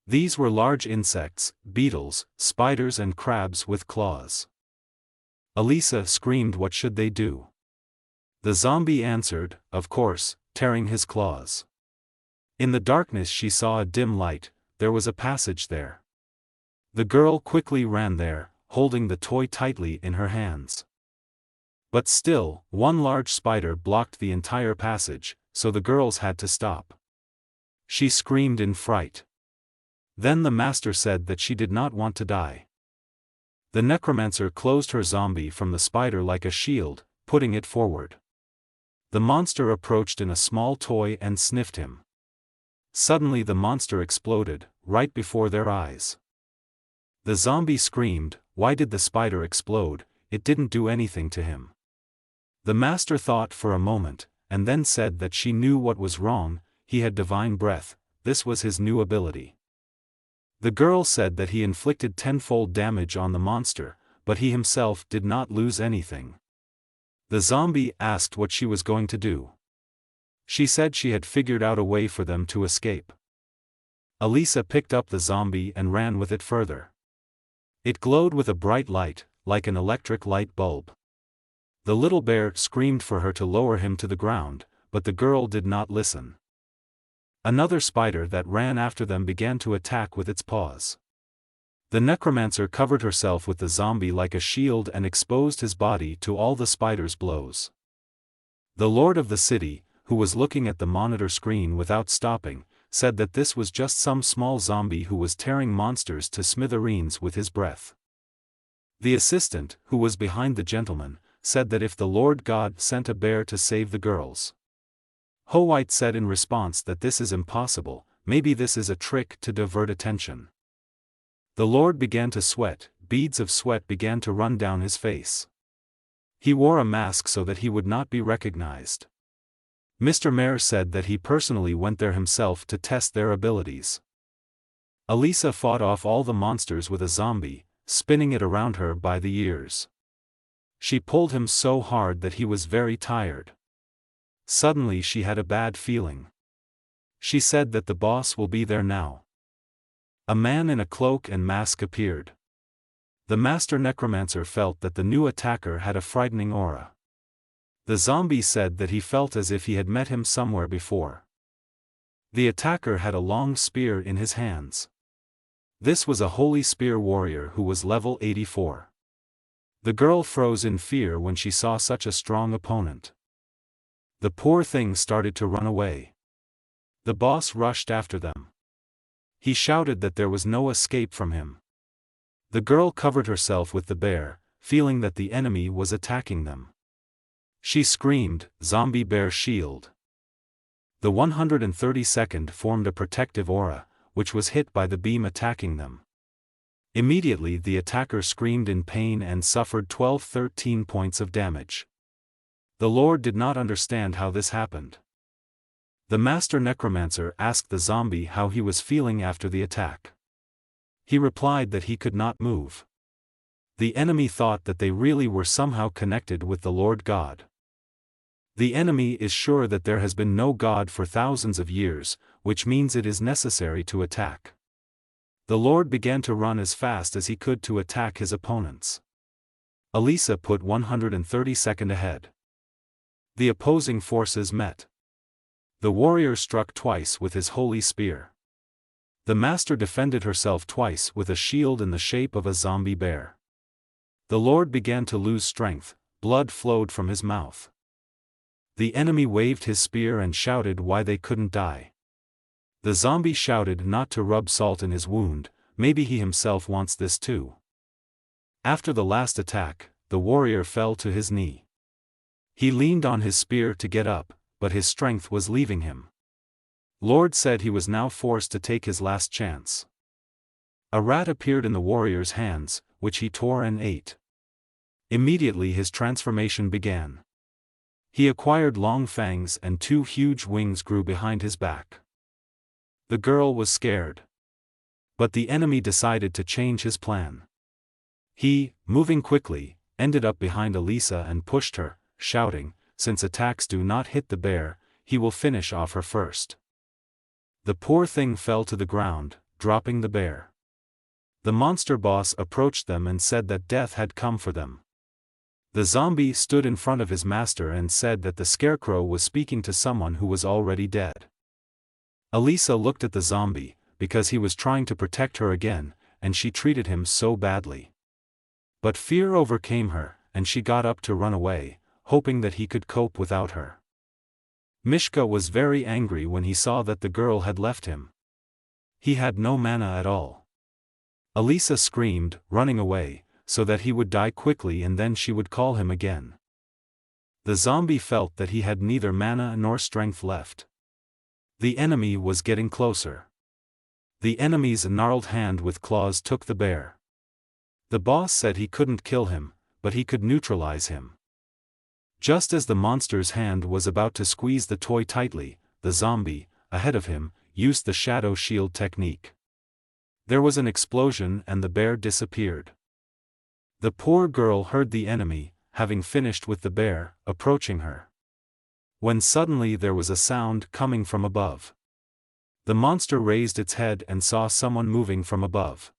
These were large insects, beetles, spiders and crabs with claws. Elisa screamed what should they do. The zombie answered, of course, tearing his claws. In the darkness she saw a dim light. There was a passage there. The girl quickly ran there, holding the toy tightly in her hands. But still, one large spider blocked the entire passage, so the girls had to stop. She screamed in fright. Then the master said that she did not want to die. The necromancer closed her zombie from the spider like a shield, putting it forward. The monster approached in a small toy and sniffed him. Suddenly the monster exploded, right before their eyes. The zombie screamed, "Why did the spider explode? It didn't do anything to him." The master thought for a moment, and then said that she knew what was wrong. He had divine breath. This was his new ability. The girl said that he inflicted tenfold damage on the monster, but he himself did not lose anything. The zombie asked what she was going to do. She said she had figured out a way for them to escape. Elisa picked up the zombie and ran with it further. It glowed with a bright light, like an electric light bulb. The little bear screamed for her to lower him to the ground, but the girl did not listen. Another spider that ran after them began to attack with its paws. The necromancer covered herself with the zombie like a shield and exposed his body to all the spider's blows. The lord of the city, who was looking at the monitor screen without stopping, said that this was just some small zombie who was tearing monsters to smithereens with his breath. The assistant, who was behind the gentleman, said that if the Lord God sent a bear to save the girls. White said in response that this is impossible, maybe this is a trick to divert attention. The Lord began to sweat, beads of sweat began to run down his face. He wore a mask so that he would not be recognized. Mr. Mayor said that he personally went there himself to test their abilities. Elisa fought off all the monsters with a zombie, spinning it around her by the ears. She pulled him so hard that he was very tired. Suddenly she had a bad feeling. She said that the boss will be there now. A man in a cloak and mask appeared. The master necromancer felt that the new attacker had a frightening aura. The zombie said that he felt as if he had met him somewhere before. The attacker had a long spear in his hands. This was a holy spear warrior who was level 84. The girl froze in fear when she saw such a strong opponent. The poor thing started to run away. The boss rushed after them. He shouted that there was no escape from him. The girl covered herself with the bear, feeling that the enemy was attacking them. She screamed, "Zombie bear shield!" The 132nd formed a protective aura, which was hit by the beam attacking them. Immediately the attacker screamed in pain and suffered 13 points of damage. The Lord did not understand how this happened. The master necromancer asked the zombie how he was feeling after the attack. He replied that he could not move. The enemy thought that they really were somehow connected with the Lord God. The enemy is sure that there has been no God for thousands of years, which means it is necessary to attack. The Lord began to run as fast as he could to attack his opponents. Elisa put 132nd ahead. The opposing forces met. The warrior struck twice with his holy spear. The master defended herself twice with a shield in the shape of a zombie bear. The Lord began to lose strength, blood flowed from his mouth. The enemy waved his spear and shouted why they couldn't die. The zombie shouted not to rub salt in his wound, maybe he himself wants this too. After the last attack, the warrior fell to his knee. He leaned on his spear to get up, but his strength was leaving him. Lord said he was now forced to take his last chance. A rat appeared in the warrior's hands, which he tore and ate. Immediately his transformation began. He acquired long fangs and 2 huge wings grew behind his back. The girl was scared. But the enemy decided to change his plan. He, moving quickly, ended up behind Elisa and pushed her, shouting, "Since attacks do not hit the bear, he will finish off her first." The poor thing fell to the ground, dropping the bear. The monster boss approached them and said that death had come for them. The zombie stood in front of his master and said that the scarecrow was speaking to someone who was already dead. Elisa looked at the zombie, because he was trying to protect her again, and she treated him so badly. But fear overcame her, and she got up to run away, hoping that he could cope without her. Mishka was very angry when he saw that the girl had left him. He had no mana at all. Elisa screamed, running away, so that he would die quickly and then she would call him again. The zombie felt that he had neither mana nor strength left. The enemy was getting closer. The enemy's gnarled hand with claws took the bear. The boss said he couldn't kill him, but he could neutralize him. Just as the monster's hand was about to squeeze the toy tightly, the zombie, ahead of him, used the shadow shield technique. There was an explosion and the bear disappeared. The poor girl heard the enemy, having finished with the bear, approaching her. When suddenly there was a sound coming from above. The monster raised its head and saw someone moving from above.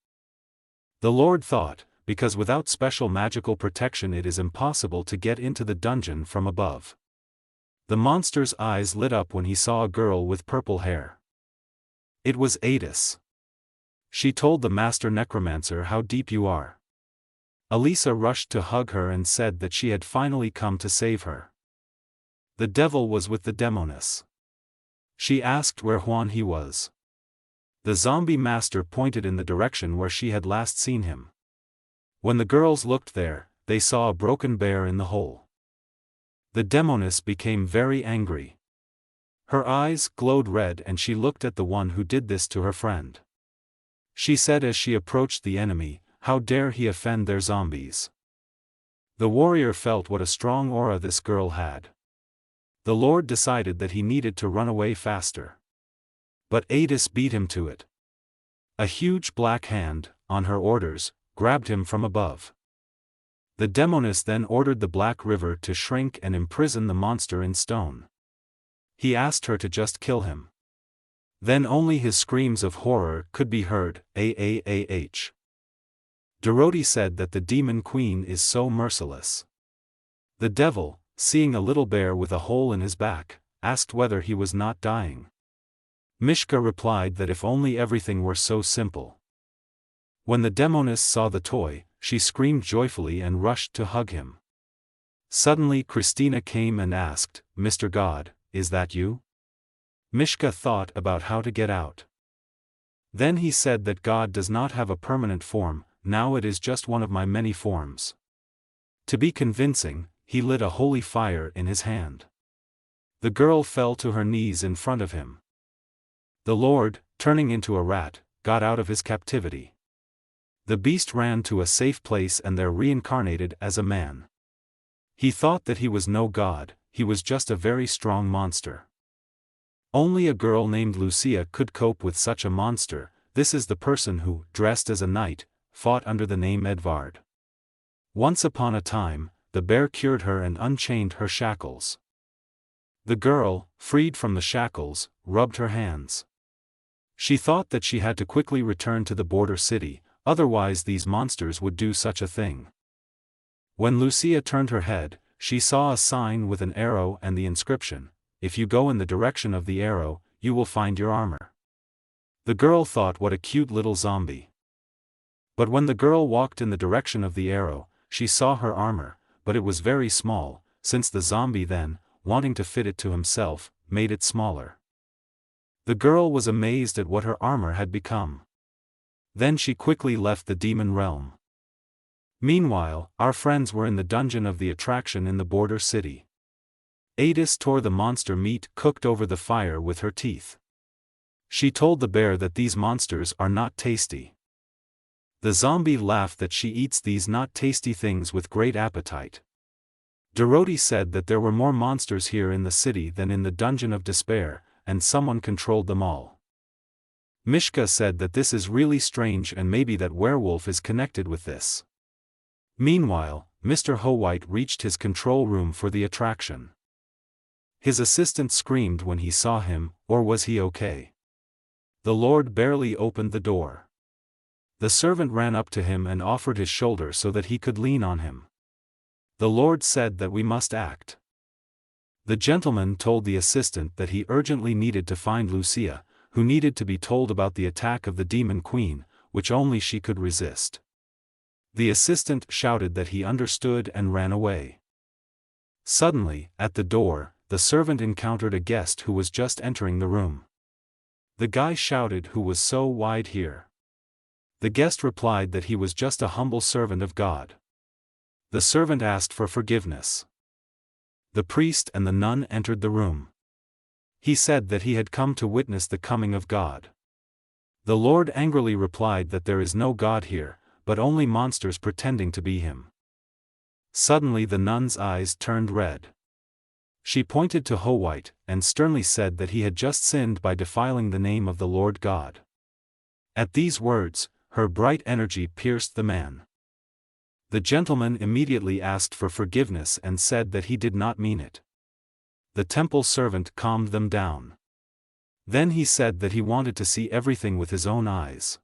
The Lord thought, because without special magical protection it is impossible to get into the dungeon from above. The monster's eyes lit up when he saw a girl with purple hair. It was Adis. She told the master necromancer how deep you are. Elisa rushed to hug her and said that she had finally come to save her. The devil was with the demoness. She asked where Juan he was. The zombie master pointed in the direction where she had last seen him. When the girls looked there, they saw a broken bear in the hole. The demoness became very angry. Her eyes glowed red and she looked at the one who did this to her friend. She said as she approached the enemy, "How dare he offend their zombies?" The warrior felt what a strong aura this girl had. The Lord decided that he needed to run away faster. But Adis beat him to it. A huge black hand, on her orders, grabbed him from above. The demoness then ordered the Black River to shrink and imprison the monster in stone. He asked her to just kill him. Then only his screams of horror could be heard, "Aah." Dorothy said that the demon queen is so merciless. The devil, seeing a little bear with a hole in his back, asked whether he was not dying. Mishka replied that if only everything were so simple. When the demoness saw the toy, she screamed joyfully and rushed to hug him. Suddenly Christina came and asked, "Mr. God, is that you?" Mishka thought about how to get out. Then he said that God does not have a permanent form, now it is just one of my many forms. To be convincing, he lit a holy fire in his hand. The girl fell to her knees in front of him. The Lord, turning into a rat, got out of his captivity. The beast ran to a safe place and there reincarnated as a man. He thought that he was no god, he was just a very strong monster. Only a girl named Lucia could cope with such a monster. This is the person who, dressed as a knight, fought under the name Edvard. Once upon a time, the bear cured her and unchained her shackles. The girl, freed from the shackles, rubbed her hands. She thought that she had to quickly return to the border city, otherwise these monsters would do such a thing. When Lucia turned her head, she saw a sign with an arrow and the inscription, "If you go in the direction of the arrow, you will find your armor." The girl thought what a cute little zombie. But when the girl walked in the direction of the arrow, she saw her armor, but it was very small, since the zombie then, wanting to fit it to himself, made it smaller. The girl was amazed at what her armor had become. Then she quickly left the demon realm. Meanwhile, our friends were in the dungeon of the attraction in the border city. Adis tore the monster meat cooked over the fire with her teeth. She told the bear that these monsters are not tasty. The zombie laughed that she eats these not tasty things with great appetite. Dorothy said that there were more monsters here in the city than in the dungeon of despair, and someone controlled them all. Mishka said that this is really strange and maybe that werewolf is connected with this. Meanwhile, Mr. Howhite reached his control room for the attraction. His assistant screamed when he saw him, or was he okay? The Lord barely opened the door. The servant ran up to him and offered his shoulder so that he could lean on him. The Lord said that we must act. The gentleman told the assistant that he urgently needed to find Lucia, who needed to be told about the attack of the demon queen, which only she could resist. The assistant shouted that he understood and ran away. Suddenly, at the door, the servant encountered a guest who was just entering the room. The guy shouted, "Who was so wide here?" The guest replied that he was just a humble servant of God. The servant asked for forgiveness. The priest and the nun entered the room. He said that he had come to witness the coming of God. The Lord angrily replied that there is no God here, but only monsters pretending to be him. Suddenly the nun's eyes turned red. She pointed to Howhite, and sternly said that he had just sinned by defiling the name of the Lord God. At these words, her bright energy pierced the man. The gentleman immediately asked for forgiveness and said that he did not mean it. The temple servant calmed them down. Then he said that he wanted to see everything with his own eyes.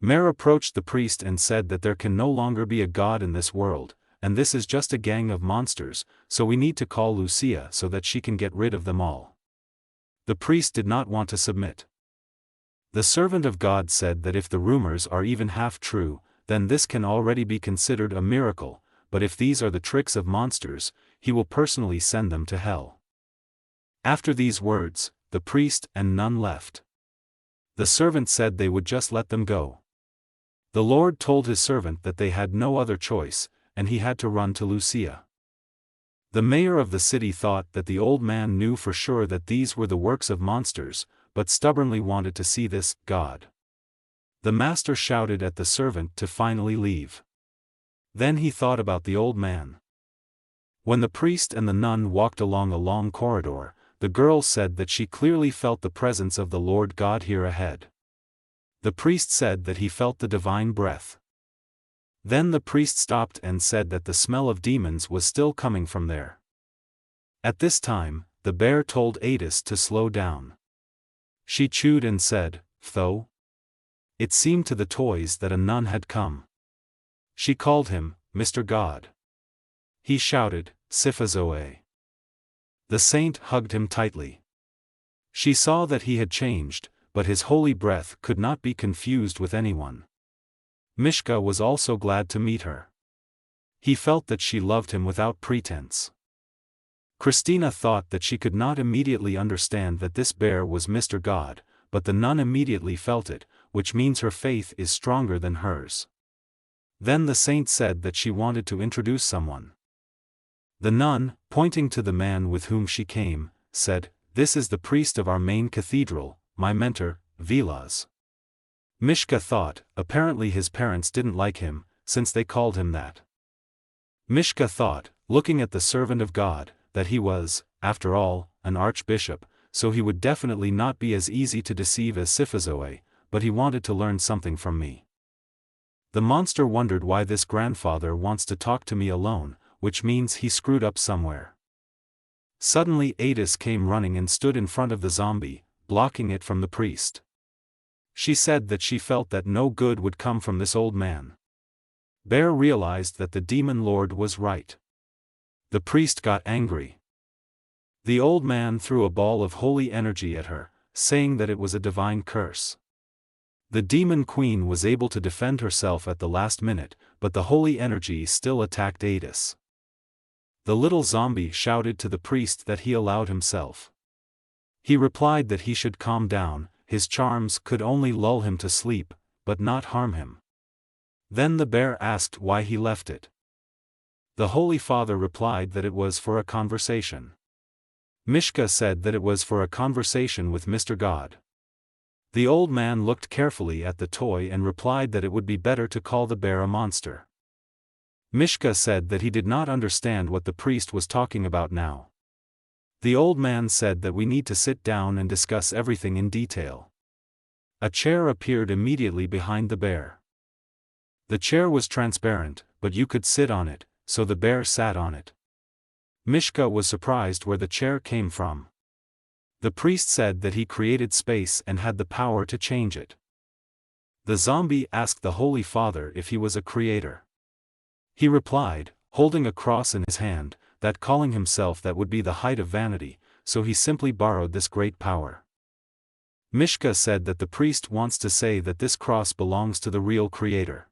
Mer approached the priest and said that there can no longer be a god in this world, and this is just a gang of monsters, so we need to call Lucia so that she can get rid of them all. The priest did not want to submit. The servant of God said that if the rumors are even half true, then this can already be considered a miracle, but if these are the tricks of monsters, he will personally send them to hell. After these words, the priest and nun left. The servant said they would just let them go. The Lord told his servant that they had no other choice, and he had to run to Lucia. The mayor of the city thought that the old man knew for sure that these were the works of monsters, but stubbornly wanted to see this god. The master shouted at the servant to finally leave. Then he thought about the old man. When the priest and the nun walked along a long corridor, the girl said that she clearly felt the presence of the Lord God here ahead. The priest said that he felt the divine breath. Then the priest stopped and said that the smell of demons was still coming from there. At this time, the bear told Adis to slow down. She chewed and said, "Tho." It seemed to the toys that a nun had come. She called him, Mr. God. He shouted, "Sifazoe." The saint hugged him tightly. She saw that he had changed, but his holy breath could not be confused with anyone. Mishka was also glad to meet her. He felt that she loved him without pretense. Christina thought that she could not immediately understand that this bear was Mr. God, but the nun immediately felt it, which means her faith is stronger than hers. Then the saint said that she wanted to introduce someone. The nun, pointing to the man with whom she came, said, "This is the priest of our main cathedral, my mentor, Vilas." Mishka thought, apparently his parents didn't like him, since they called him that. Mishka thought, looking at the servant of God, that he was, after all, an archbishop, so he would definitely not be as easy to deceive as Sifazoe, but he wanted to learn something from me. The monster wondered why this grandfather wants to talk to me alone, which means he screwed up somewhere. Suddenly Adis came running and stood in front of the zombie, blocking it from the priest. She said that she felt that no good would come from this old man. Bear realized that the demon lord was right. The priest got angry. The old man threw a ball of holy energy at her, saying that it was a divine curse. The demon queen was able to defend herself at the last minute, but the holy energy still attacked Adis. The little zombie shouted to the priest that he allowed himself. He replied that he should calm down, his charms could only lull him to sleep, but not harm him. Then the bear asked why he left it. The Holy Father replied that it was for a conversation. Mishka said that it was for a conversation with Mr. God. The old man looked carefully at the toy and replied that it would be better to call the bear a monster. Mishka said that he did not understand what the priest was talking about now. The old man said that we need to sit down and discuss everything in detail. A chair appeared immediately behind the bear. The chair was transparent, but you could sit on it, so the bear sat on it. Mishka was surprised where the chair came from. The priest said that he created space and had the power to change it. The zombie asked the Holy Father if he was a creator. He replied, holding a cross in his hand, that calling himself that would be the height of vanity, so he simply borrowed this great power. Mishka said that the priest wants to say that this cross belongs to the real creator.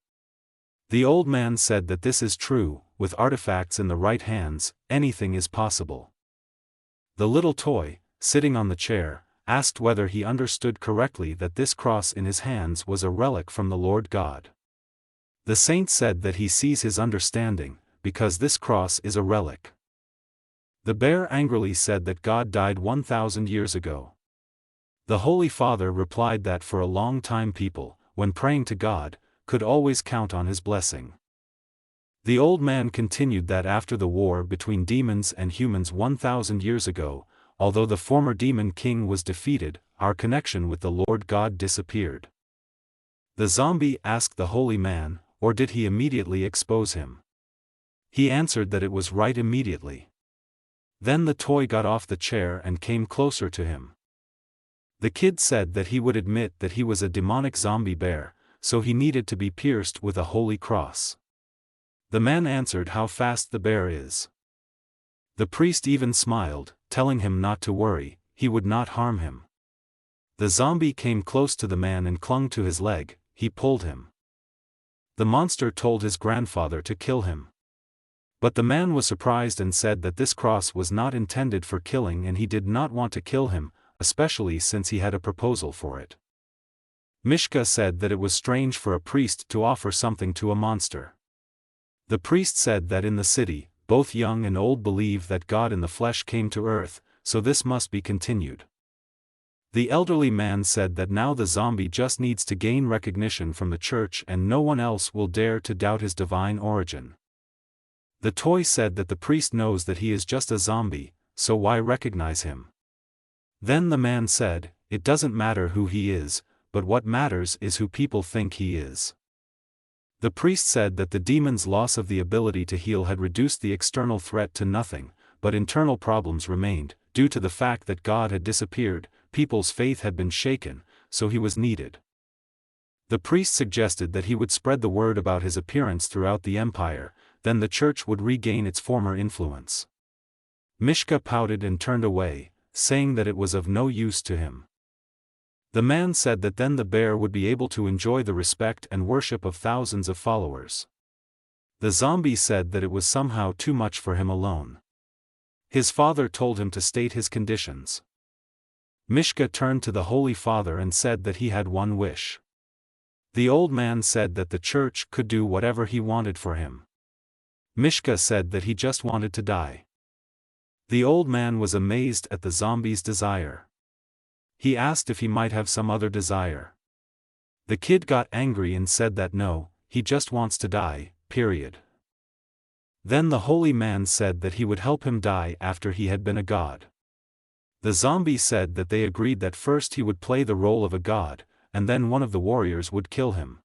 The old man said that this is true, with artifacts in the right hands, anything is possible. The little toy, sitting on the chair, asked whether he understood correctly that this cross in his hands was a relic from the Lord God. The saint said that he sees his understanding, because this cross is a relic. The bear angrily said that God died 1,000 years ago. The Holy Father replied that for a long time people, when praying to God, could always count on his blessing. The old man continued that after the war between demons and humans 1,000 years ago, although the former demon king was defeated, our connection with the Lord God disappeared. The zombie asked the holy man, or did he immediately expose him? He answered that it was right immediately. Then the toy got off the chair and came closer to him. The kid said that he would admit that he was a demonic zombie bear, so he needed to be pierced with a holy cross. The man answered how fast the bear is. The priest even smiled, telling him not to worry, he would not harm him. The zombie came close to the man and clung to his leg. He pulled him. The monster told his grandfather to kill him. But the man was surprised and said that this cross was not intended for killing and he did not want to kill him, especially since he had a proposal for it. Mishka said that it was strange for a priest to offer something to a monster. The priest said that in the city, both young and old believe that God in the flesh came to earth, so this must be continued. The elderly man said that now the zombie just needs to gain recognition from the church and no one else will dare to doubt his divine origin. The toy said that the priest knows that he is just a zombie, so why recognize him? Then the man said, it doesn't matter who he is, but what matters is who people think he is. The priest said that the demon's loss of the ability to heal had reduced the external threat to nothing, but internal problems remained, due to the fact that God had disappeared. People's faith had been shaken, so he was needed. The priest suggested that he would spread the word about his appearance throughout the empire, then the church would regain its former influence. Mishka pouted and turned away, saying that it was of no use to him. The man said that then the bear would be able to enjoy the respect and worship of thousands of followers. The zombie said that it was somehow too much for him alone. His father told him to state his conditions. Mishka turned to the Holy Father and said that he had one wish. The old man said that the church could do whatever he wanted for him. Mishka said that he just wanted to die. The old man was amazed at the zombie's desire. He asked if he might have some other desire. The kid got angry and said that no, he just wants to die, period. Then the holy man said that he would help him die after he had been a god. The zombie said that they agreed that first he would play the role of a god, and then one of the warriors would kill him.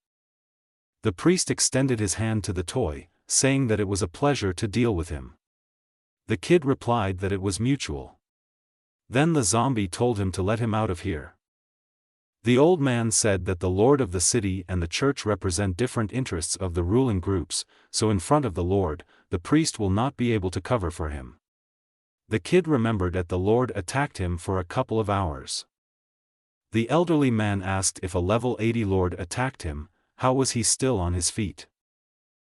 The priest extended his hand to the toy, saying that it was a pleasure to deal with him. The kid replied that it was mutual. Then the zombie told him to let him out of here. The old man said that the lord of the city and the church represent different interests of the ruling groups, so in front of the Lord, the priest will not be able to cover for him. The kid remembered that the Lord attacked him for a couple of hours. The elderly man asked if a level 80 Lord attacked him, how was he still on his feet?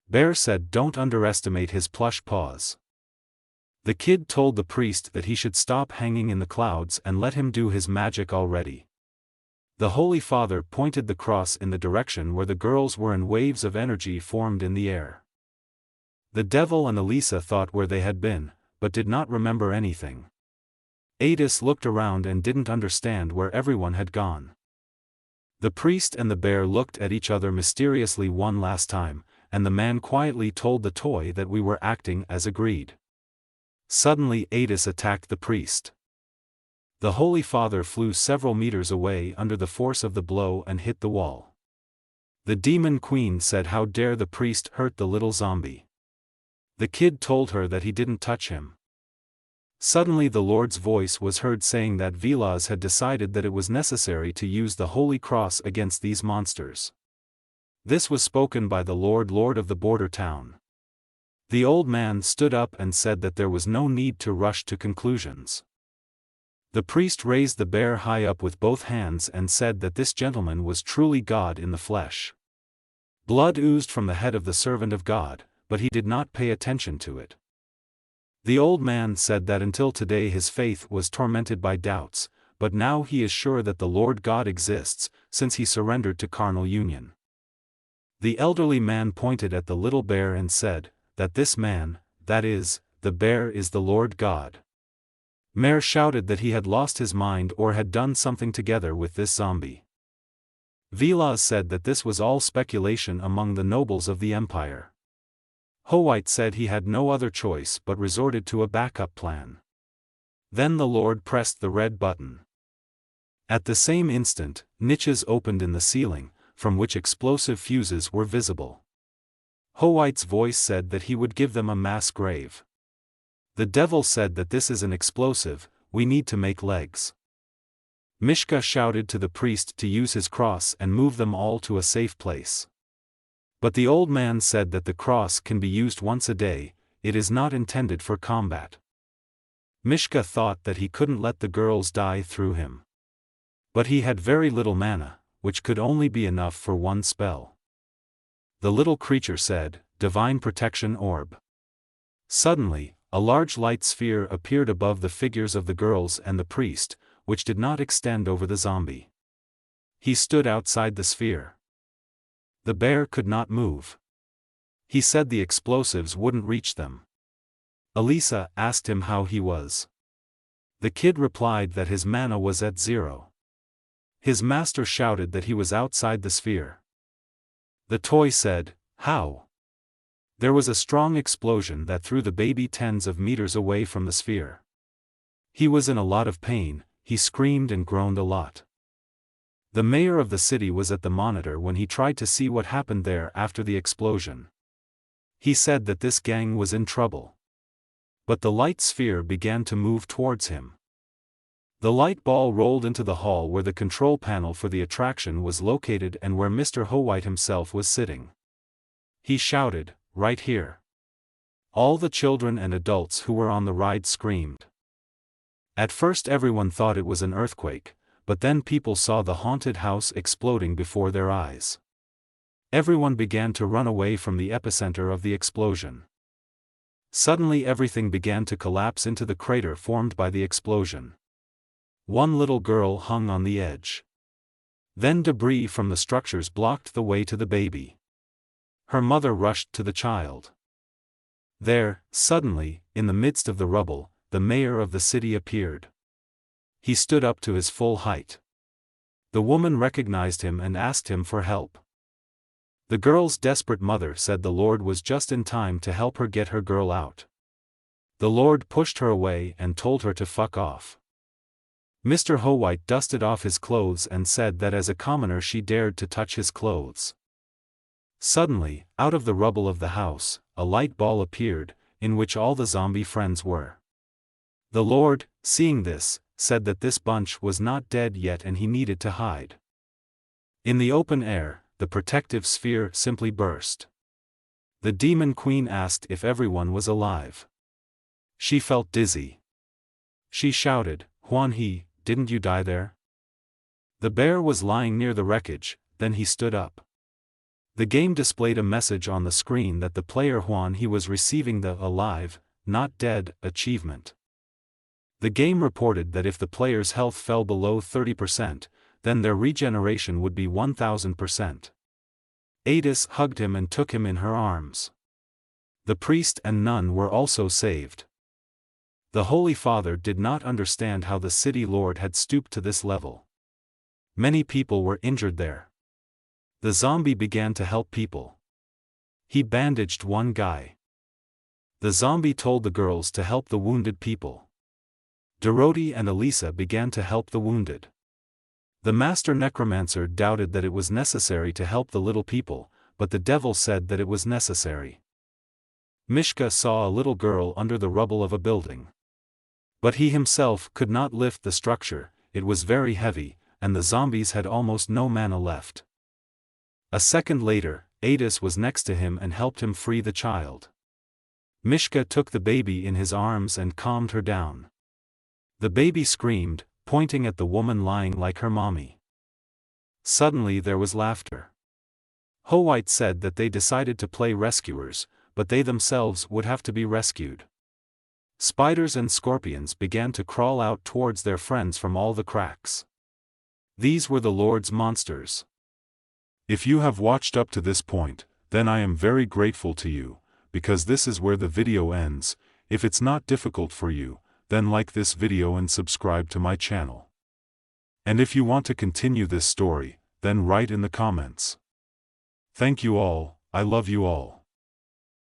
Bear said don't underestimate his plush paws. The kid told the priest that he should stop hanging in the clouds and let him do his magic already. The Holy Father pointed the cross in the direction where the girls were and waves of energy formed in the air. The devil and Elisa thought where they had been, but did not remember anything. Adis looked around and didn't understand where everyone had gone. The priest and the bear looked at each other mysteriously one last time, and the man quietly told the toy that we were acting as agreed. Suddenly Adis attacked the priest. The Holy Father flew several meters away under the force of the blow and hit the wall. The demon queen said how dare the priest hurt the little zombie. The kid told her that he didn't touch him. Suddenly the Lord's voice was heard saying that Vilas had decided that it was necessary to use the Holy Cross against these monsters. This was spoken by the Lord of the border town. The old man stood up and said that there was no need to rush to conclusions. The priest raised the bear high up with both hands and said that this gentleman was truly God in the flesh. Blood oozed from the head of the servant of God, but he did not pay attention to it. The old man said that until today his faith was tormented by doubts, but now he is sure that the Lord God exists, since he surrendered to carnal union. The elderly man pointed at the little bear and said, that this man, that is, the bear is the Lord God. Mare shouted that he had lost his mind or had done something together with this zombie. Vilas said that this was all speculation among the nobles of the empire. Howite said he had no other choice but resorted to a backup plan. Then the Lord pressed the red button. At the same instant, niches opened in the ceiling, from which explosive fuses were visible. Ho-White's voice said that he would give them a mass grave. The devil said that this is an explosive, we need to make legs. Mishka shouted to the priest to use his cross and move them all to a safe place. But the old man said that the cross can be used once a day, it is not intended for combat. Mishka thought that he couldn't let the girls die through him. But he had very little mana, which could only be enough for one spell. The little creature said, "Divine Protection Orb." Suddenly, a large light sphere appeared above the figures of the girls and the priest, which did not extend over the zombie. He stood outside the sphere. The bear could not move. He said the explosives wouldn't reach them. Elisa asked him how he was. The kid replied that his mana was at 0. His master shouted that he was outside the sphere. The toy said, "How?" There was a strong explosion that threw the baby tens of meters away from the sphere. He was in a lot of pain, he screamed and groaned a lot. The mayor of the city was at the monitor when he tried to see what happened there after the explosion. He said that this gang was in trouble. But the light sphere began to move towards him. The light ball rolled into the hall where the control panel for the attraction was located and where Mr. Ho-White himself was sitting. He shouted, "Right here." All the children and adults who were on the ride screamed. At first everyone thought it was an earthquake, but then people saw the haunted house exploding before their eyes. Everyone began to run away from the epicenter of the explosion. Suddenly everything began to collapse into the crater formed by the explosion. One little girl hung on the edge. Then debris from the structures blocked the way to the baby. Her mother rushed to the child. There, suddenly, in the midst of the rubble, the mayor of the city appeared. He stood up to his full height. The woman recognized him and asked him for help. The girl's desperate mother said the Lord was just in time to help her get her girl out. The Lord pushed her away and told her to fuck off. Mr. Ho-White dusted off his clothes and said that as a commoner she dared to touch his clothes. Suddenly, out of the rubble of the house, a light ball appeared, in which all the zombie friends were. The Lord, seeing this, said that this bunch was not dead yet and he needed to hide. In the open air, the protective sphere simply burst. The demon queen asked if everyone was alive. She felt dizzy. She shouted, "Huan-He, didn't you die there?" The bear was lying near the wreckage, then he stood up. The game displayed a message on the screen that the player Huan-He was receiving the "alive, not dead" achievement. The game reported that if the player's health fell below 30%, then their regeneration would be 1000%. Adis hugged him and took him in her arms. The priest and nun were also saved. The Holy Father did not understand how the city lord had stooped to this level. Many people were injured there. The zombie began to help people. He bandaged one guy. The zombie told the girls to help the wounded people. Dorothy and Elisa began to help the wounded. The master necromancer doubted that it was necessary to help the little people, but the devil said that it was necessary. Mishka saw a little girl under the rubble of a building. But he himself could not lift the structure, it was very heavy, and the zombies had almost no mana left. A second later, Adis was next to him and helped him free the child. Mishka took the baby in his arms and calmed her down. The baby screamed, pointing at the woman lying like her mommy. Suddenly there was laughter. Ho-White said that they decided to play rescuers, but they themselves would have to be rescued. Spiders and scorpions began to crawl out towards their friends from all the cracks. These were the Lord's monsters. If you have watched up to this point, then I am very grateful to you, because this is where the video ends. If it's not difficult for you, then like this video and subscribe to my channel. And if you want to continue this story, then write in the comments. Thank you all, I love you all.